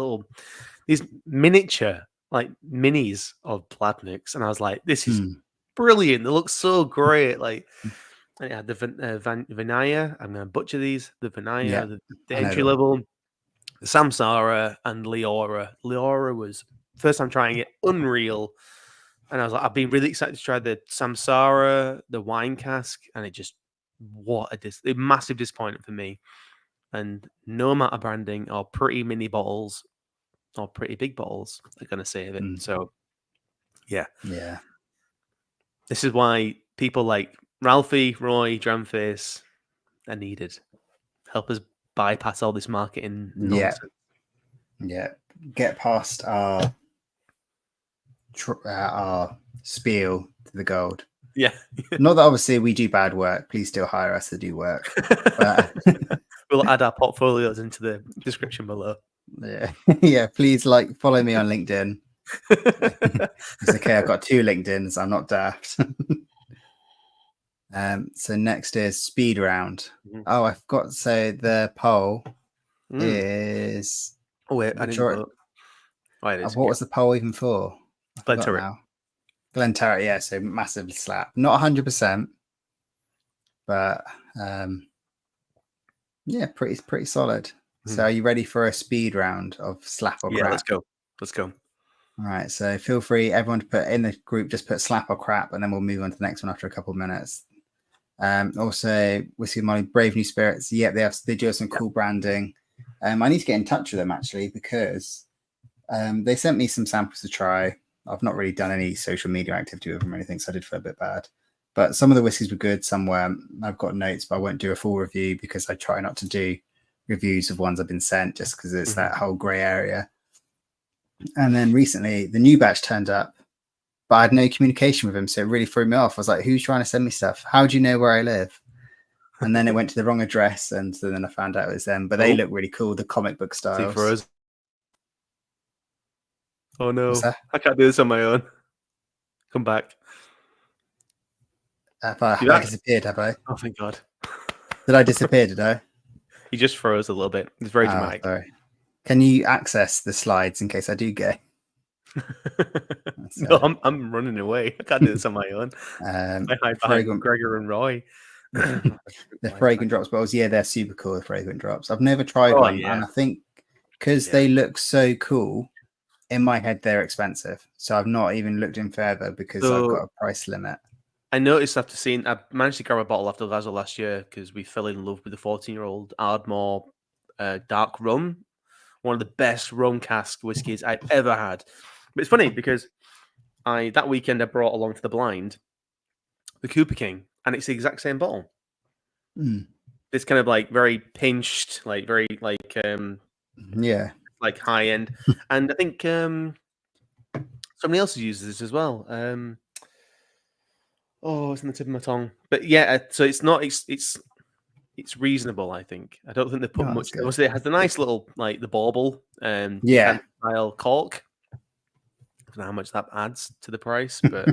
miniature like minis of Pladniks, and I was like, this is brilliant. They look so great. Like, and it had the Vinaya. I'm going to butcher these. The Vinaya, the entry level, the Samsara, and Leora. Leora was first time trying it, unreal. And I was like, I've been really excited to try the Samsara, the wine cask, and it just a massive disappointment for me. And no amount of branding or pretty mini bottles or pretty big bottles are going to save it. So, yeah. This is why people like Ralphie, Roy, Dramface are needed. Help us bypass all this marketing nonsense. Yeah. Get past our spiel to the gold. Yeah. Not that obviously we do bad work. Please still hire us to do work. But... We'll add our portfolios into the description below. Yeah. Please follow me on LinkedIn. It's okay. I've got 2 LinkedIns. I'm not daft. So next is speed round. Oh, I forgot to say the poll is. Oh wait, I didn't vote. Oh, it is. What was the poll even for? Glen Turret. Glen Turret, yeah. So massive slap. Not 100%, but yeah, pretty solid. So are you ready for a speed round of slap or crap? Yeah, let's go. All right, so feel free, everyone, to put in the group, just put slap or crap, and then we'll move on to the next one after a couple of minutes. Also, WhiskyWithMolly, Brave New Spirits. Yep, they do have some cool branding. I need to get in touch with them actually because they sent me some samples to try. I've not really done any social media activity with them or anything, so I did feel a bit bad. But some of the whiskies were good, some weren't. I've got notes, but I won't do a full review because I try not to do reviews of ones I've been sent just because it's that whole grey area. And then recently, the new batch turned up, but I had no communication with him, so it really threw me off. I was like, who's trying to send me stuff? How do you know where I live? And then it went to the wrong address, and so then I found out it was them. But they look really cool, the comic book styles. Oh no, I can't do this on my own. Come back. Have I disappeared, have I? Oh, thank God. Did I disappear, did I? He just froze a little bit. It's very dramatic. Sorry. Can you access the slides in case I do go? No, I'm running away. I can't do this on my own. I hide behind Gregor and Roy. The fragrant drops bottles, yeah, they're super cool, the fragrant drops. I've never tried one, and I think because they look so cool, in my head they're expensive. So I've not even looked in further because I've got a price limit. I noticed after seeing, I managed to grab a bottle after Lazo last year because we fell in love with the 14-year-old Ardmore dark rum. One of the best rum cask whiskies I've ever had. But it's funny because that weekend I brought along to the blind the Cooper King, and it's the exact same bottle. It's kind of like very pinched, like very like like high end. And I think somebody else uses this as well. It's on the tip of my tongue. But yeah, so it's not. It's reasonable, I think. I don't think they put much. Obviously, it has the nice little like the bauble style cork. I don't know how much that adds to the price, but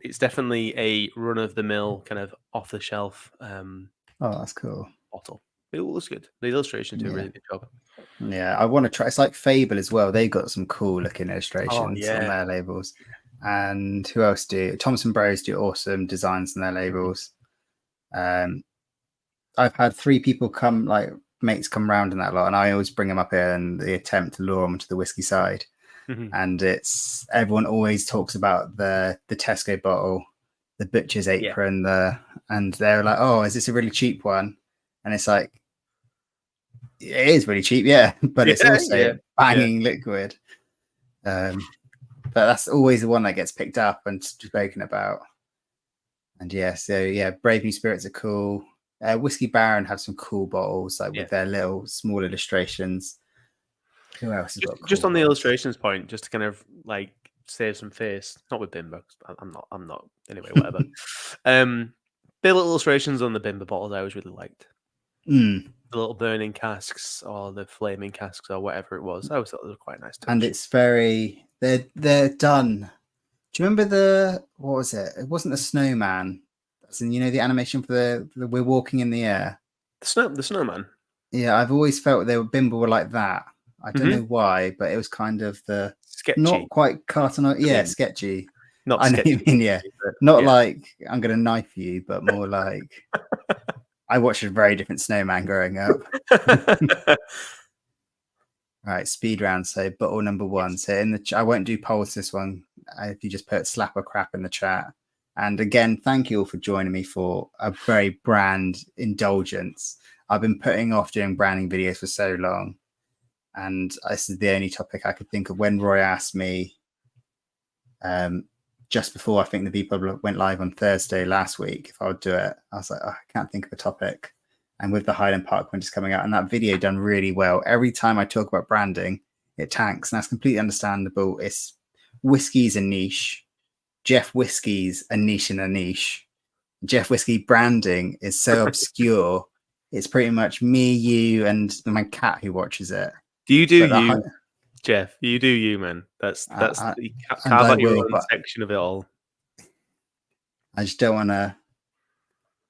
it's definitely a run of the mill kind of off the shelf. That's cool. Bottle. It looks good. The illustrations do a really good job. Yeah, I want to try. It's like Fable as well. They got some cool looking illustrations on their labels. And who else do? Thompson Bros do awesome designs on their labels. I've had 3 people come, like mates come round in that lot, and I always bring them up here and they attempt to lure them to the whiskey side. And it's everyone always talks about the Tesco bottle, the butcher's apron, and they're like, oh, is this a really cheap one? And it's like, it is really cheap, but it's also banging liquid. But that's always the one that gets picked up and spoken about. And Brave New Spirits are cool. Whiskey Baron have some cool bottles, like with their little small illustrations. Who else has got cool just on the bottles? illustrations point, just to kind of like save some face. Not with Bimber. I'm not. Anyway, whatever. The little illustrations on the Bimber bottles I always really liked. The little burning casks or the flaming casks or whatever it was. I always thought they were quite nice. And it's very they're done. Do you remember what was it? It wasn't a snowman. As in, the animation for the we're walking in the air. The snowman. Yeah, I've always felt Bimber were like that. I don't know why, but it was kind of the sketchy. not quite cartoon. Yeah, sketchy. Not I know sketchy. what you mean, yeah. Not like I'm going to knife you, but more like I watched a very different Snowman growing up. Right, speed round. So bottle number 1. So in the I won't do polls this one. If you just put slap or crap in the chat. And again, thank you all for joining me for a very brand indulgence. I've been putting off doing branding videos for so long, and this is the only topic I could think of. When Roy asked me, just before I think the vPub went live on Thursday last week, if I would do it, I was like, oh, I can't think of a topic. And with the Highland Park one just coming out, and that video done really well. Every time I talk about branding, it tanks, and that's completely understandable. It's whiskey's a niche. Jeff Whiskey's a niche in a niche. Jeff Whiskey branding is so obscure. It's pretty much me, you, and my cat who watches it. Do you do you, Jeff? You do you, man. That's you carve out your own section of it all. I just don't want to.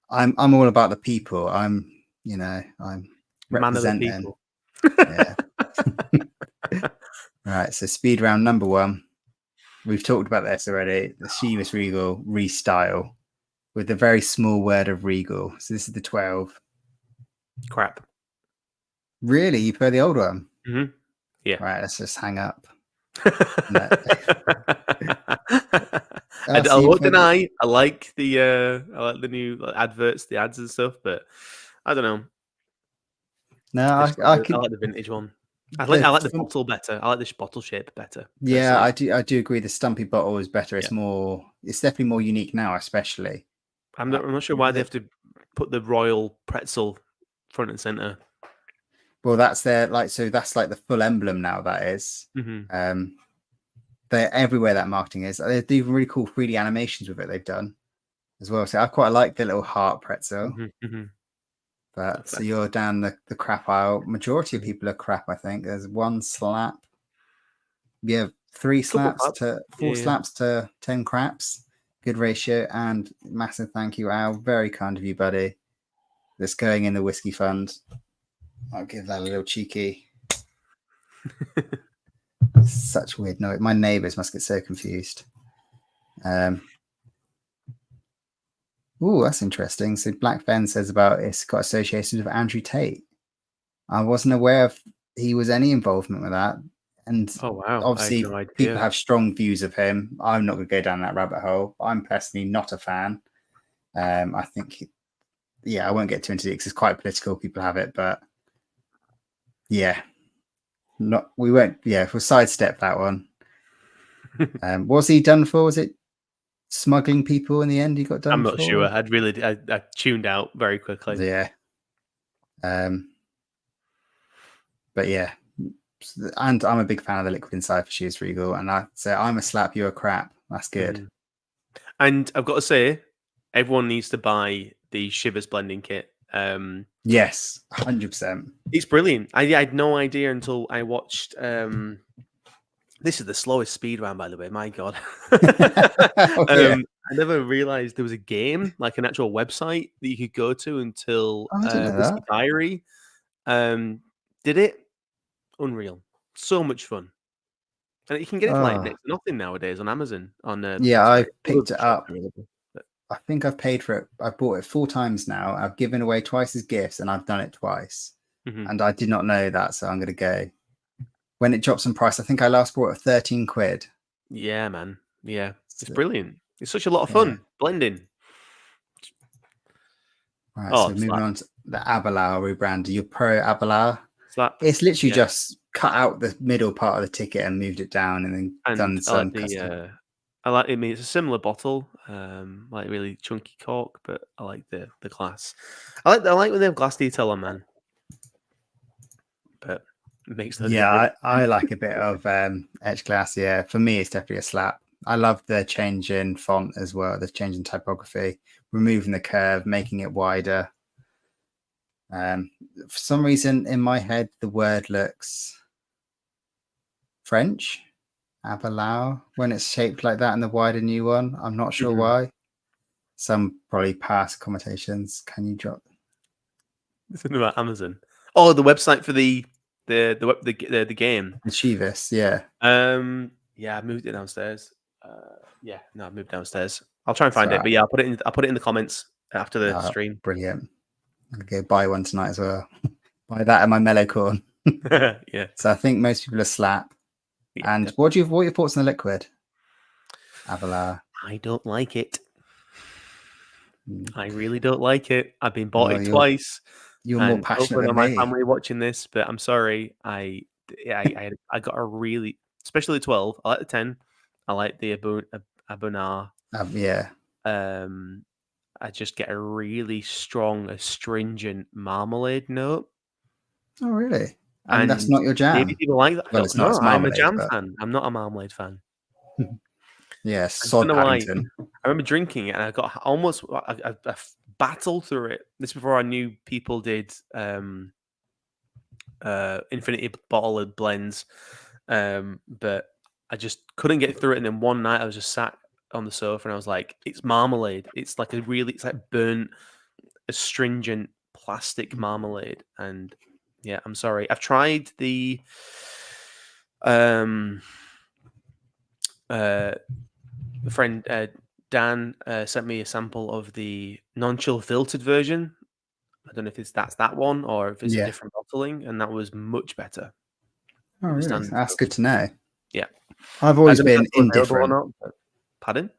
I'm all about the people. I'm representing. Man of the people. Yeah. Right. So speed round number 1. We've talked about this already. The Chivas Regal restyle with the very small word of Regal. So this is the 12. Crap. Really? You prefer the old one? Mm-hmm. Yeah. Right. Let's just hang up. I won't deny. I like the new adverts, the ads and stuff, but I don't know. No, I like the vintage one. I like the bottle better. I like this bottle shape better. Yeah, I do agree. The stumpy bottle is better. It's more. It's definitely more unique now, especially. I'm not sure why they have to put the royal pretzel front and center. Well, that's their that's like the full emblem now. That is. Mm-hmm. They're everywhere. That marketing is. They do really cool 3D animations with it. They've done as well. So I quite like the little heart pretzel. Mm-hmm. But so you're down the crap aisle. Majority of people are crap. I think there's 1 slap. We have 3 slaps to 4 slaps to 10 craps. Good ratio, and massive thank you, Al. Very kind of you, buddy. That's going in the whiskey fund. I'll give that a little cheeky. Such weird noise. My neighbours must get so confused. Oh, that's interesting. So Black Ben says about it's got associations with Andrew Tate. I wasn't aware of he was any involvement with that. And obviously people have strong views of him. I'm not going to go down that rabbit hole. I'm personally not a fan. I think, I won't get too into it because it's quite political. People have it, but we won't. Yeah, we'll sidestep that one. What was he done for? Was it smuggling people in the end? He got done. I'm not sure. I tuned out very quickly. Yeah. But yeah. And I'm a big fan of the liquid inside for Chivas Regal, and I say I'm a slap, you're a crap. That's good. And I've got to say, everyone needs to buy the Chivas blending kit. Yes, 100%. It's brilliant. I had no idea until I watched. This is the slowest speed round, by the way. My God, I never realized there was a game, like an actual website that you could go to until Whiskey Diary did it. Unreal, so much fun, and you can get it for like next to nothing nowadays on Amazon. I picked it up. I think I've paid for it. I've bought it 4 times now. I've given away twice as gifts, and I've done it twice. And I did not know that, so I'm going to go when it drops in price. I think I last bought it 13 quid. Yeah, man. Yeah, it's brilliant. It's such a lot of fun blending. Right, so moving on to the Aberlour rebrand. Your Pro Aberlour. It's literally just cut out the middle part of the ticket and moved it down, and then done some custom. I like it. I mean, it's a similar bottle, like really chunky cork, but I like the glass. I like when they have glass detail on, man. But it makes no difference. I like a bit of etched glass. Yeah, for me, it's definitely a slap. I love the change in font as well. The change in typography, removing the curve, making it wider. For some reason in my head, the word looks French, Aberlour, when it's shaped like that in the wider new one. I'm not sure why. Some probably past connotations. Can you drop? Something about Amazon. Oh, the website for the game. The Chivas, yeah. Yeah, I moved it downstairs. Yeah, no, I moved downstairs. I'll try and find it, Right. but yeah, I'll put it in the comments after the stream. Brilliant. I'm gonna go buy one tonight as well. Buy that and my mellow corn. Yeah. So I think most people are slap. Yeah, And what are your thoughts on the liquid? Avalar. I don't like it. I really don't like it. I've been bought it You're twice. more passionate than my me. family watching this, but I'm sorry. I got a really, especially the 12. I like the 10. I like the Abonar. Yeah. I just get a really strong, astringent marmalade note. Oh, really? And that's not your jam. Maybe people like that. Well, it's not. It's I'm a marmalade, jam but... fan. I'm not a marmalade fan. Yeah, I sod don't know why. Paddington. I remember drinking it, and I got almost I battled through it. This before I knew people did infinity bottled blends, but I just couldn't get through it. And then one night I was just sat on the sofa, and I was like, "It's marmalade. It's like it's like burnt, astringent plastic marmalade." And yeah, I'm sorry. I've tried the friend Dan sent me a sample of the non-chill filtered version. I don't know if that's that one or if it's a different bottling, and that was much better. Oh, really? That's good to know. Yeah, I've always been indifferent. Or not, pardon?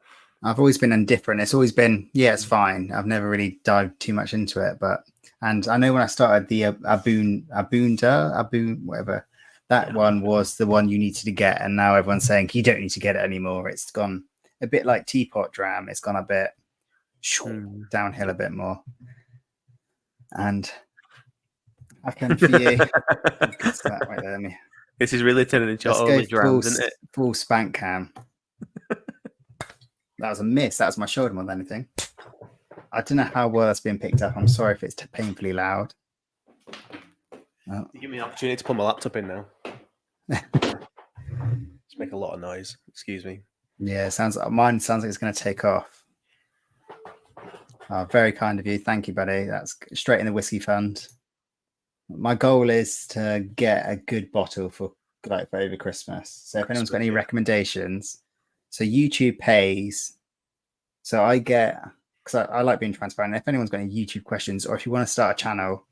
I've always been indifferent. It's always been, yeah, it's fine. I've never really dived too much into it, and I know when I started the Aboon, whatever, that one was the one you needed to get, and now everyone's saying you don't need to get it anymore. It's gone a bit like Teapot Dram. It's gone a bit downhill a bit more. And I can for you. Right there, this is really turning into only drams, isn't it? Full spank cam. That was a miss. That was my shoulder more than anything. I don't know how well that's been picked up. I'm sorry if it's painfully loud. Oh. Give me an opportunity to put my laptop in now. Just make a lot of noise. Excuse me. Yeah, mine sounds like it's going to take off. Oh, very kind of you. Thank you, buddy. That's straight in the whiskey fund. My goal is to get a good bottle for over Christmas. So if anyone's got any recommendations, so YouTube pays. So I get, because I like being transparent. If anyone's got any YouTube questions, or if you want to start a channel,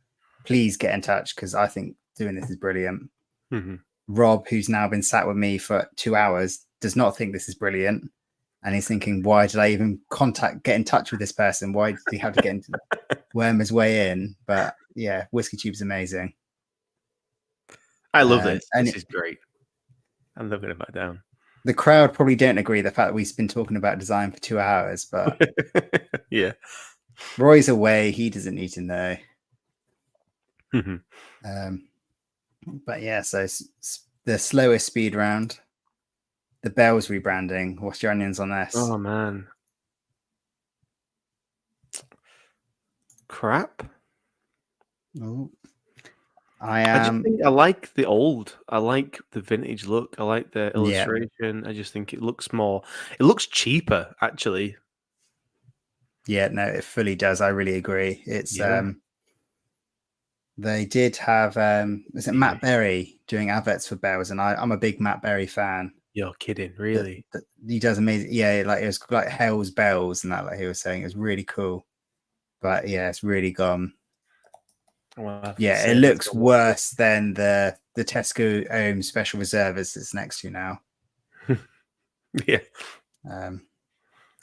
please get in touch, because I think doing this is brilliant. Mm-hmm. Rob, who's now been sat with me for 2 hours, does not think this is brilliant. And he's thinking, why did I even get in touch with this person? Why did he have to worm his way in? But yeah, Whiskey Tube's amazing. I love this. This is great. I'm looking it back down. The crowd probably don't agree the fact that we've been talking about design for 2 hours, but yeah, Roy's away. He doesn't need to know. Mm-hmm. But yeah, so the slowest speed round, the Bells rebranding. What's your onions on this? Oh man, crap. Oh. I just think I like the old. I like the vintage look. I like the illustration. I just think it looks cheaper, actually. Yeah, no, it fully does. I really agree. It's they did have was it Matt Berry doing adverts for Bells, and I'm a big Matt Berry fan. You're kidding, really? He does amazing. Yeah, like it was like Hell's Bells and that, like he was saying, it was really cool. But yeah, it's really gone. Well, yeah, it looks worse than the Tesco Ohm Special Reserves that's next to you now. Yeah.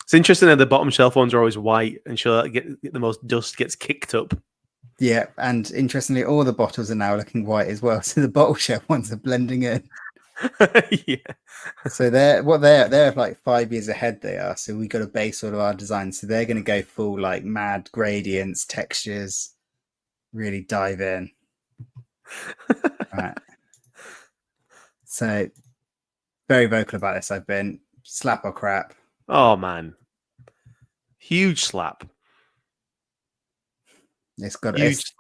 It's interesting that the bottom shelf ones are always white, and sure that get the most dust gets kicked up. Yeah, and interestingly, all the bottles are now looking white as well. So the bottle shelf ones are blending in. Yeah. So they're like 5 years ahead. They are. So we got to base all of our designs. So they're going to go full like mad gradients, textures, really dive in. Right. So very vocal about this. I've been slap or crap. Oh man, huge slap. It's got huge slap.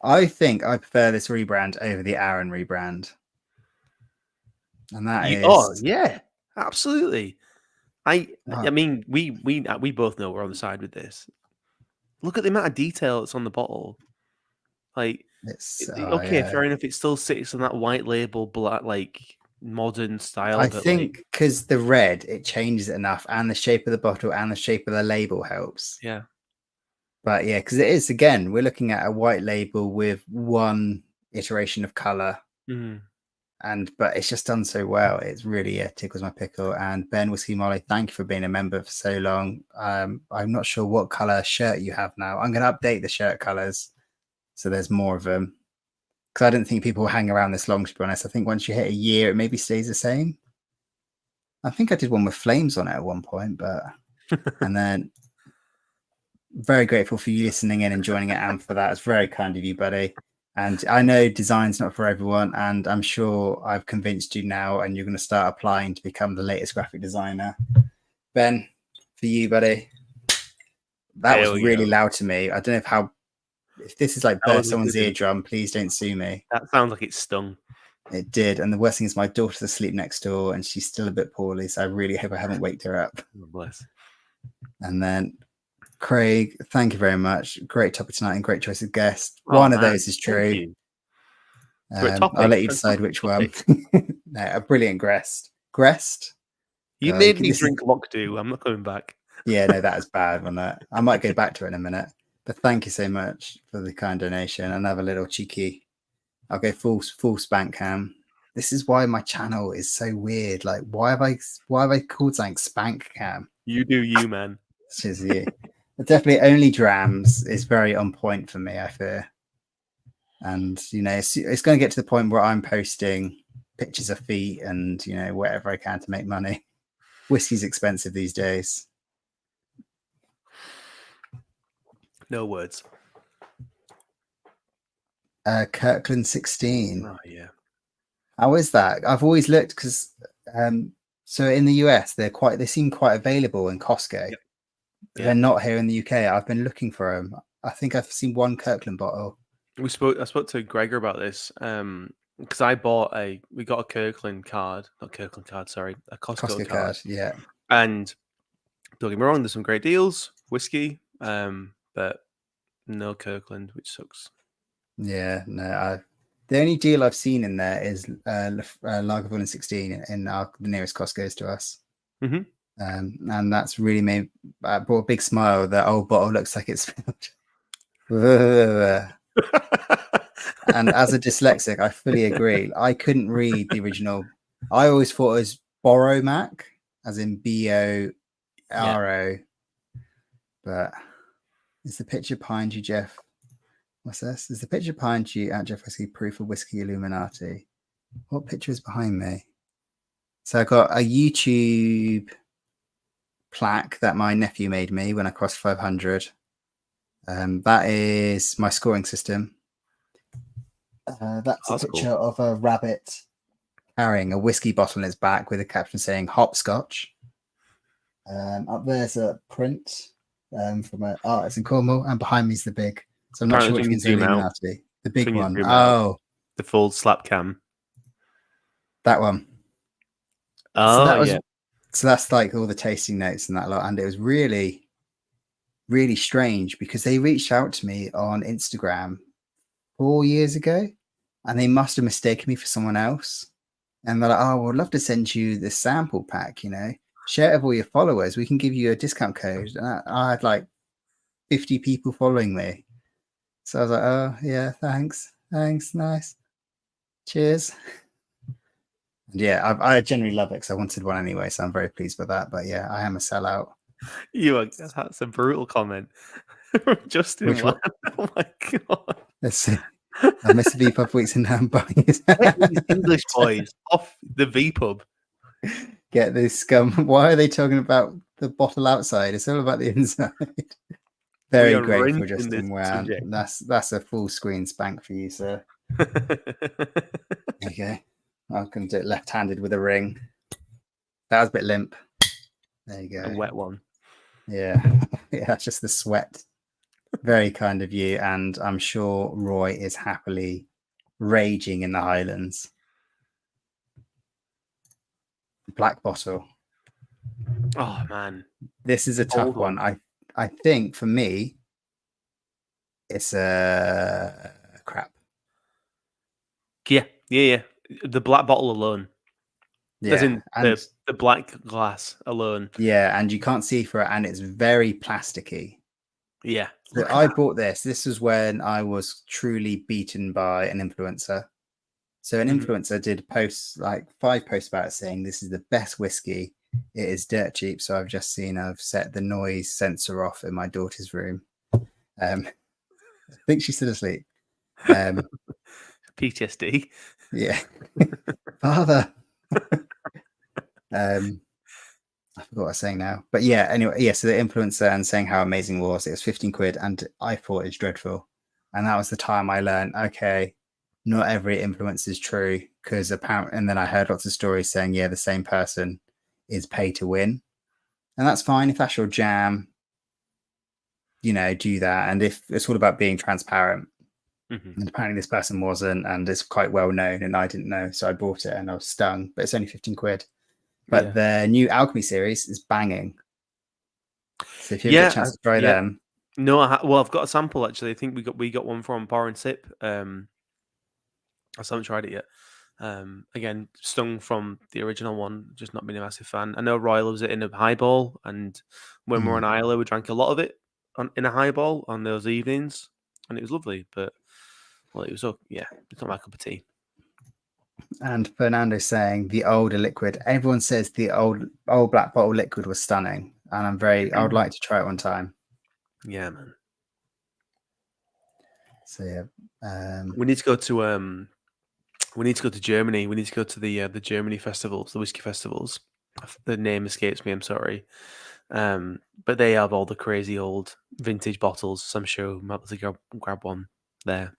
I think I prefer this rebrand over the Aaron rebrand. And that is... Oh yeah, absolutely. I mean, we both know we're on the side with this. Look at the amount of detail that's on the bottle. Like, it's fair enough. It still sits on that white label, black, like modern style. I but think because the red, it changes it enough, and the shape of the bottle and the shape of the label helps. Yeah. But yeah, because it is, again, we're looking at a white label with one iteration of color. But it's just done so well. It's really tickles my pickle. And Ben WhiskyWithMolly, thank you for being a member for so long. I'm not sure what color shirt you have now. I'm going to update the shirt colors so there's more of them, because I didn't think people will hang around this long, to be honest. I think once you hit a year, it maybe stays the same. I think I did one with flames on it at one point, but and then very grateful for you listening in and joining it, and for that. It's very kind of you, buddy. And I know design's not for everyone, and I'm sure I've convinced you now, and you're going to start applying to become the latest graphic designer. Ben, for you, buddy. That was really loud to me. I don't know if this is like burst someone's eardrum, please don't sue me. That sounds like it stung. It did. And the worst thing is my daughter's asleep next door and she's still a bit poorly, so I really hope I haven't waked her up. Oh, bless. And then Craig, thank you very much. Great topic tonight and great choice of guest. Oh, one of those is true. I'll let you decide which one. No, a brilliant Grest. You made me drink Lockdo. I'm not coming back. Yeah, no, that is bad. I might go back to it in a minute. But thank you so much for the kind donation. Another little cheeky. I'll go full spank cam. This is why my channel is so weird. Like, why have I called something spank cam? You do you, man. This is you. But definitely only drams is very on point for me, I fear. And you know, it's going to get to the point where I'm posting pictures of feet and you know whatever I can to make money. Whiskey's expensive these days. No words. Kirkland 16. Oh yeah. How is that? I've always looked because so in the US they seem quite available in Costco. Yep. They're not here in the UK. I've been looking for them. I think I've seen one Kirkland bottle. I spoke to Gregor about this because we got a Kirkland card, not Kirkland card, sorry, a Costco card. Yeah. And don't get me wrong, there's some great deals, whiskey, but no Kirkland, which sucks. Yeah, no. The only deal I've seen in there is Lagavulin 16 in the nearest Costco's to us. Mm-hmm. And that's really brought a big smile. That old bottle looks like it's spilled. And as a dyslexic, I fully agree. I couldn't read the original. I always thought it was Boromac, as in BORO. Yeah. But is the picture behind you, Jeff? What's this? Is the picture behind you at Jeff Whiskey proof of Whiskey Illuminati? What picture is behind me? So I got a YouTube plaque that my nephew made me when I crossed 500. That is my scoring system. That's a picture of a rabbit carrying a whiskey bottle in its back with a caption saying hopscotch. Up there's a print from an artist in Cornwall, and behind me is the big. So I'm not sure which one's the Illuminati. The big one. Oh, the full slap cam. That one. Oh, yeah. So that's like all the tasting notes and that lot. And it was really, really strange because they reached out to me on Instagram 4 years ago and they must have mistaken me for someone else. And they're like, oh, we'd love to send you this sample pack, you know, share it with all your followers. We can give you a discount code. And I had like 50 people following me. So I was like, oh, yeah, thanks. Nice. Cheers. Yeah, I generally love it because I wanted one anyway, so I'm very pleased with that. But yeah, I am a sellout. That's a brutal comment. Justin, oh my god! Let's see. I missed the vPub weeks and now I'm buying his English boys off the vPub. Get this scum. Why are they talking about the bottle outside? It's all about the inside. Very grateful, Justin. Wow, that's a full screen spank for you, sir. Okay. I can do it left-handed with a ring. That was a bit limp. There you go. A wet one. Yeah. Yeah, just the sweat. Very kind of you. And I'm sure Roy is happily raging in the Highlands. Black bottle. Oh, man. This is a tough one. I think for me, it's a crap. Yeah. The black bottle alone. As in and the black glass alone. yeah, and you can't see through it, and it's very plasticky. Yeah. So I bought this. This was when I was truly beaten by an influencer. So an influencer did posts, like 5 posts about it, saying this is the best whiskey. It is dirt cheap. So I've set the noise sensor off in my daughter's room. I think she's still asleep. PTSD. Yeah. Father. I forgot what I was saying now. But yeah, anyway, yeah, so the influencer and saying how amazing it was. It was 15 quid and I thought it's dreadful. And that was the time I learned, okay, not every influence is true, because apparently, and then I heard lots of stories saying, yeah, the same person is pay to win. And that's fine if that's your jam, you know, do that. And if it's all about being transparent, and apparently this person wasn't, and it's quite well known, and I didn't know, so I bought it and I was stung. But it's only 15 quid. But the new alchemy series is banging. So if you get a chance to try them. No, well, I've got a sample actually. I think we got one from Bar and Sip. I still haven't tried it yet. Again, stung from the original one, just not been a massive fan. I know Roy loves it in a highball, and when we were on Isla, we drank a lot of it in a highball on those evenings, and it was lovely. But well, it's not my cup of tea. And Fernando saying the older liquid. Everyone says the old black bottle liquid was stunning, and I would like to try it one time. Yeah, man. So yeah, we need to go to Germany. We need to go to the Germany festivals, the whiskey festivals. The name escapes me. I'm sorry, but they have all the crazy old vintage bottles. So I'm sure we might be able to grab one there.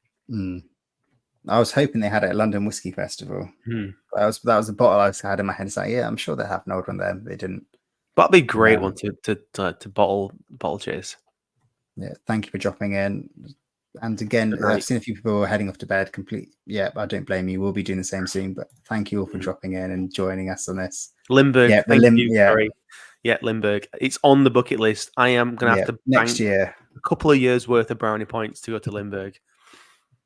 I was hoping they had it at London Whiskey Festival. That was a bottle I had in my head. It's like, yeah, I'm sure they have an old one there. But they didn't. That'd be a great one to bottle chase. Yeah, thank you for dropping in. And again, I've seen a few people heading off to bed. I don't blame you. We'll be doing the same soon. But thank you all for dropping in and joining us on this. Limburg, thank you. Sorry. Yeah, Limburg. It's on the bucket list. I am going to have to next year a couple of years worth of brownie points to go to Limburg.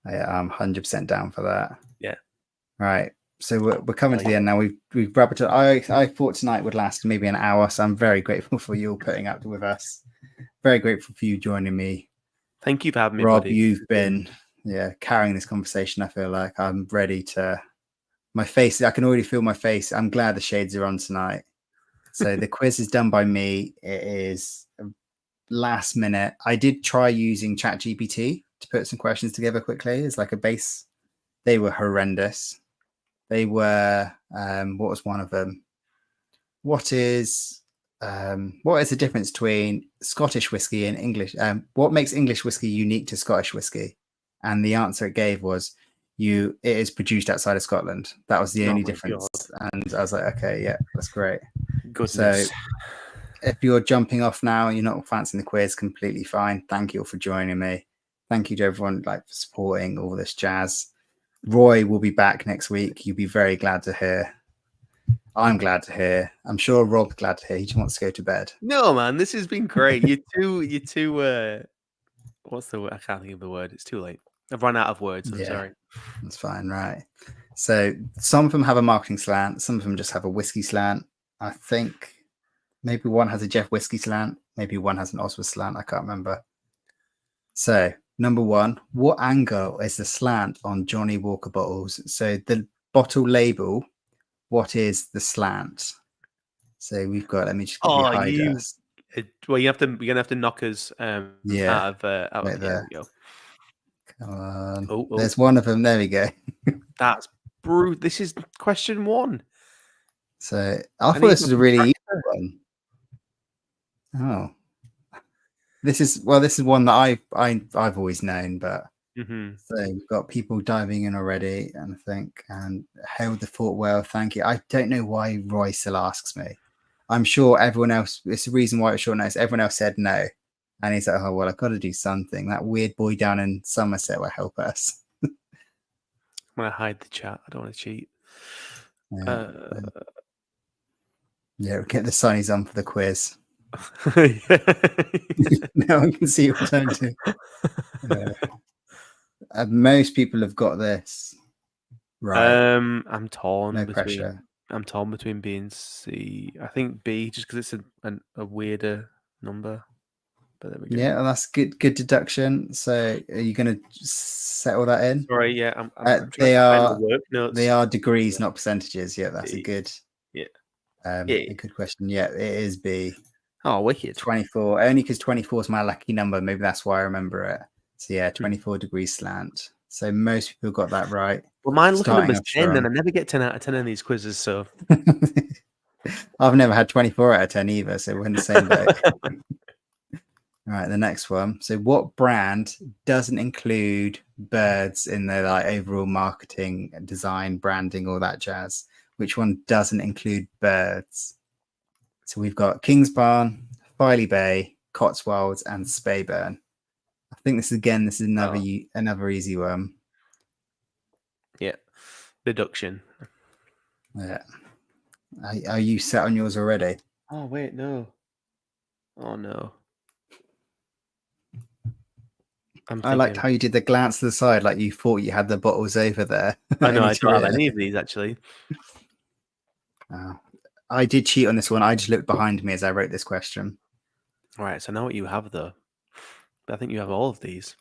Yeah, I'm 100% down for that. Yeah. Right. So we're coming to the end now. We've wrapped it. I thought tonight would last maybe an hour. So I'm very grateful for you all putting up with us. Very grateful for you joining me. Thank you for having me, Rob. buddy. You've been carrying this conversation. I feel like I'm ready to. My face. I can already feel my face. I'm glad the shades are on tonight. So the quiz is done by me. It is last minute. I did try using ChatGPT to put some questions together quickly as like a base. They were horrendous. They were what was one of them? What is the difference between Scottish whiskey and English? What makes English whiskey unique to Scottish whiskey? And the answer it gave was it is produced outside of Scotland. That was the only difference. God. And I was like, okay, yeah, that's great. Goodness. So if you're jumping off now and you're not fancying the quiz, completely fine. Thank you all for joining me. Thank you to everyone for supporting all this jazz. Roy will be back next week. You'll be very glad to hear. I'm glad to hear. I'm sure Rob's glad to hear. He just wants to go to bed. No, man, this has been great. You two. What's the word? I can't think of the word. It's too late. I've run out of words. I'm sorry. That's fine, right? So some of them have a marketing slant. Some of them just have a whiskey slant. I think maybe one has a Jeff whiskey slant. Maybe one has an Oswald slant. I can't remember. So number 1, what angle is the slant on Johnny Walker bottles? So the bottle label, what is the slant? So we've got, let me just hide us. Well, you're gonna have to knock us out of right there. There we go. Come on. There's one of them. There we go. That's brutal. This is question 1. So I thought this was a really easy one. Oh. This is one that I've always known, but so we've got people diving in already, and I think, and hailed the fort well. Thank you. I don't know why Roy still asks me. I'm sure everyone else. It's the reason why it's short notice. Everyone else said no, and he's like, "Oh well, I've got to do something." That weird boy down in Somerset will help us. I'm gonna hide the chat. I don't want to cheat. Yeah, get the sunnies on for the quiz. No one can see what I'm doing. Most people have got this right. I'm torn. No pressure. I'm torn between B and C. I think B, just because it's a weirder number. But there we go. Yeah, well, that's good deduction. So are you going to settle that in? Sorry, yeah, I'm trying They to find are the work notes. they are degrees, not percentages. Yeah, that's a good Yeah. a good question. Yeah, it is B. Oh, wicked. 24. Only because 24 is my lucky number. Maybe that's why I remember it. So yeah, 24 degrees slant. So most people got that right. Well, mine lucky Starting number's off 10, and strong. I never get 10 out of 10 in these quizzes, so. I've never had 24 out of 10 either, so we're in the same boat. All right, the next one. So what brand doesn't include birds in their like overall marketing, design, branding, all that jazz? Which one doesn't include birds? So we've got Kingsbarn, Filey Bay, Cotswolds, and Speyburn. I think this is another easy one. Yeah. Deduction. Yeah. Are you set on yours already? Oh, wait, no. Oh, no. I liked how you did the glance to the side, like you thought you had the bottles over there. I know, I don't have any of these, actually. I did cheat on this one. I just looked behind me as I wrote this question. All right, so I know what you have, though. But I think you have all of these.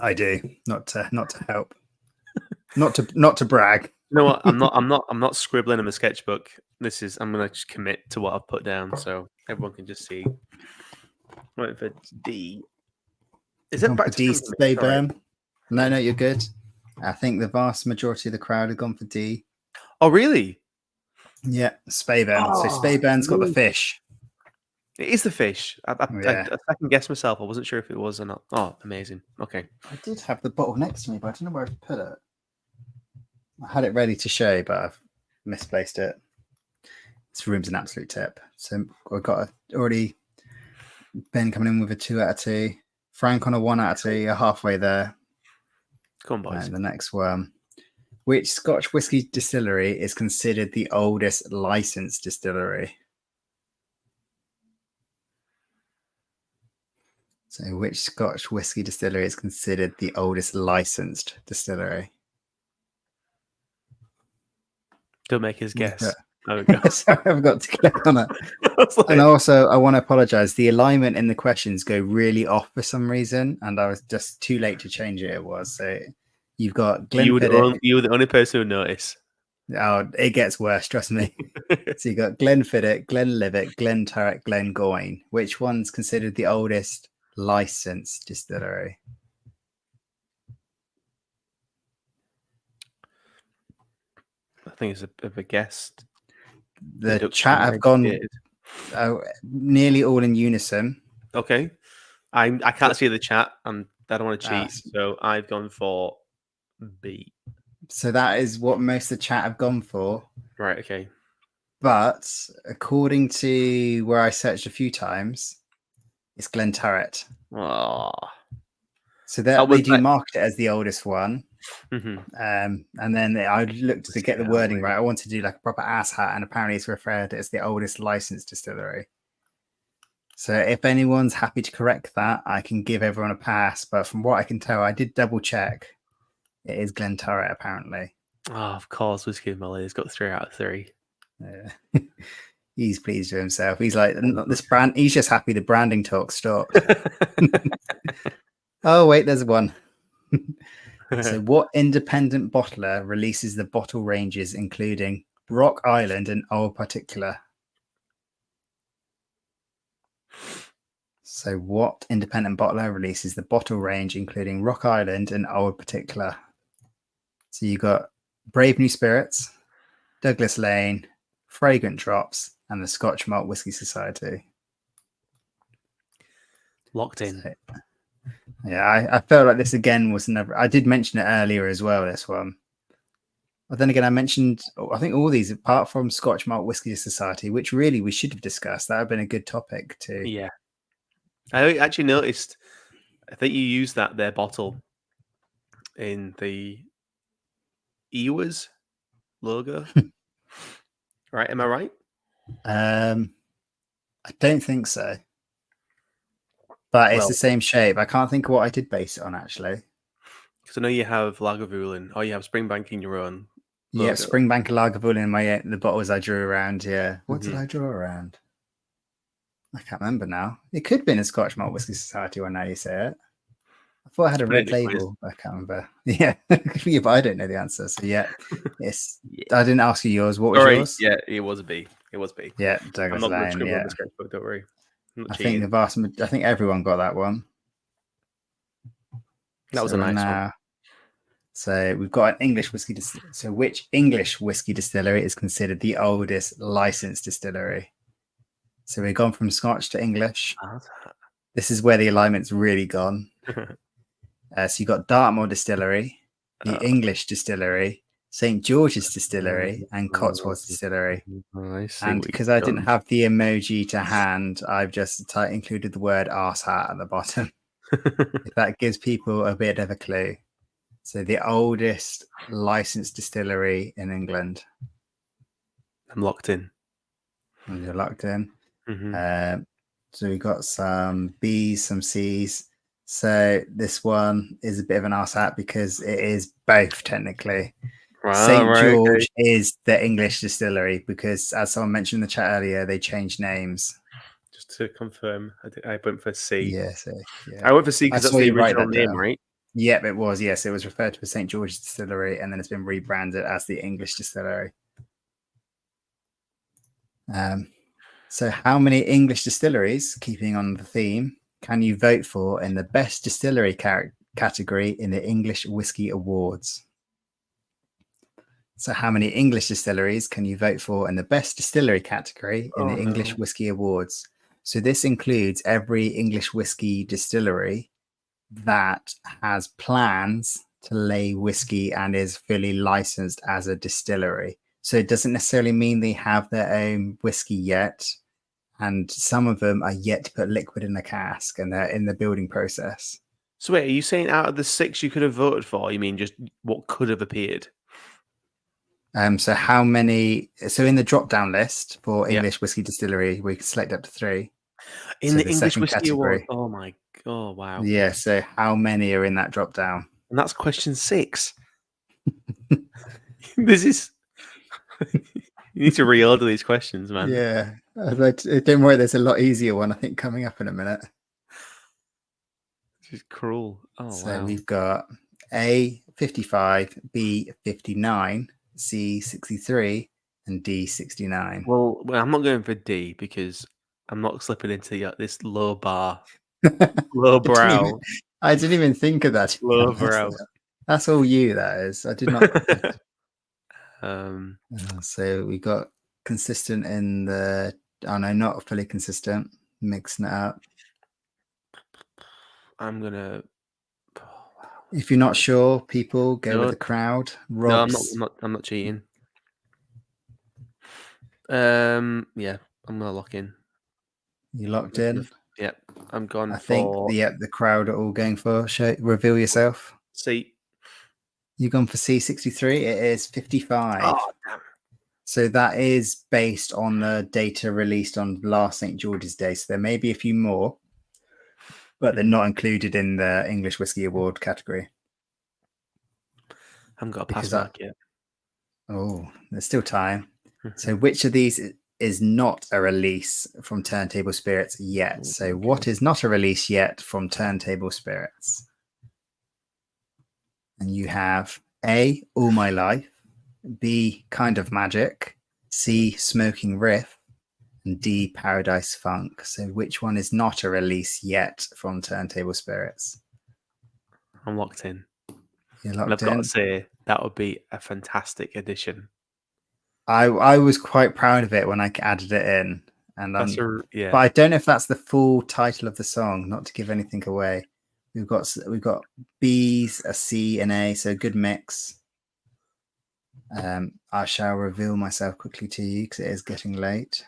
I do. Not to help. not to brag. You know what? I'm not scribbling in my sketchbook. I'm gonna just commit to what I've put down so everyone can just see. Right, for D. Is it back to D, Speyburn? No, you're good. I think the vast majority of the crowd have gone for D. Oh, really? Yeah, Speyburn. So Speyburn's got the fish. It is the fish. I second guessed myself. I wasn't sure if it was or not. Oh, amazing. Okay. I did have the bottle next to me, but I don't know where I put it. I had it ready to show, but I've misplaced it. This room's an absolute tip. So we've got already Ben coming in with a 2 out of 2. Frank on a 1 out of 2. You're halfway there. Come on, boys. And the next one. Which Scotch whisky distillery is considered the oldest licensed distillery? So which Scotch whisky distillery is considered the oldest licensed distillery? Don't make his guess. Sorry, I've got to click on it. And also, I want to apologize. The alignment in the questions go really off for some reason, and I was just too late to change it. It was so. You've got Glenfiddich. You were the only person who noticed. Oh, it gets worse. Trust me. So you got Glenfiddich, Glenlivet, Glen Turret, Glengoyne. Which one's considered the oldest licensed distillery? I think it's a big guess. The chat have gone nearly all in unison. Okay. I can't see the chat and I don't want to cheat. So I've gone for B. So that is what most of the chat have gone for. Right, okay. But according to where I searched a few times, it's Glen Turret. Oh. So they do market it as the oldest one. Mm-hmm. And then I looked to get the wording right. I wanted to do like a proper ass hat, and apparently it's referred as the oldest licensed distillery. So if anyone's happy to correct that, I can give everyone a pass. But from what I can tell, I did double check. It is Glen Turret, apparently. Oh, of course, WhiskyWithMolly has got 3 out of 3. Yeah. He's pleased with himself. He's like, this brand. He's just happy the branding talk stopped. Oh wait, there's one. So, what independent bottler releases the bottle ranges including Rock Island and Old Particular? So, what independent bottler releases the bottle range including Rock Island and Old Particular? So, you got Brave New Spirits, Douglas Lane, Fragrant Drops, and the Scotch Malt Whisky Society. Locked in. So, yeah, I felt like this again was never. I did mention it earlier as well. This one, but then again, I mentioned I think all these apart from Scotch Malt Whisky Society, which really we should have discussed. That would have been a good topic too. Yeah, I actually noticed. I think you used their bottle in the Ewas logo. Right? Am I right? I don't think so. But it's the same shape. I can't think of what I did base it on, actually. Because I know you have Lagavulin, or you have Springbank in your own. Yeah, logo. Springbank Lagavulin in the bottles I drew around. Yeah, what did Mhm. I draw around? I can't remember now. It could be in a Scotch Malt Whisky Society when now you say it. I thought I had a Put it in red the quiz. label. I can't remember. Yeah, yeah, but I don't know the answer. So yeah, it's. Yeah. I didn't ask you yours. What was Sorry, yours? yeah, it was a B. It was B. Yeah, I'm Douglas not going to Lane. scribble Yeah, on the sketchbook. Don't worry. I'm not I cheating. think I think everyone got that one. That was a nice one. So we've got an English whiskey. So which English whiskey distillery is considered the oldest licensed distillery? So we've gone from Scotch to English. This is where the alignment's really gone. So you got Dartmoor Distillery, the English Distillery, St George's Distillery, and Cotswolds Distillery. And because I didn't have the emoji to hand, I've just included the word arse hat at the bottom. If that gives people a bit of a clue. So the oldest licensed distillery in England. I'm locked in. And you're locked in. Mm-hmm. So we've got some B's, some C's. So this one is a bit of an arse hat because it is both technically. St. George is the English distillery because, as someone mentioned in the chat earlier, they changed names. Just to confirm, I went for C. Yeah, I went for C because that's the original name, right? Yep, it was. Yes, it was referred to as St. George's Distillery, and then it's been rebranded as the English Distillery. So how many English distilleries, keeping on the theme, can you vote for in the best distillery category in the English Whisky Awards? So how many English distilleries can you vote for in the best distillery category in the English Whisky Awards? So this includes every English whiskey distillery that has plans to lay whiskey and is fully licensed as a distillery. So it doesn't necessarily mean they have their own whiskey yet. And some of them are yet to put liquid in a cask and they're in the building process. So wait, are you saying out of the 6 you could have voted for, you mean just what could have appeared? So how many? So in the drop-down list for English whiskey distillery, we can select up to 3. In the English Whiskey Award. Oh my god! Wow. Yeah. So how many are in that drop-down? And that's question 6. This is. You need to reorder these questions, man. Yeah. Don't worry. There's a lot easier one I think coming up in a minute. This is cruel. Oh so wow. We've got A 55, B 59, C 63, and D 69. Well, I'm not going for D because I'm not slipping into this low bar, low brow. I didn't even think of that. Low brow. That's all you. That is. I did not. So we got consistent in the. Oh no, not fully consistent. Mixing it up. I'm gonna. If you're not sure, people go with the crowd. Rob's... No, I'm not cheating. Yeah, I'm gonna lock in. You locked in? Yep, I'm gone. I think the crowd are all going for. Reveal yourself. C. You've gone for C63. It is 55. Oh, damn. So that is based on the data released on last St. George's Day. So there may be a few more, but they're not included in the English Whisky Award category. I haven't got a pass mark yet. Oh, there's still time. So which of these is not a release from Turntable Spirits yet? So what is not a release yet from Turntable Spirits? And you have A, All My Life, B, Kind of Magic, C, Smoking Riff, and D, Paradise Funk. So which one is not a release yet from Turntable Spirits? I'm locked in. You're locked in? I've got to say, that would be a fantastic addition. I was quite proud of it when I added it in. And but I don't know if that's the full title of the song, not to give anything away. We've got B's, a C, and A, so a good mix. I shall reveal myself quickly to you because it is getting late.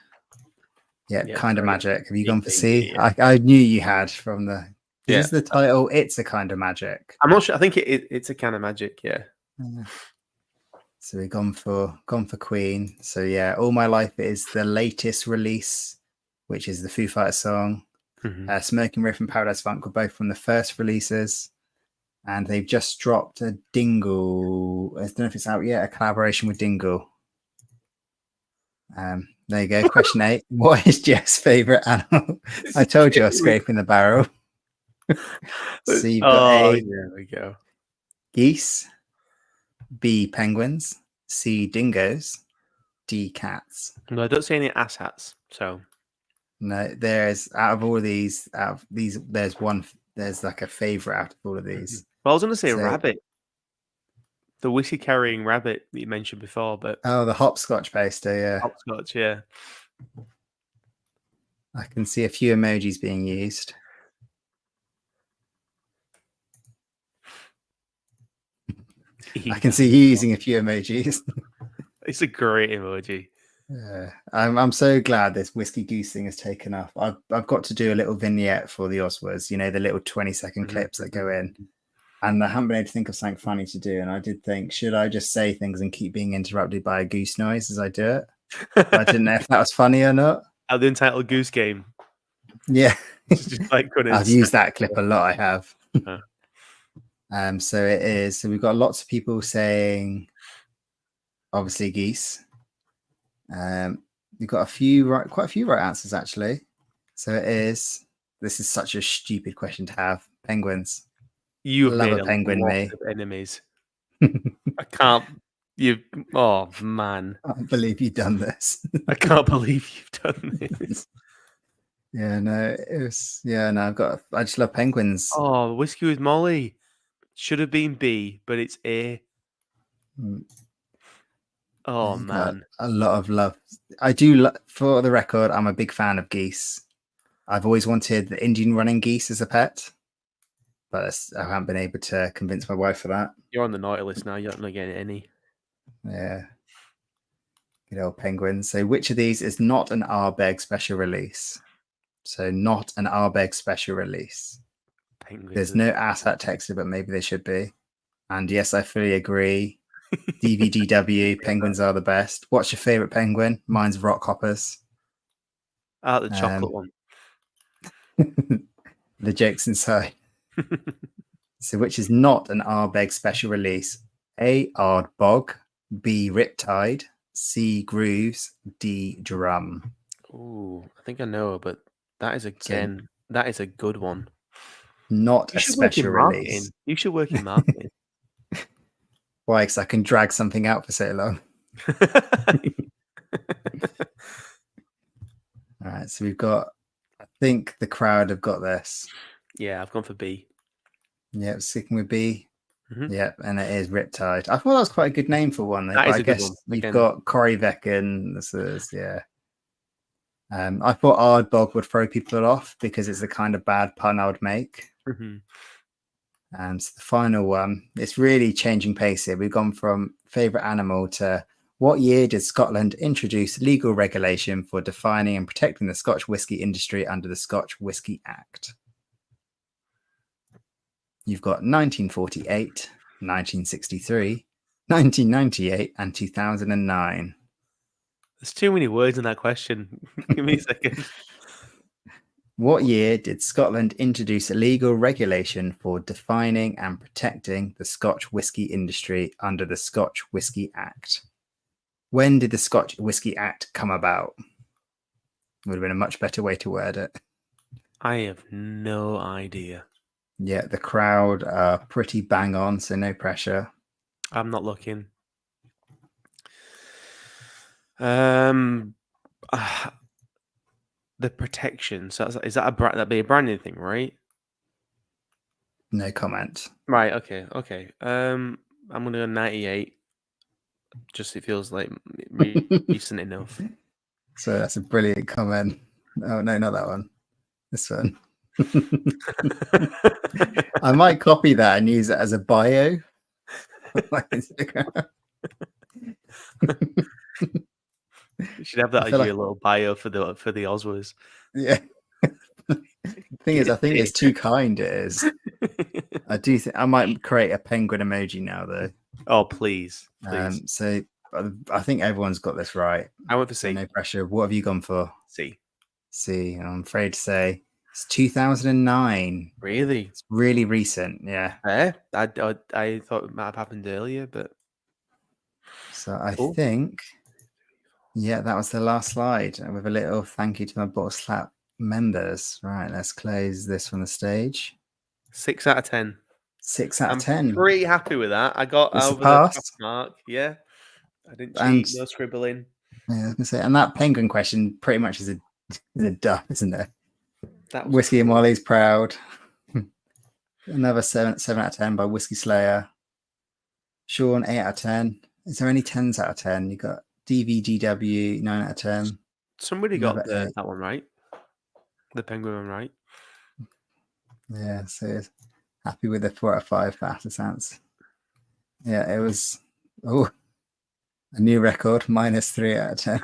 Yeah, Kind of Magic. Have you gone for C? Yeah. I knew you had from the. Is the title? It's a Kind of Magic. I'm not sure. I think it's a Kind of Magic. Yeah. So we've gone for Queen. So yeah, All My Life is the latest release, which is the Foo Fighters song. Smoking Riff and Paradise Funk were both from the first releases. And they've just dropped a Dingle. I don't know if it's out yet. A collaboration with Dingle. There you go. Question 8. What is Jeff's favourite animal? I told you I was scraping the barrel. So you've got A. There we go. Geese. B. Penguins. C. Dingoes. D. Cats. No, I don't see any asshats. So no, there's out of these, there's one. There's like a favourite out of all of these. Well, I was going to say rabbit. The whiskey carrying rabbit that you mentioned before, but the hopscotch poster, yeah. Hopscotch, yeah. I can see a few emojis being used. I can see you using a few emojis. It's a great emoji. Yeah, I'm so glad this whiskey goose thing has taken off. I've got to do a little vignette for the Oswars, you know, the little 20-second clips that go in. And I haven't been able to think of something funny to do. And I did think, should I just say things and keep being interrupted by a goose noise as I do it? But I didn't know if that was funny or not. The entitled Goose Game. Yeah. Just like I've used that clip a lot, I have. So it is. So we've got lots of people saying, obviously, geese. We've got quite a few right answers, actually. So it is. This is such a stupid question to have. Penguins. You've love made a penguin, me. Of enemies. I can't. Oh man! I can't believe you've done this. I can't believe you've done this. Yeah, no, it was. Yeah, no, I just love penguins. Oh, Whiskey with Molly should have been B, but it's A. Oh man, a lot of love. I do. For the record, I'm a big fan of geese. I've always wanted the Indian running geese as a pet, but I haven't been able to convince my wife for that. You're on the naughty list now. You're not getting any. Yeah. Good old penguins. So which of these is not an Ardbeg special release? So not an Ardbeg special release. Penguins. There's no asshat texted, but maybe they should be. And yes, I fully agree. DVDW, penguins are the best. What's your favourite penguin? Mine's rock hoppers. The chocolate one. The joke's inside. So which is not an Ardbeg special release? A. Ardbog. B. Riptide. C. Grooves. D. Drum. Oh, I think I know, but that is that is a good one. Not a special release. You should work in marketing. Why? Because I can drag something out for so long. All right, so we've got. I think the crowd have got this. Yeah, I've gone for B. Yep, sticking with B. Yep, and it is Riptide. I thought that was quite a good name for one. That is I guess one. We've got Corey Vecken. This is I thought Ardbog would throw people off because it's the kind of bad pun I would make. So the final one, it's really changing pace here. We've gone from favourite animal to what year did Scotland introduce legal regulation for defining and protecting the Scotch whisky industry under the Scotch Whisky Act? You've got 1948, 1963, 1998, and 2009. There's too many words in that question. Give me a second. What year did Scotland introduce a legal regulation for defining and protecting the Scotch whisky industry under the Scotch Whisky Act? When did the Scotch Whisky Act come about? Would have been a much better way to word it. I have no idea. Yeah, the crowd are pretty bang on, so no pressure. I'm not looking. The protection. So is that that'd be a brand new thing, right? No comment. Right. Okay. I'm gonna go 98. Just it feels like recent enough. So that's a brilliant comment. Oh no, not that one. This one. I might copy that and use it as a bio. You should have that as your little bio for the Oswars. Yeah. Thing is, I think it's too kind. It is. I do think I might create a penguin emoji now, though. Oh, please. So I think everyone's got this right. I went for C. No pressure. What have you gone for? C. C. I'm afraid to say It's 2009. Really? It's really recent. Yeah. I thought it might have happened earlier, but So I cool. think, yeah, that was the last slide with a little thank you to my Bottle Slap members. Right, let's close this from the stage. 6 out of 10. 6 out of I'm 10. pretty happy with that. I got You over the top surpassed. mark. Yeah. I didn't And- cheat, no scribbling. Yeah, I was gonna say, and that penguin question pretty much is a duff, isn't it? That was Whiskey and Molly's proud. Another 7 out of 10 by Whiskey Slayer. Sean, 8 out of 10. Is there any 10s out of 10? You got DVGW, 9 out of 10. Somebody got Another that one right. The penguin one right. Yeah, so happy with the 4 out of 5 for Atlasance. Yeah, it was a new record, -3 out of 10.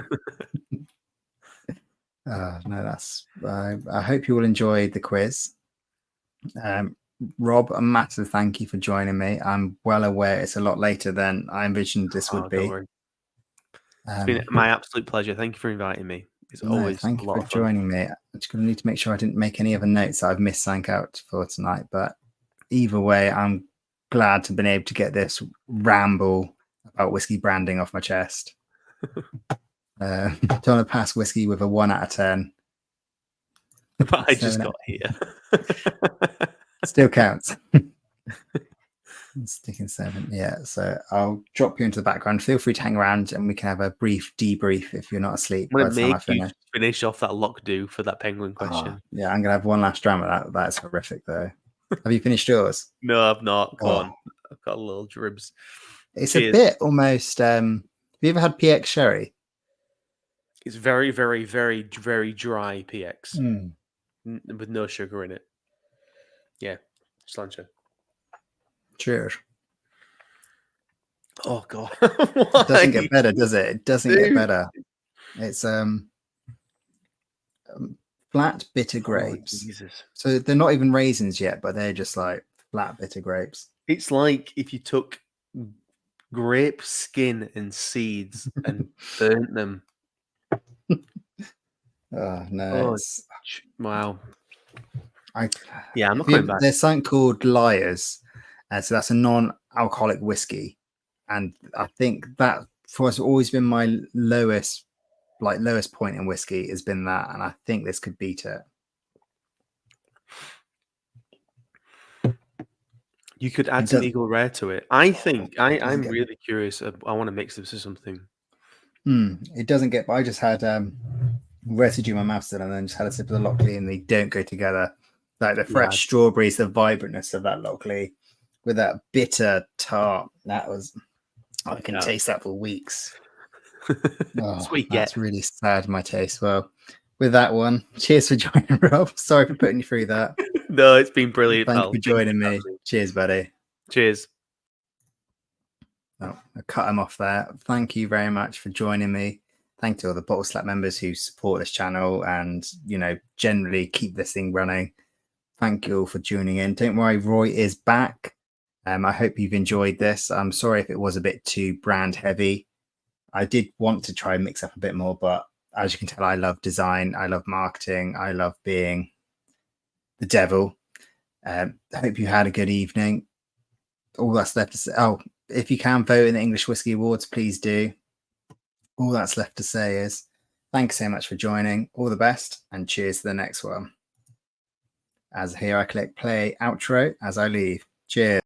No, that's I hope you all enjoyed the quiz. Rob, a massive thank you for joining me. I'm well aware it's a lot later than I envisioned this would be. Don't worry. It's been my absolute pleasure. Thank you for inviting me. It's always thank a you lot for of fun. joining me. I'm just going to need to make sure I didn't make any other notes that I've missed something out for tonight. But either way, I'm glad to have been able to get this ramble about whiskey branding off my chest. Don't want to pass whiskey with a 1 out of 10. But I just got here. Still counts. Sticking 7. Yeah, so I'll drop you into the background. Feel free to hang around and we can have a brief debrief if you're not asleep. I'm going to make you finish off that lock do for that penguin question. Yeah, I'm going to have one last dram of that. That's horrific, though. Have you finished yours? No, I've not. Go on. I've got a little dribs. It's a bit almost... have you ever had PX sherry? It's very, very, very, very dry PX with no sugar in it. Yeah, slancher. Cheers. Oh god, it doesn't get better, does it? It doesn't get better. It's flat bitter grapes. Jesus. So they're not even raisins yet, but they're just like flat bitter grapes. It's like if you took grape skin and seeds and burnt them. Oh no! Wow. I'm not going back. There's something called Liars, so that's a non-alcoholic whiskey, and I think that for us always been my lowest point in whiskey has been that, and I think this could beat it. You could add some Eagle Rare to it. I think I'm really curious. I want to mix this with something. It doesn't get. I just had residue in my mouth still, and then just had a sip of the Lockley, and they don't go together. Like the fresh strawberries, the vibrantness of that Lockley with that bitter tart. That was, I can taste that for weeks. That's really sad, my taste. Well, with that one, cheers for joining, Rob. Sorry for putting you through that. No, it's been brilliant. Thank you for joining me. Cheers, buddy. Cheers. Oh, I cut him off there. Thank you very much for joining me. Thank you to all the Bottle Slap members who support this channel and, generally keep this thing running. Thank you all for tuning in. Don't worry, Roy is back. I hope you've enjoyed this. I'm sorry if it was a bit too brand heavy. I did want to try and mix up a bit more, but as you can tell, I love design. I love marketing. I love being the devil. I hope you had a good evening. All that's left to say. Oh, if you can vote in the English Whiskey Awards, please do. All that's left to say is thanks so much for joining. All the best and cheers to the next one. As here I click play outro as I leave. Cheers.